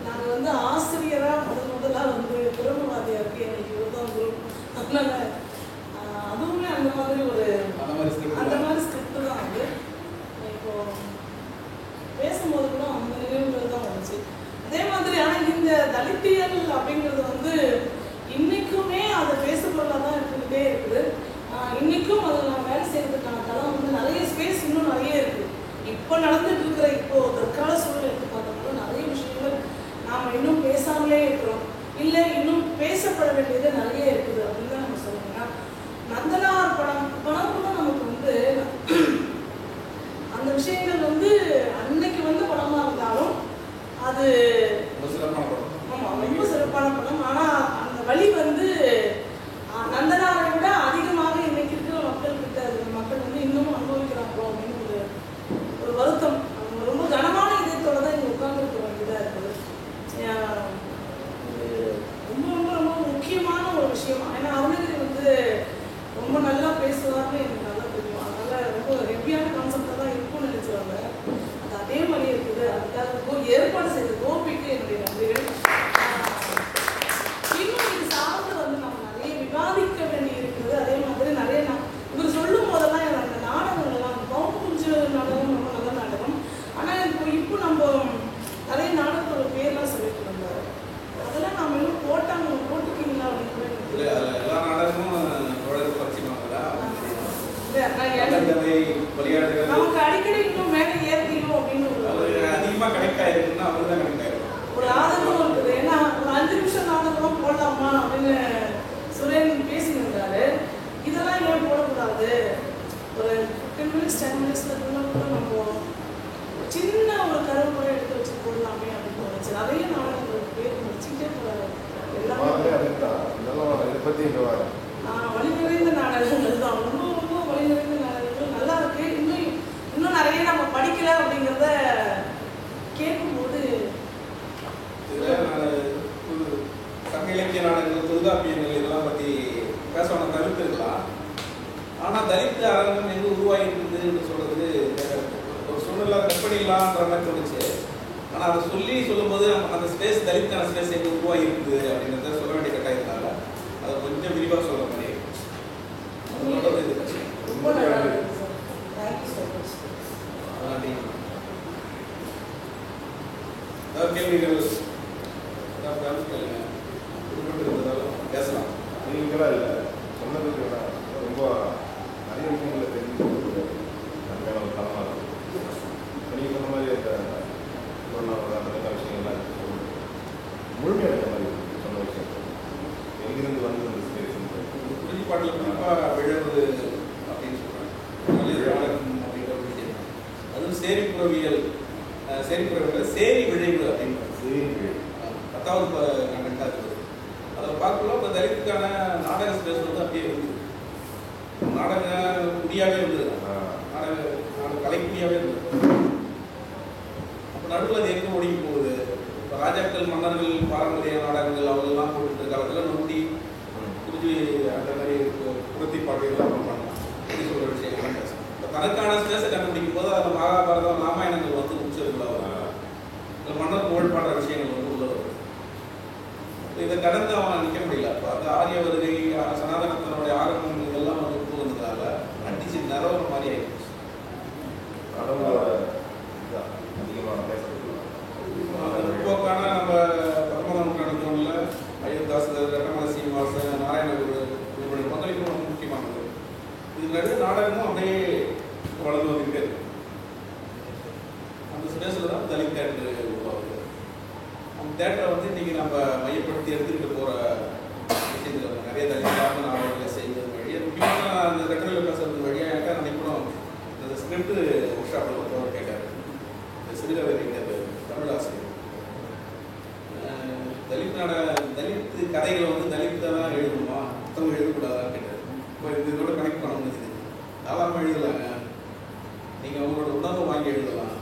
நாங்கள் வந்து ஆசிரியராக முதலாக வந்து பிரம்மவாதியாருக்கு எனக்கு இதுதான் குரு. அதனால அதுவுமே அந்த மாதிரி ஒரு அந்த மாதிரி ஸ்கிரிப்ட் தான் வந்து இப்போ பேசும்போது கூட அந்த நினைவுகள் தான் வந்துச்சு. அதே மாதிரி ஆனால் இந்த தலித்தியல் அப்படிங்கிறது வந்து இன்னைக்குமே அதை பேசுபொருளாக தான் இருந்துகிட்டே இருக்குது. இன்னைக்கும் அதில் நான் வேலை செய்யறதுக்கான தளம் வந்து நிறைய ஸ்பேஸ் இன்னும் நிறைய இருக்குது. இப்போ நடந்துட்டு இருக்கிற இப்போ தற்கால சூழ்நிலைக்கு பார்த்தோம்னா நிறைய விஷயங்கள் நாம் இன்னும் பேசாமலே இருக்கிறோம், இல்லை இன்னும் பேசப்பட வேண்டியது நிறைய இருக்குது அப்படின்னு தான் நம்ம சொல்லணும். நந்தனார் படம் கூட நமக்கு வந்து அந்த விஷயங்கள் வந்து அன்னைக்கு வந்து படமாக இருந்தாலும் அது ஆமாம் ரொம்ப சிறப்பான படம். ஆனால் அந்த வழி வந்து நந்தனாரை விட அதிகமாக இன்னைக்கு இருக்கிற மக்கள்கிட்ட மக்கள் வந்து இன்னமும் அனுபவிக்கிறாங்களோ அப்படின்னு ஒரு வருத்தம். ரொம்ப கனமான இதயத்தோட தான் இங்கே உட்கார்ந்துருக்க வேண்டியதாக இருக்குது. ரொம்ப ரொம்ப ரொம்ப முக்கியமான ஒரு விஷயம். ஏன்னா அருணகிரி வந்து ரொம்ப நல்லா பேசுவார்னு எனக்கு நல்லா தெரியும். அதனால் ரொம்ப ஹெவியான கான்செப்டாக தான் இருக்கும்னு நினச்சிருவாங்க. அது அதே மாதிரி இருக்குது. அதுக்காக ஏற்பாடு செய்த கோபிக்கு என்னுடைய நன்றிகள். இன்னும் இது சார்ந்து வந்து நம்ம நிறைய விவாதிக்க வேண்டி இருக்குது. அதே மாதிரி நிறைய இவர் சொல்லும் போதெல்லாம் அந்த நாடகங்கள்லாம் பவுன் நாடகம் ரொம்ப நல்ல நாடகம். ஆனால் இப்போ நம்ம நிறைய நாடகத்தோட பேர்லாம் சொல்லிட்டு இருந்தாரு. அதெல்லாம் நம்ம இன்னும் போட்டுக்கீங்களா அப்படின்னு எல்லா நாடகமும் நமக்கு அடிக்கடி இன்னும் மேலே ஏற்றிக்கணும் அப்படின்னு அதிகமாக கனெக்ட் ஆயிருக்குன்னா அவங்க தான் கனெக்ட் ஆயிருக்கும். ஒரு ஆதங்கம் இருக்குது. ஏன்னா ஒரு 5 நிமிஷம் நாடகம் போடலாமா அப்படின்னு சுரேன் பேசியிருந்தாரு. இதெல்லாம் ஏன் போடக்கூடாது, ஒரு 15 மினிட்ஸ் 10 மினிட்ஸ்ல கூட நம்ம சின்ன ஒரு கருவுரை எடுத்து வச்சு போடலாமே அப்படின்னு தோணுச்சு. நிறைய நாடகங்களுக்கு பேர் முடிச்சுட்டே போறாரு. வழி நிறைந்த நாடகங்கள் தான், ரொம்ப ரொம்ப வழி நிறைந்த நாடகங்கள் நல்லா இருக்கு. இன்னும் நிறைய நம்ம படிக்கல அப்படிங்கிறத கேட்கும்போது சங்க இலக்கிய நாடகங்கள், தொல்காப்பியங்கள் இதெல்லாம் பற்றி பேசணும் தவிர்த்துருக்கலாம். ஆனால் தலித் அரங்கம் எங்கே உருவாகிட்டு சொல்றது ஒரு சூழ்நிலை கற்பனைலான்ற மாதிரி தோணுச்சு. ஆனால் அதை சொல்லும்போது அந்த ஸ்பேஸ் தலித்தான ஸ்பேஸ் எங்கே உருவாகி இருக்குது அப்படிங்கிறத சொல்ல வேண்டிய கட்டாயத்தினால அதை கொஞ்சம் விரிவாக சொல்ல மாதிரி ரொம்ப நல்லா இருக்கு சார். Thank you so much. அதாவது கேள்விகள் பேசலாம். நீங்களாக இல்லை சொன்னதுக்கு ரொம்ப நிறைய விஷயங்களை தெரிஞ்சுக்கிறது நன்மையான ஒரு தளமாக இருக்கும். நீங்கள் சொன்ன மாதிரி அந்த கொரோனா விஷயங்கள்லாம் முழுமையாக இருக்க மாதிரி சொன்ன விஷயம் எங்கிருந்து வந்து அந்த ஸ்பேஸ் குறிப்பாட்டில் குறிப்பாக விழுவது சேரிப்புறவியல் சேரிப்புறவியல் சேரி விளைவு அப்படின்னு சரி 10வது கண்டென்ட்டாக இருக்குது. அதை பார்க்கலாம். இப்போ தலித்துக்கான நாடக ஸ்பேஸ் வந்து அப்படியே இருக்குது. நாடக குடியாகவே இருந்தது, நாடக கலைக்குடியாகவே இருந்தது. அப்போ நடுவில் அது எங்கே ஒடுங்கி போகுது? இப்போ ராஜாக்கள் மன்னர்கள் பாரம்பரிய நாடகங்கள் அவங்கெல்லாம் போட்டுட்டு காலத்தில் நொண்டி குறிஞ்சி அந்த மாதிரி புரத்தி பாடல்கள்லாம் பண்ணலாம். எப்படி சொல்கிற விஷயங்கள்லாம் பேசலாம். இப்போ தனக்கான ஸ்பேஸை கண்டுபிடிக்கும் போது அதில் மகாபாரதம் ராமாயணங்கள் வந்து முடிச்சதுக்குள்ள வரும். இல்லை மன்னர் புகழ் பாடுற விஷயங்கள் வந்து உள்ள வரும். இதை கடந்து அவன் நிற்க முடியல. அப்போ அந்த ஆரிய வருகை சனாதனத்தினுடைய ஆரம்பம் இதெல்லாம் வந்து போகிறதுனால அடிச்சு நிறவர மாதிரி ஆயிடுச்சு. கடவுளோட அதிகமாக பேசப்படுது. முற்போக்கான நம்ம 19ஆம் நூற்றாண்டுல அயோத்தாசர், ரட்டமல சீனிவாசன், நாராயணகுரு இவருடைய பங்களிப்பு ரொம்ப முக்கியமானது. இது நடுவு நாடகமும் அப்படியே வளர்ந்து வந்துக்கிட்டே இருக்கு. அந்த ஸ்பேஸில் தான் தலித் தேட்டர் உருவாகுது. அந்த தேட்டரை வந்து இன்னைக்கு நம்ம மையப்படுத்தி எடுத்துக்கிட்டு போகிற விஷயத்தில் நிறைய தலித்தான நாடகங்களை செய்வது வழியாக முக்கியமான அந்த கட்டுரையில் பேசுறது வழியாக நினைக்கணும். அந்த ஸ்கிரிப்ட் ஒர்க் ஷாப்பில் ஒருத்தவர் கேட்டார். இந்த சிறுகதை வைக்கிறது தமிழ் ஆசிரியர் தலித் தலித் கதைகளை வந்து தலித்தை தான் எழுதணுமா, மொத்தம் எழுதக்கூடாதான்னு கேட்டார். இப்போ இதோட கனெக்ட் பண்ண முடியுது. தாராளமாக எழுதலாங்க. நீங்கள் அவங்களோட உணர்வை வாங்கி எழுதலாம்.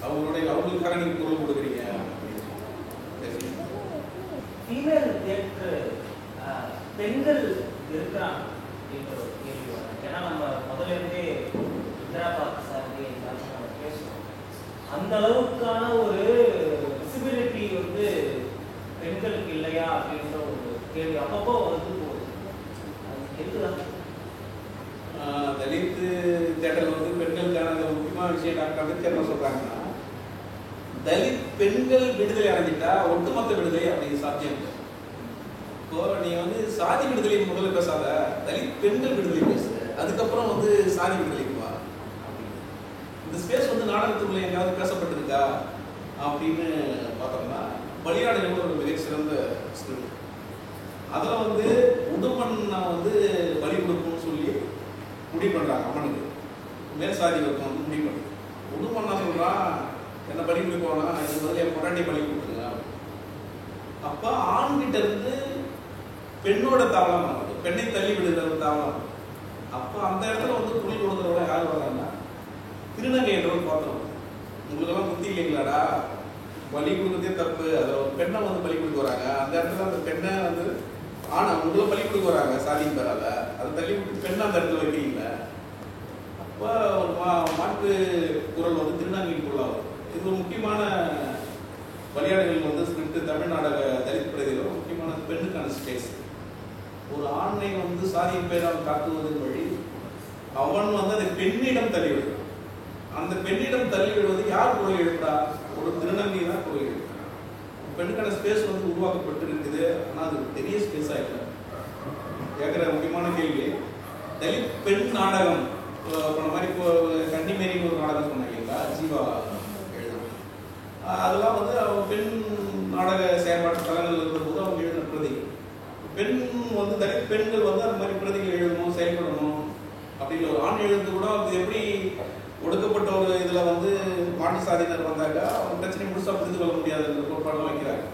அவங்களுக்காக நீங்கள் குரல் கொடுக்குறீங்க அப்படின்னு. ஃபீமேல் தியேட்டர் பெண்கள் இருக்கிறாங்க அப்படின்ற ஒரு கேள்வி வரும். ஏன்னா நம்ம முதல்ல இருந்தே இந்திரா பார்க் சார்ந்தே நம்ம பேசுகிறோம். அந்த அளவுக்கான ஒரு விசிபிலிட்டி வந்து பெண்களுக்கு இல்லையா அப்படின்ற ஒரு கேள்வி அப்பப்போ வந்து போகுது. அது இருக்குதான். தலித் தேட்டரில் வந்து பெண்களுக்கான முக்கியமான விஷயம் டாக்டர் அம்பேத்கர் என்ன சொல்கிறாங்கன்னா, தலித் பெண்கள் விடுதலை அடைஞ்சிட்டா ஒட்டுமொத்த விடுதலை அப்படி சாத்தியம் இல்லை. இப்போ நீ வந்து சாதி விடுதலை முதல்ல பேசாத, தலித் பெண்கள் விடுதலை பேசு, அதுக்கப்புறம் வந்து சாதி விடுதலைக்கு வா. இந்த ஸ்பேஸ் வந்து நாடகத்துக்குள்ள எங்கேயாவது பேசப்பட்டிருக்கா அப்படின்னு பார்த்தோம்னா பலியாடுகள் ஒரு மிக சிறந்த ஸ்கிரிப்ட். அதில் வந்து உடுமண்ணை வந்து பலி கொடுக்கணும்னு சொல்லி முடிவு பண்ணுறாங்க. அம்மனுக்கு மேல் சாதி வர்க்கம் வந்து முடிவு பண்ணுது. உடுமண்ணா சொல்கிறான், என்ன பலி கொடுக்கோனா இது முதல்ல என் பொண்டாட்டி பலி கொடுத்துருங்க. அப்போ ஆண்கிட்ட இருந்து பெண்ணோட தாவளம் ஆகுது, பெண்ணை தள்ளி விடுகிற தாவளம். அப்போ அந்த இடத்துல வந்து துணி கொடுக்குறவங்க யார் வர்றாங்கன்னா திருநங்கை என்றவங்க பார்த்தோம். உங்களுக்கெல்லாம் புத்தி இல்லைங்களாடா, பலி கொடுக்குறதே தப்பு, அதில் ஒரு பெண்ணை வந்து பலி கொடுக்க வராங்க. அந்த இடத்துல அந்த பெண்ணை வந்து ஆனா உங்களை பலி கொடுக்க வராங்க சாதியின் பெறாத, அதை தள்ளி விட்டு பெண்ணை அந்த இடத்துல வைக்கிறீங்க. அப்போ ஒரு மாற்று குரல் வந்து திருநங்கையின் குரலாகும். இது ஒரு முக்கியமான பலியாடுகள் வந்து ஸ்கிரிப்ட் தமிழ் நாடக தலித் பிரதிகள் முக்கியமான பெண்ணுக்கான ஸ்பேஸ். ஒரு ஆணை வந்து சாதியின் பேரால் காட்டுவதன் வழி அவன் வந்து அந்த பெண்ணிடம் தள்ளி விடுறான். அந்த பெண்ணிடம் தள்ளி விடுவது யார் குரல் எழுப்புறா? ஒரு திருநங்கை தான் குரல் எழுப்புறான். பெண்ணுக்கான ஸ்பேஸ் வந்து உருவாக்கப்பட்டு இருக்குது. ஆனால் அது பெரிய ஸ்பேஸாக இல்லை. கேட்குற முக்கியமான கேள்வி, தலித் பெண் நாடகம் போன மாதிரி இப்போ கன்னிமேரின்னு ஒரு நாடகம் சொன்னாங்க, ஜீவா எழுதும். அதெல்லாம் வந்து அவங்க பெண் நாடக செயல்பாட்டு தளங்கள் இருக்கிறபோது அவங்க எழுதின பிரதி. பெண் வந்து தலித் பெண்கள் வந்து அந்த மாதிரி பிரதிகள் எழுதணும், செயல்படணும் அப்படின்னு ஒரு ஆண் எழுந்து கூட அது எப்படி ஒடுக்கப்பட்ட ஒரு இதில் வந்து மாட்டு சாதியினர் வந்தாக்கா அவங்க பிரச்சனை முழுசாக புரிந்து கொள்ள முடியாதுன்ற கோட்பாடெல்லாம் வைக்கிறாங்க.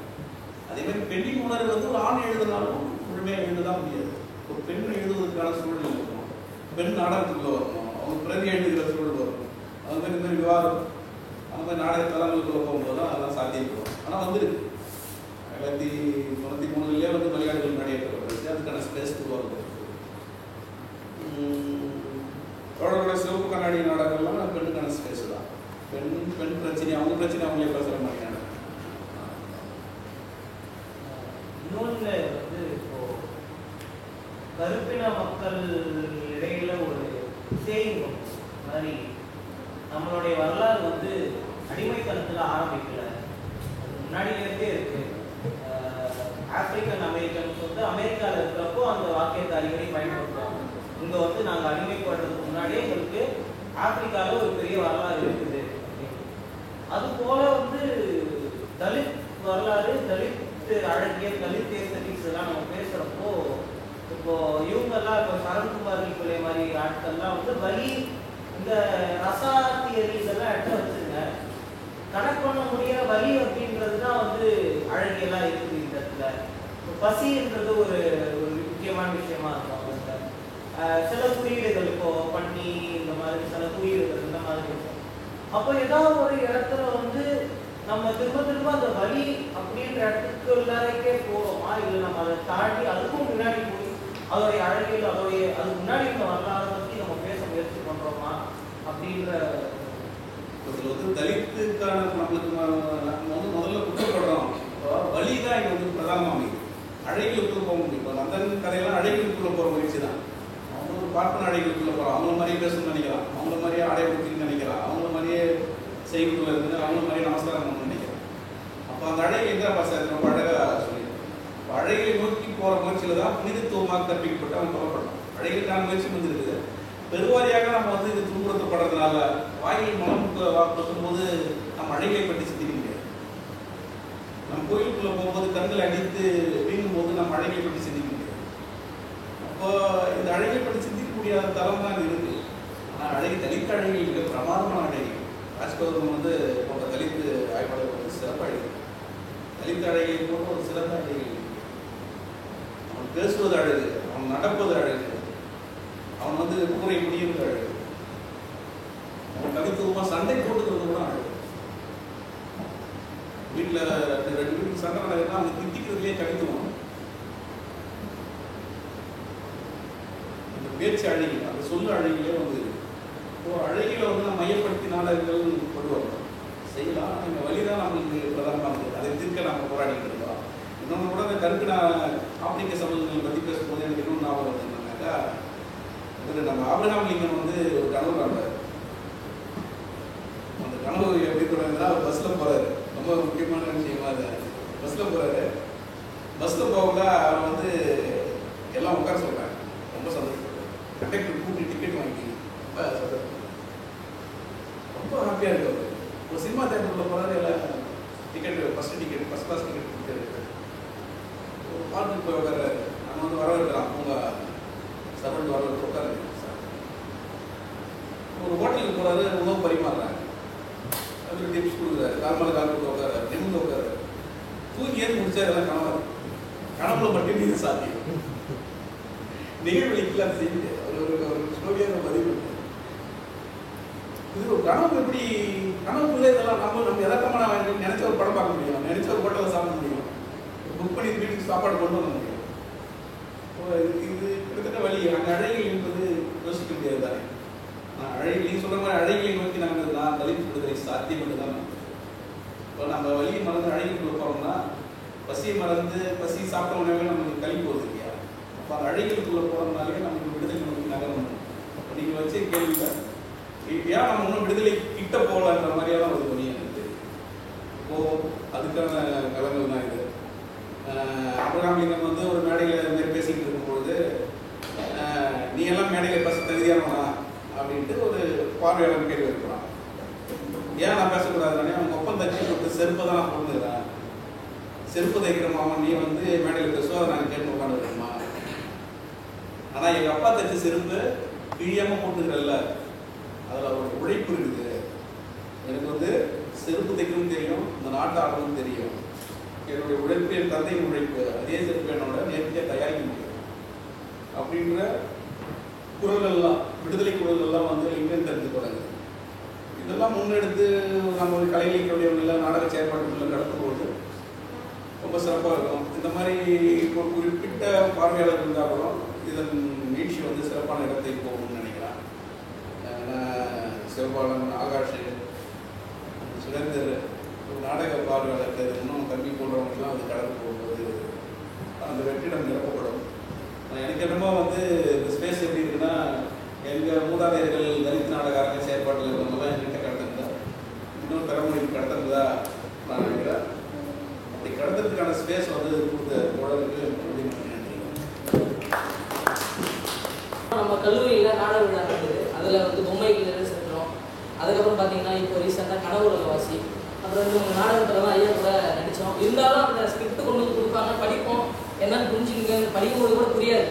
அதே மாதிரி பெண்ணின் உணர்வு வந்து ஒரு ஆண் எழுதினாலும் முழுமையாக எழுததான் முடியாது. ஒரு பெண் எழுதுவதற்கான சூழ்நிலை இருக்கணும், பெண் நாடகத்துக்குள்ள வரணும், அவங்க பிரதி எழுதுகிற சூழல் வரணும். அது மாதிரி இந்த மாதிரி விவாதம் அந்த மாதிரி நாடக தளங்களுக்குள்ள போகும்போது தான் அதெல்லாம் சாத்தியப்படும். ஆனால் வந்துருக்கு 1993 வந்து பலியாடுகள் நடைபெறப்பட்டுச்சு. அதுக்கான ஸ்பேஸ் உருவாக்கப்பட்டது. தோழர்களோட சிவப்பு கண்ணாடி நாடகங்கள்லாம் பெண்ணுக்கான ஸ்பேஸ் தான். பெண் பிரச்சனை அவங்க பிரச்சனை அவங்களே பேசுகிற மாதிரி நாடகம். இன்னொன்று வந்து இப்போ கருப்பின மக்கள் இடையில ஒரு சேயிங் மாதிரி நம்மளுடைய வரலாறு வந்து அடிமைத்தனத்தில் ஆரம்பிக்கல, அது முன்னாடியிலேருந்தே இருக்கு. ஆப்பிரிக்கன் அமெரிக்கன்ஸ் வந்து அமெரிக்காவில் இருக்கிறப்போ அந்த வாக்கியத்தை அடிக்கடி பயன்படுத்துவாங்க. இங்கே வந்து நாங்கள் அடிமைப்படுறதுக்கு முன்னாடியே எங்களுக்கு ஆப்பிரிக்காவில் ஒரு பெரிய வரலாறு இருக்குது. அதுபோல வந்து தலித் வரலாறு, தலித் அழகியல், தலித் எஸ்தட்டிக்ஸ் எல்லாம் நம்ம பேசுகிறப்போ இப்போ இவங்கெல்லாம் இப்போ சரண்குமார் பிள்ளை மாதிரி ஆட்கள்லாம் வந்து வலி இந்த ரசா தியரிஸ் எல்லாம் எடுத்து வச்சிருக்காங்க. கனெக்ட் பண்ண முடியற வழி அப்படின்றது தான் வந்து அழகியெல்லாம் இருக்குது இந்த இடத்துல. பசின்றது ஒரு முக்கியமான விஷயமா இருக்கும். சில குறியீடுகள் இப்போ பண்ணி இந்த மாதிரி சில குறியீடுகள் இந்த மாதிரி இருக்கும். அப்போ ஏதாவது ஒரு இடத்துல வந்து நம்ம திரும்ப அந்த வழி அப்படின்ற இடத்துக்கு உள்ளாரைக்கே போகிறோமா, இல்லை நம்ம அதை தாண்டி அதுக்கும் முன்னாடி போய் அதோடைய அழகியல் அதுக்கு முன்னாடி இந்த வரலாறு பற்றி நம்ம பேச முயற்சி பண்ணுறோமா அப்படின்ற இதில் வந்து தலித்துக்கான நம்மளுக்கு முதல்ல குற்றப்படுறோம். வழி தான் இங்கே வந்து பிரதானமாக அமைது. அழகியலுக்குள்ள போக முடியும். இப்போ நந்தன் கதையெல்லாம் அழகியலுக்குள்ள போகிற முயற்சி தான். அவங்க ஒரு பார்ப்பன அழகியலுக்குள்ள போகிறோம். அவங்கள மாதிரியே பேசணும்னு நினைக்கிறான், அவங்கள மாதிரியே ஆடை உடுத்தின்னு நினைக்கிறான், அவங்கள மாதிரியே செய்குள்ள இருந்து அவங்கள மாதிரியே நமஸ்காரம் பண்ணணும்னு நினைக்கிறான். அப்போ அந்த அழகை எங்கே பாசாரு ரொம்ப அழகாக சொல்லிடுறோம். இப்போ அழகியை நோக்கி போகிற முயற்சியில் தான் புனிதத்துவமாக கற்பிக்கப்பட்டு அவன் புறப்படணும். அழகிற்கான முயற்சி வந்துருக்குது. பெருவாரியாக நம்ம வந்து இது துன்புறுத்தப்படுறதுனால வாயில் மனம் பார்க்கும்போது நம்ம அழகியை பற்றி சிந்திக்க முடியாது. நம்ம கோயிலுக்குள்ள போகும்போது கண்களை அடித்து வீங்கும் போது நம்ம அழகியை பற்றி சிந்திக்க முடியாது. அப்போ இந்த அழகியை பற்றி சிந்திக்க முடியாத தரம் தான் இருக்கு. ஆனால் அழகி தலித்து அழகிகள் மிக பிரமாதமான அழகி. ராஜ்கோதம் வந்து போன்ற தலித்து ஆய்வாளர் வந்து சிறப்பு அழகி. தலித்து அழகியை போன்ற ஒரு சிறந்த அழகி. அவன் பேசுவது அழகு, அவன் நடப்பது அழகு, அவன் வந்து கூரை முடியுது அழகு, அவன் தனித்துவமாக சண்டை போட்டுக்கிறது கூட அழகு. வீட்டில் 2 வீட்டுக்கு சண்டை நடக்குதுன்னா அவங்க திட்டிக்கிறதுலேயே தனித்துவம். அந்த பேச்சு அழகி, அந்த சொல்லு அழகிலே வந்து அழகில வந்து நம்ம மையப்படுத்தி நாடகங்கள் கொண்டு வரணும் செய்யலாம். இந்த வழிதான் நம்மளுக்கு பிரதானமானது. அதை தீர்க்க நம்ம போராடிட்டு இருக்கோம். இன்னொன்று கூட இந்த கருத்து ஆப்பிரிக்க சமூகங்கள் பற்றி பேசும்போது எனக்கு இன்னொன்று ஞாபகம் வருது என்னன்னாக்கா, நம்ம ஆபிரகாம் லிங்கன் வந்து ஒரு கனவு காண்றாரு. அந்த கனவு எப்படி தொடங்குதுன்னா பஸ்ஸில் போகிறாரு. ரொம்ப முக்கியமான விஷயமா அது. பஸ்ஸில் போகிறாரு. பஸ்ஸில் போகல அவன் வந்து எல்லாம் உட்கார சொல்கிறாங்க. ரொம்ப சந்தோஷப்படுறாரு. கண்டக்டர் கூட்டி டிக்கெட் வாங்கி ரொம்ப சந்தோஷம், ரொம்ப ஹாப்பியாக இருக்கு. ஒரு சினிமா தேட்டருக்குள்ள போகிறாரு. எல்லாம் டிக்கெட் ஃபஸ்ட் கிளாஸ் டிக்கெட் கொடுத்துருக்கு. ஒரு பாட்டுக்கு போய் உட்கார்றாரு. நம்ம வந்து வரவேற்கிறோம். அவங்க சர்வெண்ட் வரவேற்று உட்காரு. ஒரு ஹோட்டலுக்கு போகிறாரு. உணவு பரிமாறுறாங்க. அது டிப்ஸ் கொடுக்குறாரு. கால் கொடுத்து உட்காரு, நிமிந்து உட்காரு. தூக்கி ஏன் முடிச்சா எல்லாம் கனவுல மட்டும் இது சாத்தியம். நிகழ்வெளிக்கெல்லாம் செய்யுது. ஒரு ஸ்லோகியாக பதிவு. இது ஒரு கனவு. எப்படி கனவுக்குள்ளே இதெல்லாம் நம்ம எதார்த்தமான நினைச்ச ஒரு படம் பார்க்க முடியும், நினைச்ச ஒரு ஹோட்டலில் சாப்பிட முடியும், புக் பண்ணி வீட்டுக்கு சாப்பாடு கொண்டு வர முடியும். இது கிட்டத்தட்ட வழி. அந்த அழகில் என்பது யோசிக்க முடியாது தானே. அழகில் நீ சொல்ற மாதிரி அழகியை நோக்கி நான் தலித்து விடுதலை சாத்தியம் என்று தான். இப்போ நம்ம வழியை மறந்து அழகிக்குள்ள போகிறோம்னா பசியை மறந்து பசி சாப்பிட்ட உணவே நமக்கு கழிவு போகுது இல்லையா. அப்போ அந்த அழகிக்குள்ளே போகிறதுனாலே நமக்கு விடுதலை நோக்கி நகரணும். இப்போ நீங்கள் வச்சு கேள்விங்க ஏன் நம்ம இன்னும் விடுதலை கிட்ட போகலான்ற மாதிரியாதான் ஒரு துணி எனக்கு தெரியும். இப்போது அதுக்கான கலங்கள் தான் இது. ஆபிரகாம் லிங்கன் வந்து ஒரு மேடையில் மாதிரி பேசிக்கிட்டு இருக்கும்பொழுது நீ எல்லாம் மேடையில் பேச தகுதியானவனா அப்படின்ட்டு ஒரு பார்வையாளர் கேள்வி இருக்கிறான். ஏன் நான் பேசக்கூடாதுனாலே அவங்க ஒப்பம் தச்சு கொடுத்து செருப்பை தான் நான் பொருந்துக்கிறேன். செருப்பு தைக்கிற மாமன் நீ வந்து மேடையில் பேசுவா நான் கேட்டு உட்காந்துருக்கேம்மா. ஆனால் எங்கள் அப்பா தைச்ச செருப்பு கிழியாமல் போட்டுக்கிறல்ல, அதில் அவருடைய உழைப்பு இருக்குது. எனக்கு வந்து செருப்பு தைக்கணும் தெரியும், இந்த நாட்டு ஆடணும் தெரியும். என்னுடைய உழைப்பு என் தந்தையின் உழைப்பு, அதே செருப்பு என்னோட நேர்த்தியாக தயாரிக்க முடியும் அப்படின்ற குரல்கள்லாம், விடுதலை குரல்கள்லாம் வந்து லிங்கன் தெரிந்து தொடங்குது. இதெல்லாம் முன்னெடுத்து நம்ம கலைஞர்களுடைய நாடக செயற்பாடுகளில் நடத்தும்போது ரொம்ப சிறப்பாக இருக்கும். இந்த மாதிரி ஒரு குறிப்பிட்ட பார்வையாளர் இருந்தாலும் இதன் நீட்சி வந்து சிறப்பான இடத்தை போகணும்னு நினைக்கிறேன். சிவபாலன், ஆகாஷ், சுரேந்தர், நாடக பார்வையாளர்கள் இன்னும் கல்வி போன்றவங்கெல்லாம் அது கடந்து போகும்போது அந்த வெற்றிடம் நிரப்பப்படும். எனக்கு என்னமோ வந்து இந்த ஸ்பேஸ் எப்படி இருக்குன்னா, எங்கள் மூதாதையர்கள் தலித் நாடக செயற்பாட்டில் இருக்கிறவங்களாம் என்கிட்ட கடத்திருந்தா இன்னொரு தலைமுறைக்கு கடத்திருந்தா நான் நினைக்கிறேன். அப்படி கடத்துறதுக்கான ஸ்பேஸ் வந்து கொடுத்த தோழருக்கு நம்ம கல்லூரியில் நாடக விழா நடந்தது. அதில் வந்து பொம்மைகள் செலுத்துறோம். அதுக்கப்புறம் பார்த்தீங்கன்னா இப்போ ரீசெண்டாக கனவு உலகவாசி, அப்புறம் 2 நாடகத்தில் தான் ஐயா கூட நடித்தோம். இருந்தாலும் அந்த ஸ்கிரிப்ட் கொண்டு வந்து கொடுப்பாங்க, படிப்போம், என்னன்னு புரிஞ்சுக்கிங்க. படிக்கும்போது கூட புரியாது.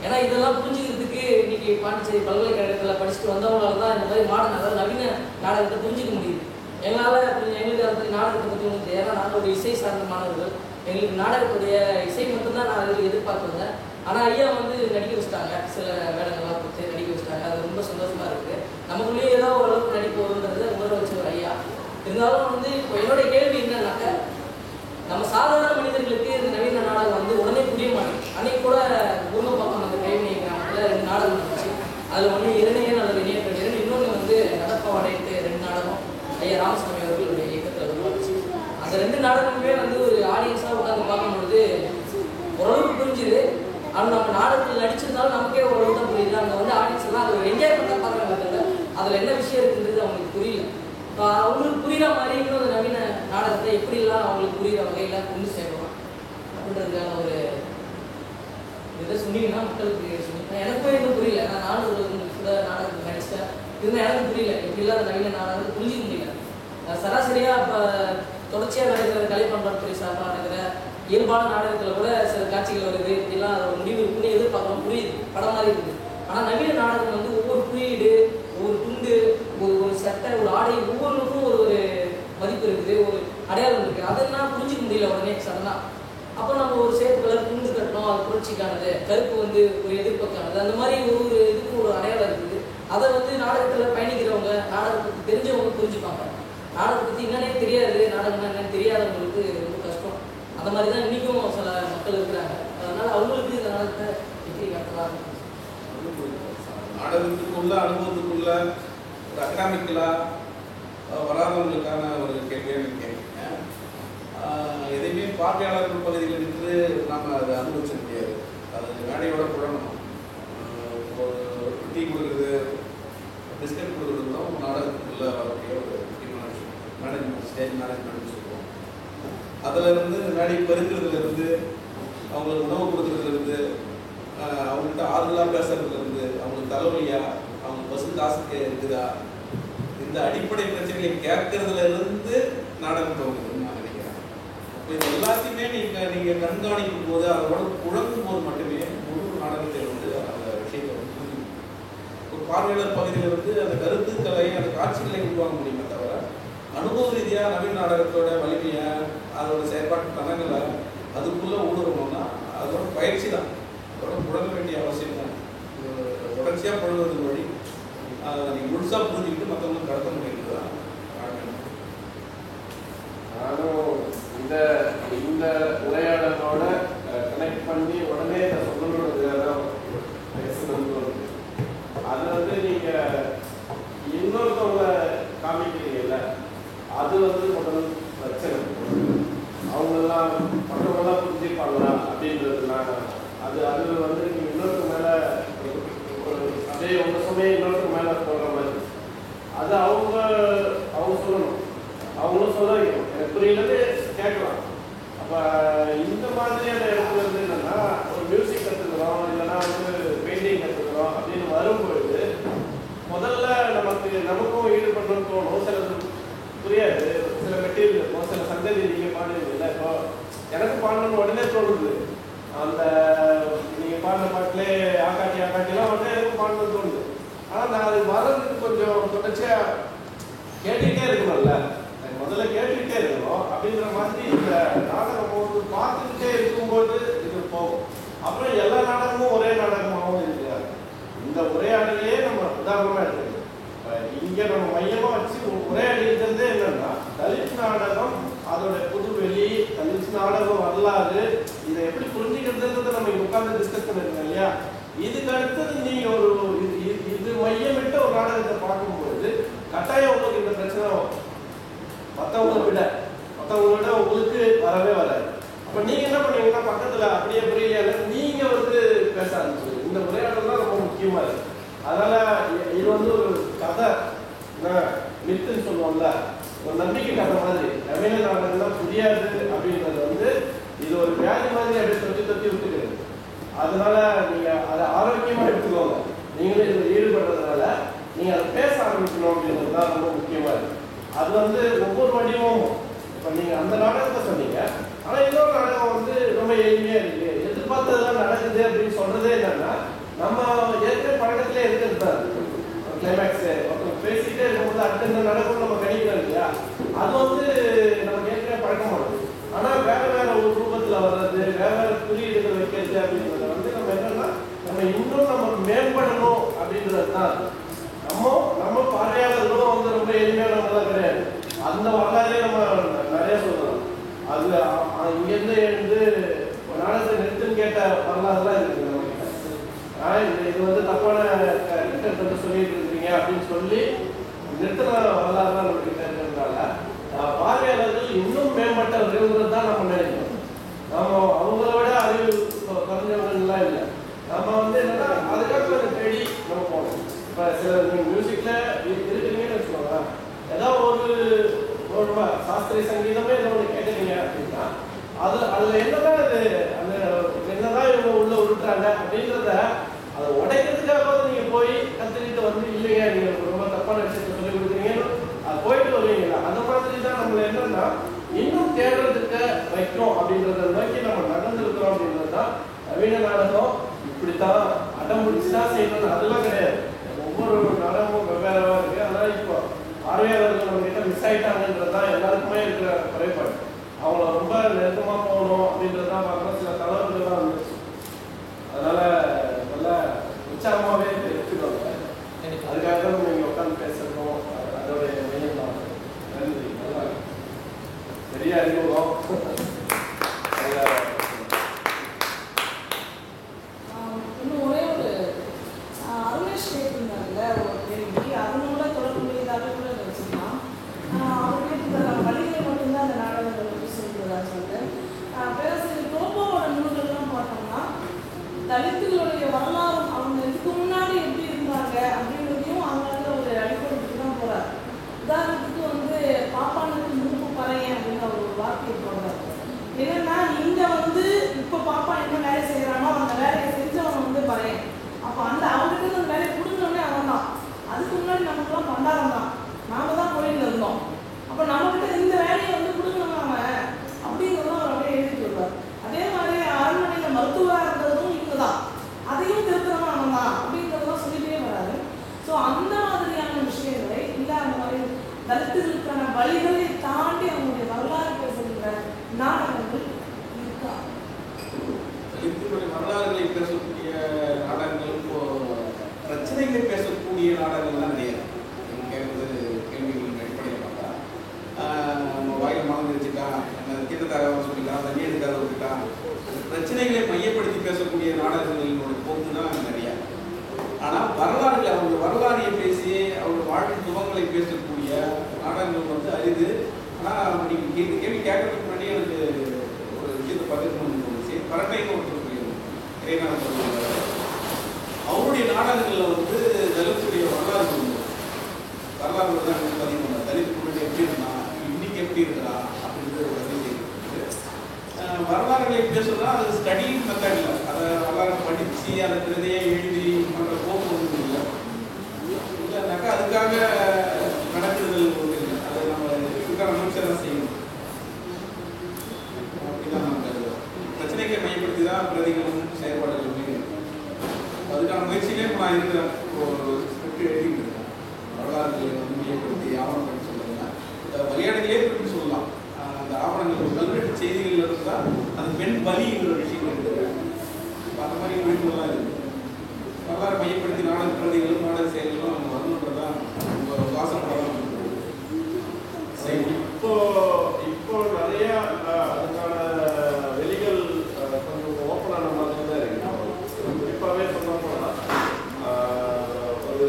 ஏன்னா இதெல்லாம் புரிஞ்சுக்கிறதுக்கு இன்னைக்கு பாண்டிச்சேரி பல்கலைக்கழகத்தில் படிச்சுட்டு வந்தவங்களால தான் இந்த மாதிரி மாடர்ன், அதாவது நவீன நாடகத்தை புரிஞ்சிக்க முடியுது. எங்களால் எங்களுக்கு அதை பற்றி நாடகத்தை பற்றி உங்களுக்கு ஏன்னா நாங்கள் ஒரு இசை சார்ந்த மாணவர்கள், எங்களுக்கு நாடகத்துடைய இசை மட்டும்தான் நான் அதில் எதிர்பார்க்குங்க. ஆனால் ஐயா வந்து நடிக்க வச்சுட்டாங்க, சில வேடங்கள்லாம் கொடுத்து நடிக்க வச்சுட்டாங்க. அது ரொம்ப சந்தோஷமாக இருக்குது. நமக்குள்ளேயே ஏதோ ஓரளவுக்கு நடிப்பு வருன்றதை உணர வச்ச ஒரு ஐயா. இருந்தாலும் வந்து இப்போ என்னுடைய கேள்வி என்னன்னாக்க, நம்ம சாதாரண மனிதர்களுக்கு இந்த நவீன நாடகம் வந்து உடனே புரிய மாட்டேங்குது. அன்னைக்கு கூட குருமபாக்கம் அந்த கைவினை கிராமத்தில் 2 நாடகம் இருந்துச்சு. அதில் ஒன்று இரணையே நல்ல வெளியேற்ற, இன்னொன்று வந்து நடப்பவாடைட்டு 2 நாடகம் ஐயா ராமசாமி அவர்களுடைய இயக்கத்தில் வந்துச்சு. அந்த 2 நாடகமுமே வந்து ஒரு ஆடியன்ஸாக உட்காந்து பார்க்கும்பொழுது ஓரளவுக்கு புரிஞ்சுது. ஆனால் நம்ம நாடகத்தில் நடிச்சிருந்தாலும் நமக்கே ஓரளவு தான் புரியுது. அங்கே வந்து ஆடியன்ஸ் எல்லாம் அதை என்ஜாய் பண்ண பார்க்குறாங்க, அதில் என்ன விஷயம் இருக்குன்றது அவங்களுக்கு புரியல. அவங்களுக்கு புரியுற மாதிரி இன்னும் அந்த நவீன நாடகத்தை எப்படிலாம் அவங்களுக்கு புரியுற வகையில் கொண்டு சேர்க்கலாம் அப்படின்றதுக்கான ஒரு இதை சொன்னீங்கன்னா மக்களுக்கு சொன்னீங்கன்னா எனக்கும் இன்னும் புரியல. நானும் கூட நாடகத்தை நடிச்சிட்டேன், இருந்தால் எனக்கு புரியல எப்படிலாம் அந்த நவீன நாடகத்தை புரிஞ்சிக்க முடியல. சராசரியாக இப்போ தொடர்ச்சியாக நடக்கிற கலை பண்பாட்டுத்துறை சார்பாக நடக்கிற இயல்பான நாடகத்தில் கூட சில காட்சிகள் வருது, இதெல்லாம் அதோட முடிவு இருக்குன்னு எதிர்பார்க்கலாம், புரியுது, படம் மாதிரி இருக்குது. ஆனால் நவீன நாடகம் வந்து ஒவ்வொரு குறியீடு, ஒவ்வொரு துண்டு, ஒரு சட்டை, ஒரு ஆடை, ஒவ்வொன்றுக்கும் ஒரு மதிப்பு இருக்குது, ஒரு அடையாளம் இருக்குது. அதெல்லாம் புரிஞ்சிக்க முடியல உடனே சடனாக. அப்போ நம்ம ஒரு சேப்பு கலர் துண்டு கட்டணும், அது புரட்சிக்கானது, கருப்பு வந்து ஒரு எதிர்ப்புக்கானது, அந்த மாதிரி ஒரு இதுக்கும் ஒரு அடையாளம் இருக்குது. அதை வந்து நாடகத்தில் பயணிக்கிறவங்க, நாடகத்துக்கு தெரிஞ்சவங்க புரிஞ்சுப்பாங்க. நாடகத்தை பற்றி என்னன்னே தெரியாது, நாடகம்னா என்னன்னு தெரியாதவங்களுக்கு ரொம்ப கஷ்டம். அந்த மாதிரி தான் இன்றைக்கும் சில மக்கள் இருக்கிறாங்க. அதனால் அவங்களுக்கு இந்த நாடகத்தை எப்படி கட்டலாம்? நாடகத்துக்குள்ள அனுபவத்துக்குள்ள ஒரு அகாடமிக்கலாக வராதவங்களுக்கான ஒரு கேள்வியாக கேட்குறேன். எதையுமே பார்வையாளர்கள் பகுதியில் இருந்து நாம் அதை அனுபவிச்ச முடியாது. அது வேலையோட புழங்கணும். ஒரு டீ கொடுக்குறது, பிஸ்கட் கொடுக்குறது தான் நாடகத்துக்குள்ளே வரக்கூடிய ஒரு முக்கியமான விஷயம். மேனேஜ்மெண்ட், ஸ்டேஜ் மேனேஜ்மெண்ட்னு சொல்லுவோம். அதில் இருந்து வேலையை பெருக்கிறதுலேருந்து, அவங்களுக்கு உணவு கொடுக்குறதுலேருந்து, அவங்கள்ட்ட ஆறுதலாக பேசுறதுலேருந்து, அவங்களுக்கு தலைவலியா, அவங்க பஸ்ஸு காசுக்கு இருக்குதா, இந்த அடிப்படை பிரச்சனைகளை கேட்கறதுல இருந்து நாடகம் தோணுதுன்னு நான் நினைக்கிறேன். அப்போ இது எல்லாத்தையுமே நீங்கள் கண்காணிக்கும் போது, அதோட குழம்பும் போது மட்டுமே முழு நாடகத்தை வந்து அந்த விஷயத்தை வந்து புரியும். ஒரு பார்வையாளர் பகுதியில் வந்து அந்த கருத்துக்களை, அந்த காட்சிகளை உருவாக்க முடியுமே தவிர, அனுபவ ரீதியாக நவீன நாடகத்தோட வலிமையை, அதோட செயற்பாட்டு தனங்களை அதுக்குள்ளே ஊடுருவணும்னா அதோட பயிற்சி தான், அதோட புழங்க வேண்டிய அவசியம் தான். தொடர்ச்சியாக புழங்குறது வழி அதை நீங்கள் முழுசாக புரிஞ்சுக்கிட்டு மற்றவங்களுக்கு கடத்த முடியுது தான். நானும் இந்த உரையாடலோட கனெக்ட் பண்ணி உடனே இந்த சொல்லணும் பேசணும்னு அது வந்து நீங்கள் இன்னொருத்தவங்க காமிக்கிறீங்கல்ல, அது வந்து முதல் பிரச்சனை. அவங்கெல்லாம் மற்றவங்களாம் புரிஞ்சுப்பாங்களா அப்படின்றதுனால அது வந்து நீங்கள் இன்னொருத்தர் மேலே அப்படியே உங்கள் சமயம் இன்னொருத்தர் மேலே போடுற மாதிரி அது அவங்க சொல்லணும், அவங்களும் சொல்ல வைக்கணும். எனக்கு புரியலன்னு கேட்கலாம். அப்போ இந்த மாதிரியான இடத்துல இருந்து என்னென்னா, ஒரு மியூசிக் கற்றுக்கிறோம், இல்லைன்னா வந்து பெயிண்டிங் கற்றுக்கிறோம் அப்படின்னு வரும்பொழுது முதல்ல நமக்கும் ஈடுபடணும்னு தோணும். சில புரியாது, சில மெட்டீரியல் இருக்கும், சில சங்கதி நீங்கள் பாடுவீங்கல்ல. இப்போ எனக்கு பாடணும்னு உடனே தோணுது. அந்த நீங்கள் பாடின பாட்டிலே ஆக்காட்டிலாம் உடனே எனக்கும் பாடணும்னு தோணுது. ஆனால் நான் அது வர்றதுக்கு கொஞ்சம் தொடர்ச்சியாக கேட்டுக்கிட்டே இருக்கணும்ல, முதல்ல கேட்டுக்கிட்டே இருக்கணும். அப்படிங்கிற மாதிரி இந்த நாடகம் போது பார்த்துக்கிட்டே இருக்கும்போது இது போகும். அப்புறம் எல்லா நாடகமும் ஒரே நாடகமாகவும் இருக்கிறாங்க. இந்த உரையாடலையே நம்ம உதாரணமாக எடுத்துக்கணும். இங்கே நம்ம மையமாக வச்சு உரையாடி இருக்கிறதே என்னன்னா, தலித் நாடகம், அதோட புதுவெளி, தலித் நாடகம் வரலாறு, இதை எப்படி புரிஞ்சுக்கிறதுன்றதை நம்ம இங்கே உட்காந்து டிஸ்கஸ் பண்ணிருக்கோம் இல்லையா. இதுக்கு அடுத்தது நீங்கள் ஒரு இது மையமிட்ட ஒரு நாடகத்தை பார்க்கும்போது கட்டாயம் உங்களுக்கு இந்த பிரச்சனை மற்றவங்களை விட உங்களுக்கு வரவே வராது. அப்போ நீங்கள் என்ன பண்ணுவீங்கன்னா, பக்கத்தில் அப்படியே புரியல நீங்கள் வந்து பேச ஆரம்பிச்சு. இந்த உரையாடல் தான் ரொம்ப முக்கியமாக இருக்குது. அதனால் இது வந்து ஒரு கதை மித்துன்னு சொல்லுவோம்ல, ஒரு நம்பிக்கை கதை மாதிரி. நவீன நாடகம்லாம் புரியாது அப்படின்றது வந்து இது ஒரு வியாதி மாதிரி அப்படியே தொட்டி விட்டுக்கிறது. அதனால நீங்கள் அதை ஆரோக்கியமாக எடுத்துக்கோங்க. நீங்களே இதில் ஈடுபடுறதுனால நீங்கள் அதை பேச ஆரம்பிக்கணும் அப்படின்றது தான் ரொம்ப முக்கியமாக இருக்குது. அது வந்து ஒவ்வொரு வடிவமும் இப்போ நீங்கள் அந்த நாடகத்தை சொன்னீங்க, ஆனால் இன்னொரு நாடகம் வந்து ரொம்ப எளிமையாக இருக்குது, எதிர்பார்த்ததெல்லாம் நடக்குது அப்படின்னு சொல்கிறதே என்னன்னா, நம்ம ஏற்கனவே பழக்கத்திலே இருக்கிறது தான். கிளைமேக்ஸ் ஒருத்தவங்க பேசிட்டே இருக்கும்போது அடுத்த என்ன நடக்கும் நம்ம கணிக்கிறோம் இல்லையா, அது வந்து நமக்கு ஏற்கனவே பழக்கமானது. ஆனால் வேற வேற ஒரு ரூபத்தில் வர்றது, வேற வேற குறியீடுகள் வைக்கிறது அப்படின்றத வந்து நம்ம என்னன்னா நம்ம இன்னும் நம்ம மேம்படணும் அப்படின்றது தான். நம்ம பார்வையாளர்களும் வந்து ரொம்ப எளிமையானவங்களாம் கிடையாது. அந்த வரலாறே நம்ம நிறைய சொல்லலாம். அது இங்கேருந்து எழுந்து நாடகத்தை நிறுத்துன்னு கேட்ட வரலாறுலாம் இருக்குது நம்ம கிட்ட. இது வந்து தப்பான கிட்ட சொல்லிட்டு இருக்கீங்க அப்படின்னு சொல்லி நிறுத்தின வரலாறுலாம் நம்ம கிட்ட இருக்கிறதுனால பார்வையாளர்கள் இன்னும் மேம்பட்டவர்கள் தான் நம்ம நினைக்கிறோம். நம்ம அவங்கள விட அறிவு குறைஞ்சவர்கள்லாம் இல்லை. நம்ம வந்து என்னன்னா அதுக்காக அதை தேடி நம்ம போகணும். இப்போ சில மியூசிக்ல இருக்கிறீங்கன்னு வச்சுக்கோங்க, ஏதாவது ஒரு சாஸ்திரிய சங்கீதமே ஏதோ ஒன்று கேட்குறீங்க அப்படின்னா அதுல என்னதான் அது அந்த என்னதான் இவங்க உள்ள உருட்டுறாங்க அப்படின்றத அதை உடைக்கிறதுக்காக நீங்க போய் கத்துக்கிட்டு வந்து இல்லையா நீங்க ரொம்ப தப்பான விஷயத்த சொல்லி கொடுக்குறீங்கன்னு அது போயிட்டு வருவீங்களா, அந்த மாதிரி தான் நம்மள என்னன்னா இன்னும் தேடுறதுக்கு வைக்கும் அப்படின்றத நோக்கி நம்ம நடந்திருக்கிறோம் அப்படின்றது தான் நவீன நாடகம். இப்படித்தான் அடம் பிடிச்சுதான் செய்யணும் அதெல்லாம் கிடையாது. ஒவ்வொரு நாடகமும் வெவ்வேறவா இருக்கு. ஆனால் இப்போ பார்வையாளர்கள் நம்ம கிட்ட மிஸ் ஆயிட்டாங்கன்றது தான் எல்லாருக்குமே இருக்கிற குறைபாடு. அவங்கள ரொம்ப நெருக்கமா போகணும் அப்படின்றது தான் பார்க்கணும். சில தளர்வுகள்லாம் வந்துருச்சு. அதனால நல்லா உற்சாகமாகவே எடுத்துக்கோங்க. அதுக்காக தான் நம்ம இங்கே உட்காந்து பேசணும். அதோடைய மையம் தான். நன்றி. நல்லா பெரிய அறிமுகம். இன்னும் ஒரே ஒரு அருணேஷ் கேட்டிருந்தாங்கல்ல ஒரு கேள்வி, அதனோட தொடர்புடையதாக கூட வச்சுக்கலாம். அவர் கேட்டிருந்தாங்க வழிகளை மட்டும்தான் அந்த நாடகங்கள் எப்படி சொல்கிறதா சொல்லிட்டு. பேராசிரியர் தோப்பாவோட நூல்கள்லாம் பார்த்தோம்னா தலித்துகளுடைய வரலாறு அவங்க இதுக்கு முன்னாடி எப்படி இருந்தாங்க அப்படின்றதையும் அவங்க ஒரு அடிப்படைக்கு தான் போகிறார். உதாரணத்துக்கு வந்து பாப்பானுக்கு முன்பு பறையன் அப்படின்னு அவர் ஒரு வார்த்தையை போடுறாரு. என்னன்னா இங்க வந்து இப்போ பாப்பா என்ன வேலை செய்யறானோ அந்த வேலையை செஞ்சவன் வந்து பறையன். அப்போ அந்த அவங்களுக்கு அந்த வேலையை கொடுக்கணும்னே அவன் தான். அதுக்கு முன்னாடி நமக்குலாம் பண்டாரம் தான், நாம தான் கோயிலில் இருந்தோம். அப்போ நம்மகிட்ட இந்த வேலையை வந்து கொடுக்கணும் அவன் அப்படிங்கிறதும் அவர் அப்படியே எழுதிட்டு வருவார். அதே மாதிரி அரண்மனையில் மருத்துவராக இருந்ததும் இவங்க தான், அதையும் திருத்தணும் அவன் தான் அப்படிங்கிறதெல்லாம் சொல்லிட்டே வராது. ஸோ அந்த மாதிரியான விஷயங்களை இல்லை அந்த மாதிரி தலித்துகளுக்கான வழிகளை தாண்டி அவங்களுடைய வரலாறு பேசுகிற நாடகங்கள் இருக்கா? தலித்துடைய வரலாறுகளை பேசக்கூடிய நாடகங்கள் இப்போ பிரச்சனைகளை பேசக்கூடிய நாடகங்கள்லாம் நிறைய கேட்குறது. கேள்விகளின் அடிப்படையில் பார்த்தா வாயில் மனம் வச்சுட்டான், தீர்த்ததாக சொல்லிட்டான், தண்ணி எடுக்காத விட்டுட்டான், பிரச்சனைகளை மையப்படுத்தி பேசக்கூடிய நாடகங்களினோட போக்கு தான் நிறையா. ஆனால் வரலாறுகளை அவங்க வரலாறையை பேசி அவங்க வாழ்க்கை துவங்களை பேசக்கூடிய நாடகங்கள் வந்து அரிது. ஆனால் நீங்கள் கேள்வி கேட்கறதுக்கு முன்னாடி எனக்கு ஒரு விஷயத்தை பகிர்ந்து தோணுச்சு. பரட்டைன்னு ஒருத்தர் அவருடைய நாடகங்களில் வந்து தலித்துடைய வரலாறு தான் பதிவு பண்ணார். தலித்து முன்னாடி எப்படி இருந்தான், இன்னைக்கு எப்படி இருக்கிறா அப்படின்றது பதிவு. வரலாறுகளை பேசுறதா அது ஸ்டடி மெத்தட் இல்லை. அதை வரலாறு படித்து அதை கருதையை எழுதி பண்ணுற போக்கு ஒன்றும் இல்லை. இல்லைனாக்கா அதுக்காக நடக்குதுகள் ஒன்று இல்லை. அதை நம்ம இதுக்கான முயற்சி தான் செய்யணும். அப்படிதான் நம்ம கருதுவோம். பிரச்சனைகளை மையப்படுத்தி தான் பிரதிகளும் செயல்பாடுகளுமே அதுக்கான முயற்சியிலே நான் இருக்கிறேன். ஒரு ஸ்கிரிப்ட் எழுதிட்டு இருக்கேன். வரலாறுகளை வந்து மையப்படுத்தி ஆவணப்படுத்தி சொல்லுங்க. மரியாதைகளே இப்படி சொல்லலாம். அந்த ஆவணங்கள் கல்வெட்டு செய்திகள் இருந்தால் அது பெண் பலிங்கிற விஷயம் எடுத்துக்கிறேன். அந்த மாதிரி விழிப்புணர்லாம் இருக்குது. வரலாறு மையப்படுத்தி நாடக பிரதிகளும் நாடக செயல்களும் அவங்க வரணுன்றதான் உங்கள் வாசனப்படம். இப்போ நிறைய அதுக்கான வெளிகள் கொஞ்சம் ஓப்பன் ஆன மாதிரி தான் இருக்கு. குறிப்பாகவே சொல்ல போனால் ஒரு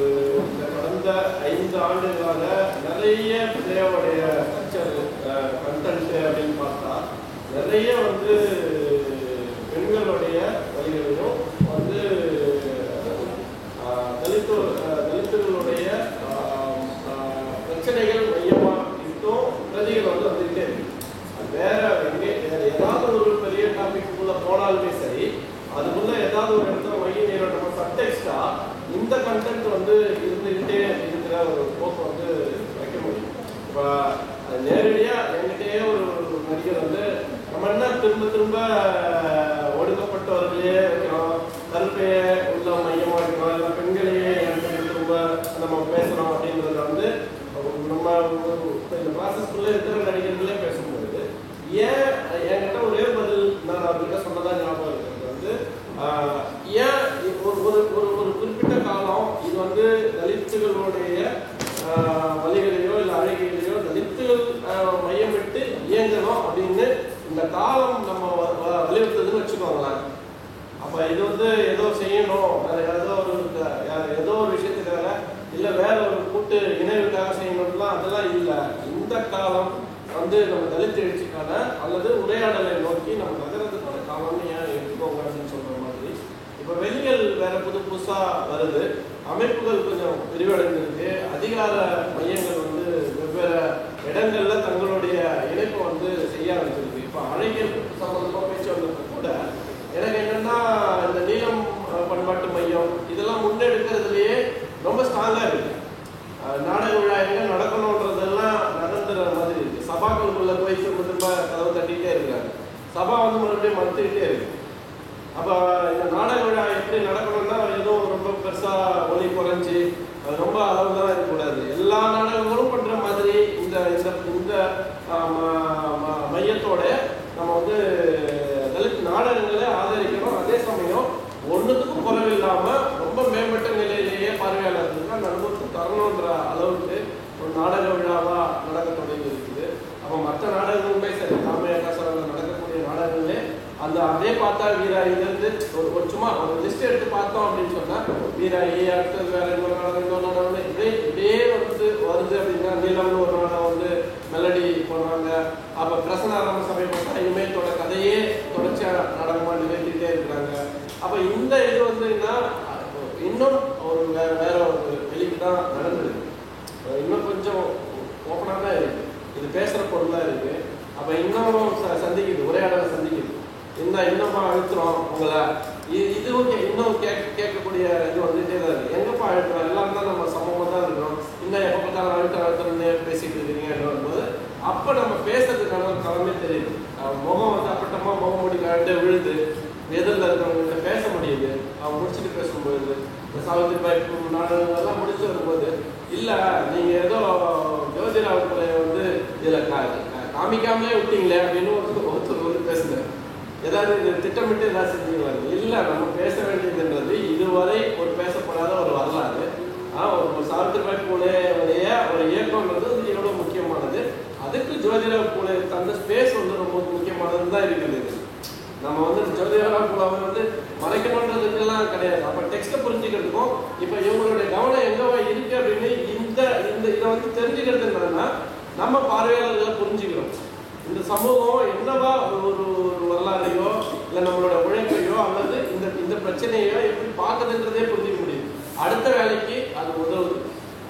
கடந்த 5 ஆண்டுகளாக நிறைய பிள்ளையோடைய கல்ச்சர் கண்டென்ட் அப்படின்னு பார்த்தா நிறைய வந்து பெண்களுடைய வழிகளிலும் வந்து தலித்துகளுடைய பிரச்சனைகள் மையமாக இருக்கும் பிரதிகள் வந்து வந்துகிட்டே இருக்கு. வேற ஏதாவது ஒரு பெரிய டாபிக்குள்ள போனாலுமே சரி, அதுக்குள்ள ஏதாவது ஒரு இடத்துல மைய நீரோட்டம் சப்டெக்ஸ்டா இந்த கண்டென்ட் வந்து இருந்துகிட்டே இருக்கிற ஒரு போக்கு வந்து வைக்க முடியும். இப்போ நேரடியா என்கிட்டயே ஒரு நடிகர் வந்து நம்ம என்ன திரும்ப ஒடுக்கப்பட்டவர்களே வைக்கிறோம், கருப்பையே உள்ள மையமா வைக்கிறோம், இல்லை பெண்களையே திரும்ப நம்ம இது வந்து ஏதோ செய்யணும், ஏதோ ஒரு விஷயத்துக்காக இல்லை வேற ஒரு கூட்டு இணைவுக்காக செய்யணும்லாம் அதெல்லாம் இல்லை. இந்த காலம் வந்து நம்ம தலித் எழுச்சிக்கான அல்லது உரையாடலை நோக்கி நம்ம நகரத்துக்கான காலம்னு ஏன் எடுத்துக்கோங்க அப்படின்னு சொல்ற மாதிரி இப்போ வெளிகள் வேற புதுசாக வருது, அமைப்புகள் கொஞ்சம் விரிவடைந்திருக்கு, அதிகார மையங்கள் வந்து வெவ்வேறு இடங்கள்ல தங்களுடைய இணைப்பை வந்து செய்ய ஆரம்பிச்சிருக்கு. இப்போ அழகியல் சம்பந்தமாக பேச்சு வந்தப்ப கூட எனக்கு என்னன்னா இந்த நீளம் பண்பாட்டு மையம் இதெல்லாம் முன்னெடுக்கிறதுலையே ரொம்ப ஸ்ட்ராங்காக இருக்கு. நாடக விழா எங்க நடக்கணுன்றதெல்லாம் நடந்துற மாதிரி இருக்கு. சபாக்களுக்குள்ள போய் திரும்ப கதவை தட்டிகிட்டே இருக்காங்க, சபா வந்து மறுபடியும் மறுத்துக்கிட்டே இருக்கு. அப்போ இந்த நாடக விழா எப்படி நடக்கணும்னா எதுவும் ரொம்ப பெருசாக ஒளி குறைஞ்சி அது ரொம்ப அளவு தான் இருக்கக்கூடாது. எல்லா நாடகங்களும் பண்ணுற மாதிரி இந்த இந்த மையத்தோட நம்ம வந்து தலித் நாடகங்களை ஆதரிக்கணும். அதே சமயம் ஒன்றுத்துக்கும் குறைவில்லாமல் ரொம்ப மேம்பட்ட நிலையிலேயே பார்வையாளர்களுக்கு அந்த அனுபவத்தை தரணுன்ற அளவுக்கு ஒரு நாடக விழாவாக நடக்க தொடங்கி இருக்குது. அப்போ மற்ற நாடகங்களுமே சரி, காமையாக்காசரால் நடக்கக்கூடிய நாடகங்களே அந்த அதே பார்த்தா வீராயிலிருந்து ஒரு சும்மா ஒரு லிஸ்ட் எடுத்து பார்த்தோம் அப்படின்னு சொன்னால் வீராயி அடுத்தது வேற இன்னொரு நாடகம் இப்படியே வந்து வருது அப்படின்னா நீளம்னு ஒரு நாடகம் வந்து மெலடி போடுறாங்க. அப்போ பிரசனாரம்ப சபை பார்த்தா இனிமேலோட கதையே தொடர்ச்சியாக நாடகமாக நிகழ்த்திட்டே இருக்கிறாங்க. அப்போ இந்த இது வந்துன்னா இன்னும் ஒரு வேற ஒரு வெளிக்கு தான் நடந்துருக்கு. இன்னும் கொஞ்சம் ஓப்பனாக தான் இருக்கு, இது பேசுகிற பொருளாக இருக்கு. அப்போ இன்னும் சந்திக்குது, உரையாடலை சந்திக்குது. இன்னும் அழுத்துறோம் உங்களை, இதுவும் இன்னும் கேட்கக்கூடிய இது வந்துட்டே தான் இருக்கு. எங்கப்பா அழுத்துறோம், எல்லாரும் தான் நம்ம சமமாக தான் இருக்கிறோம், இன்னும் எப்போ பார்த்தாலும் அழுத்தணும்னு பேசிட்டு இருக்கிறீங்கன்னு வரும்போது அப்போ நம்ம பேசுறதுக்கான ஒரு தலைமை தெரியுது. முகம் வந்து அப்பட்டமாக முகமூடி கழட்டு விழுது, எதிரில் இருக்கிறவங்கள்ட்ட பேச முடியுது. அவன் முடிச்சுட்டு பேசும்போது சாவித்திரிபாய் நாடகங்கள்லாம் முடிச்சு வரும்போது இல்லை நீங்கள் ஏதோ ஜோதிராவுக்குள்ளே வந்து இதில் காமிக்காமலே விட்டீங்களே அப்படின்னு ஒருத்தர் வந்து பேசுகிறேன். ஏதாவது இது திட்டமிட்டு ஏதாவது செஞ்சீங்களா? இல்லை, நம்ம பேச வேண்டியதுன்றது இதுவரை ஒரு பேசப்படாத ஒரு வரலாறு. ஒரு சாவித்திரிபாய் பூலேவுடைய ஒரு இயக்கம்ன்றது வந்து எவ்வளோ முக்கியமானது, அதுக்கு ஜோதிராவ் பூலே அந்த ஸ்பேஸ் வந்து ரொம்ப முக்கியமானது தான் இருக்குது. நம்ம வந்து ஜோதிராவ் பூலாவை வந்து மறைக்கணுன்றதுக்கெல்லாம் கிடையாது. அப்போ டெக்ஸ்ட்டை புரிஞ்சுக்கிறதுக்கும் இப்போ இவங்களுடைய கவனம் எங்கவா இருக்கு அப்படின்னு இந்த இதை வந்து தெரிஞ்சுக்கிறது என்னன்னா நம்ம பார்வையாளர்களை புரிஞ்சுக்கிறோம். இந்த சமூகம் என்னவா ஒரு வரலாறையோ இல்லை நம்மளோட உழைப்பையோ அல்லது இந்த பிரச்சனையோ எப்படி பார்க்குதுன்றதே புரிஞ்சுக்க முடியுது. அடுத்த வேலைக்கு அது உதவுது.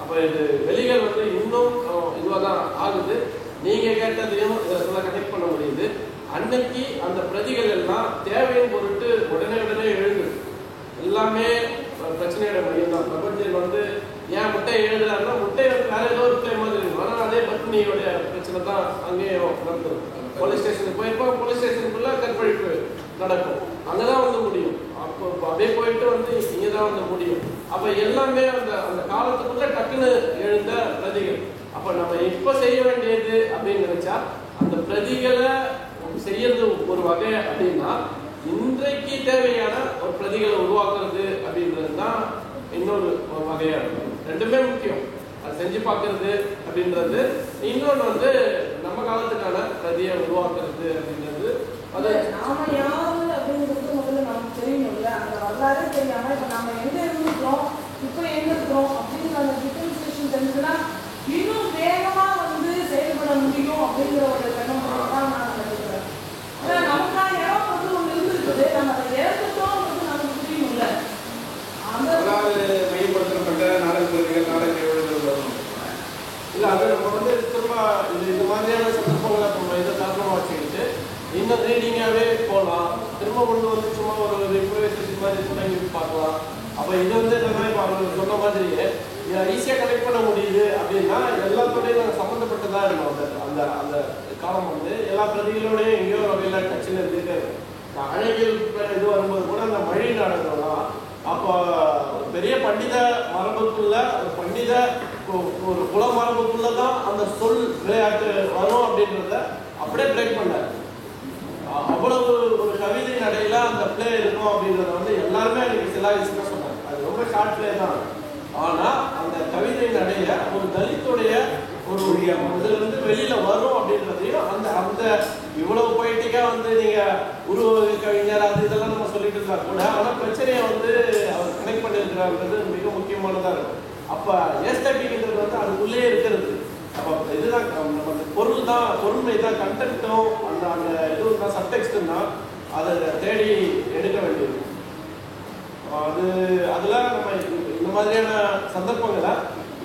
அப்போ இது வெளிகள் வந்து இன்னும் இதுவாக தான் ஆகுது. நீங்கள் கேட்டதையும் இதில் கனெக்ட் பண்ண முடியுது. அன்னைக்கு அந்த பிரதிகள் எல்லாம் தேவையின் பொருட்டு உடனே எழுது. எல்லாமே பிரச்சனையோட மையம் தான். பிரபஞ்சன் வந்து ஏன் முட்டை எழுதுறாருன்னா முட்டை வேற ஏதோ ஒரு முட்டை மாதிரி இருக்கும். ஆனால் அதே பத்னியோடைய பிரச்சனை தான் அங்கேயும் நடந்தது. போலீஸ் ஸ்டேஷனுக்கு போயிருப்போம், போலீஸ் ஸ்டேஷனுக்குள்ள கற்பழிப்பு நடக்கும், அங்கதான் வந்து முடியும். அப்போ அப்படியே போயிட்டு வந்து இங்கே தான் வந்து முடியும். அப்போ எல்லாமே அந்த காலத்துக்குள்ள டக்குன்னு எழுந்த பிரதிகள். அப்போ நம்ம இப்போ செய்ய வேண்டியது அப்படின்னு நினைச்சா அந்த பிரதிகளை செய்யறது ஒரு வகை அப்படின்னா இன்றைக்கு தேவையான ஒரு பிரதிகளை உருவாக்குறது அப்படின்றது தான் இன்னொரு வகையா இருக்கும். ரெண்டுமே முக்கியம், அது செஞ்சு பார்க்கறது அப்படின்றது. இன்னொன்று வந்து நம்ம காலத்துக்கான பிரதியை உருவாக்குறது அப்படின்றது. அது நாம யாரு அப்படிங்கிறது முதல்ல நமக்கு தெரியணும்ல. அந்த வரலாறு தெரியாம இப்ப நம்ம எங்க இருந்துக்கிறோம் இப்ப எங்க இருக்கிறோம் அப்படிங்கிற அந்த டிஃபரன்சியேஷன் தெரிஞ்சுன்னா இன்னும் வேகமா வந்து செயல்பட முடியும் அப்படிங்கிற ஒரு கண்ணம் தான் நான் நினைக்கிறேன். நமக்கான இடம் வந்து ஒன்று இருந்துருக்குது, நம்ம அதை இறந்துட்டோம் நமக்கு புரியும்ல. அந்த மையப்படுத்தப்பட்ட நாடகங்கள் நாடக எழுதுகள் வரணும் இல்லை. அது நம்ம வந்து திரும்ப இந்த மாதிரியான சந்தர்ப்பங்களை நம்ம இதை காரணமாக வச்சுக்கிட்டு இன்னும் ரீடிங்காகவே போகலாம். திரும்ப கொண்டு வந்து சும்மா ஒரு இம்ப்ரூவைசேஷன் மாதிரி தொடங்கி பார்க்கலாம். அப்போ இது வந்து என்னன்னா இப்போ அவங்க சொன்ன மாதிரியே ஈஸியாக கனெக்ட் பண்ண முடியுது அப்படின்னா எல்லாத்தோடையும் நாங்கள் சம்மந்தப்பட்டதாக இருக்கோம். அந்த அந்த காலம் வந்து எல்லா பிரதிகளோடையும் எங்கேயோ வகையில் டச்சில் இருந்துகிட்டே இருக்கும். அழகியல் இது வரும்போது கூட அந்த மொழி நாடகம்லாம் அப்போ பெரிய பண்டித மரபுக்குள்ள ஒரு பண்டித ஒரு குல மரபுக்குள்ள தான் அந்த சொல் விளையாட்டு வரும் அப்படின்றத அப்படியே பிரேக் பண்ணார். அவ்வளவு ஒரு கவிதை நடையில அந்த பிளே இருக்கும் அப்படின்றத வந்து எல்லாருமே எனக்கு சில விஷயமா சொன்னாங்க. அது ரொம்ப ஷார்ட் பிளே தான். ஆனா அந்த கவிதை நடைய ஒரு தலித்துடைய ஒரு இதுல இருந்து வெளியில வரும் அப்படின்றதையும் அந்த அந்த இவ்வளவு பொய்டிக்கா வந்து நீங்க உருவ கவிஞர் அது இதெல்லாம் நம்ம சொல்லிட்டு இருந்தா கூட ஆனா பிரச்சனையை வந்து அவர் கனெக்ட் பண்ணிருக்கிறாருன்றது மிக முக்கியமானதா இருக்கும். அப்ப ஏஸ்தட்டிக்ன்றது வந்து அதுக்குள்ளே இருக்கிறது. அப்ப இதுதான் நம்ம அந்த பொருள் தான், பொருண்மை தான், கண்டென்ட்டும் அந்த அந்த இதுவும் தான், சப்டெக்ஸ்டும் தான் அதை தேடி எடுக்க வேண்டியது. அது அதுல நம்ம இந்த மாதிரியான சந்தர்ப்பங்களை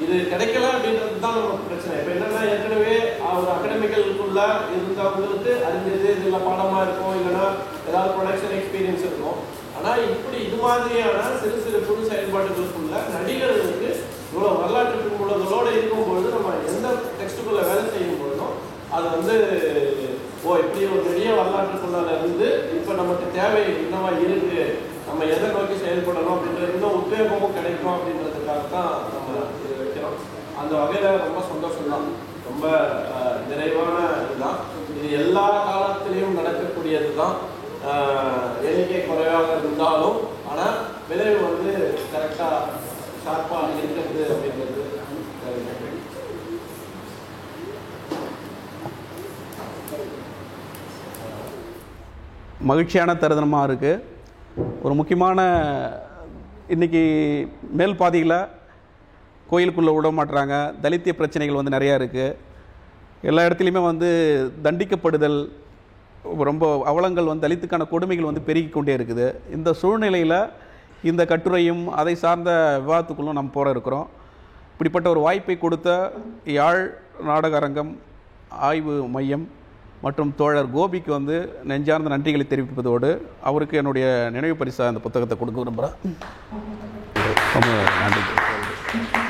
இது கிடைக்கல அப்படின்றது தான் நமக்கு பிரச்சனை. இப்போ என்னன்னா ஏற்கனவே ஒரு அகாடமிக்கலுக்குள்ள இருந்தவங்களுக்கு அறிஞ்சது இதில் பாடமாக இருக்கும், இல்லைன்னா ஏதாவது ப்ரொடக்ஷன் எக்ஸ்பீரியன்ஸ் இருக்கும். ஆனால் இப்படி இது மாதிரியான சிறு சிறு புது செயல்பாடுகளுக்குள்ள நடிகர்களுக்கு இவ்வளோ வரலாற்று பின்புலங்களோடு இருக்கும்பொழுது நம்ம எந்த டெக்ஸ்டுக்குள்ளே வேலை செய்யும் பொழுதும் அது வந்து இப்படி ஒரு பெரிய வரலாற்றுக்குள்ளால இருந்து இப்போ நமக்கு தேவை என்னவா இருக்கு, நம்ம எதை நோக்கி செயல்படணும் அப்படின்றது இன்னும் உத்வேகமும் கிடைக்கும் அப்படின்றதுக்காக தான் நம்ம இது வைக்கிறோம். அந்த வகையில் ரொம்ப சந்தோஷம் தான், ரொம்ப நிறைவான இதுதான். இது எல்லா காலத்திலையும் நடக்கக்கூடியது தான். எண்ணிக்கை குறைவாக இருந்தாலும் ஆனால் விளைவு வந்து கரெக்டாக ஷார்ப்பாக இருக்கிறது அப்படின்றது மகிழ்ச்சியான தருணமாக இருக்குது. ஒரு முக்கியமான இன்றைக்கி மேல் பாதியில் கோயிலுக்குள்ளே விட மாட்டுறாங்க. தலித்திய பிரச்சனைகள் வந்து நிறையா இருக்குது. எல்லா இடத்துலையுமே வந்து தண்டிக்கப்படுதல், ரொம்ப அவலங்கள் வந்து தலித்துக்கான கொடுமைகள் வந்து பெருகி கொண்டே இருக்குது. இந்த சூழ்நிலையில் இந்த கட்டுரையும் அதை சார்ந்த விவாதத்துக்குள்ளும் நம்ம போகிற இருக்கிறோம். இப்படிப்பட்ட ஒரு வாய்ப்பை கொடுத்த யாழ் நாடக அரங்கம் ஆய்வு மையம் மற்றும் தோழர் கோபிக்கு வந்து நெஞ்சார்ந்த நன்றிகளை தெரிவிப்பதோடு அவருக்கு என்னுடைய நினைவு பரிசாக அந்த புத்தகத்தை கொடுக்க விரும்புகிறேன். ரொம்ப நன்றி.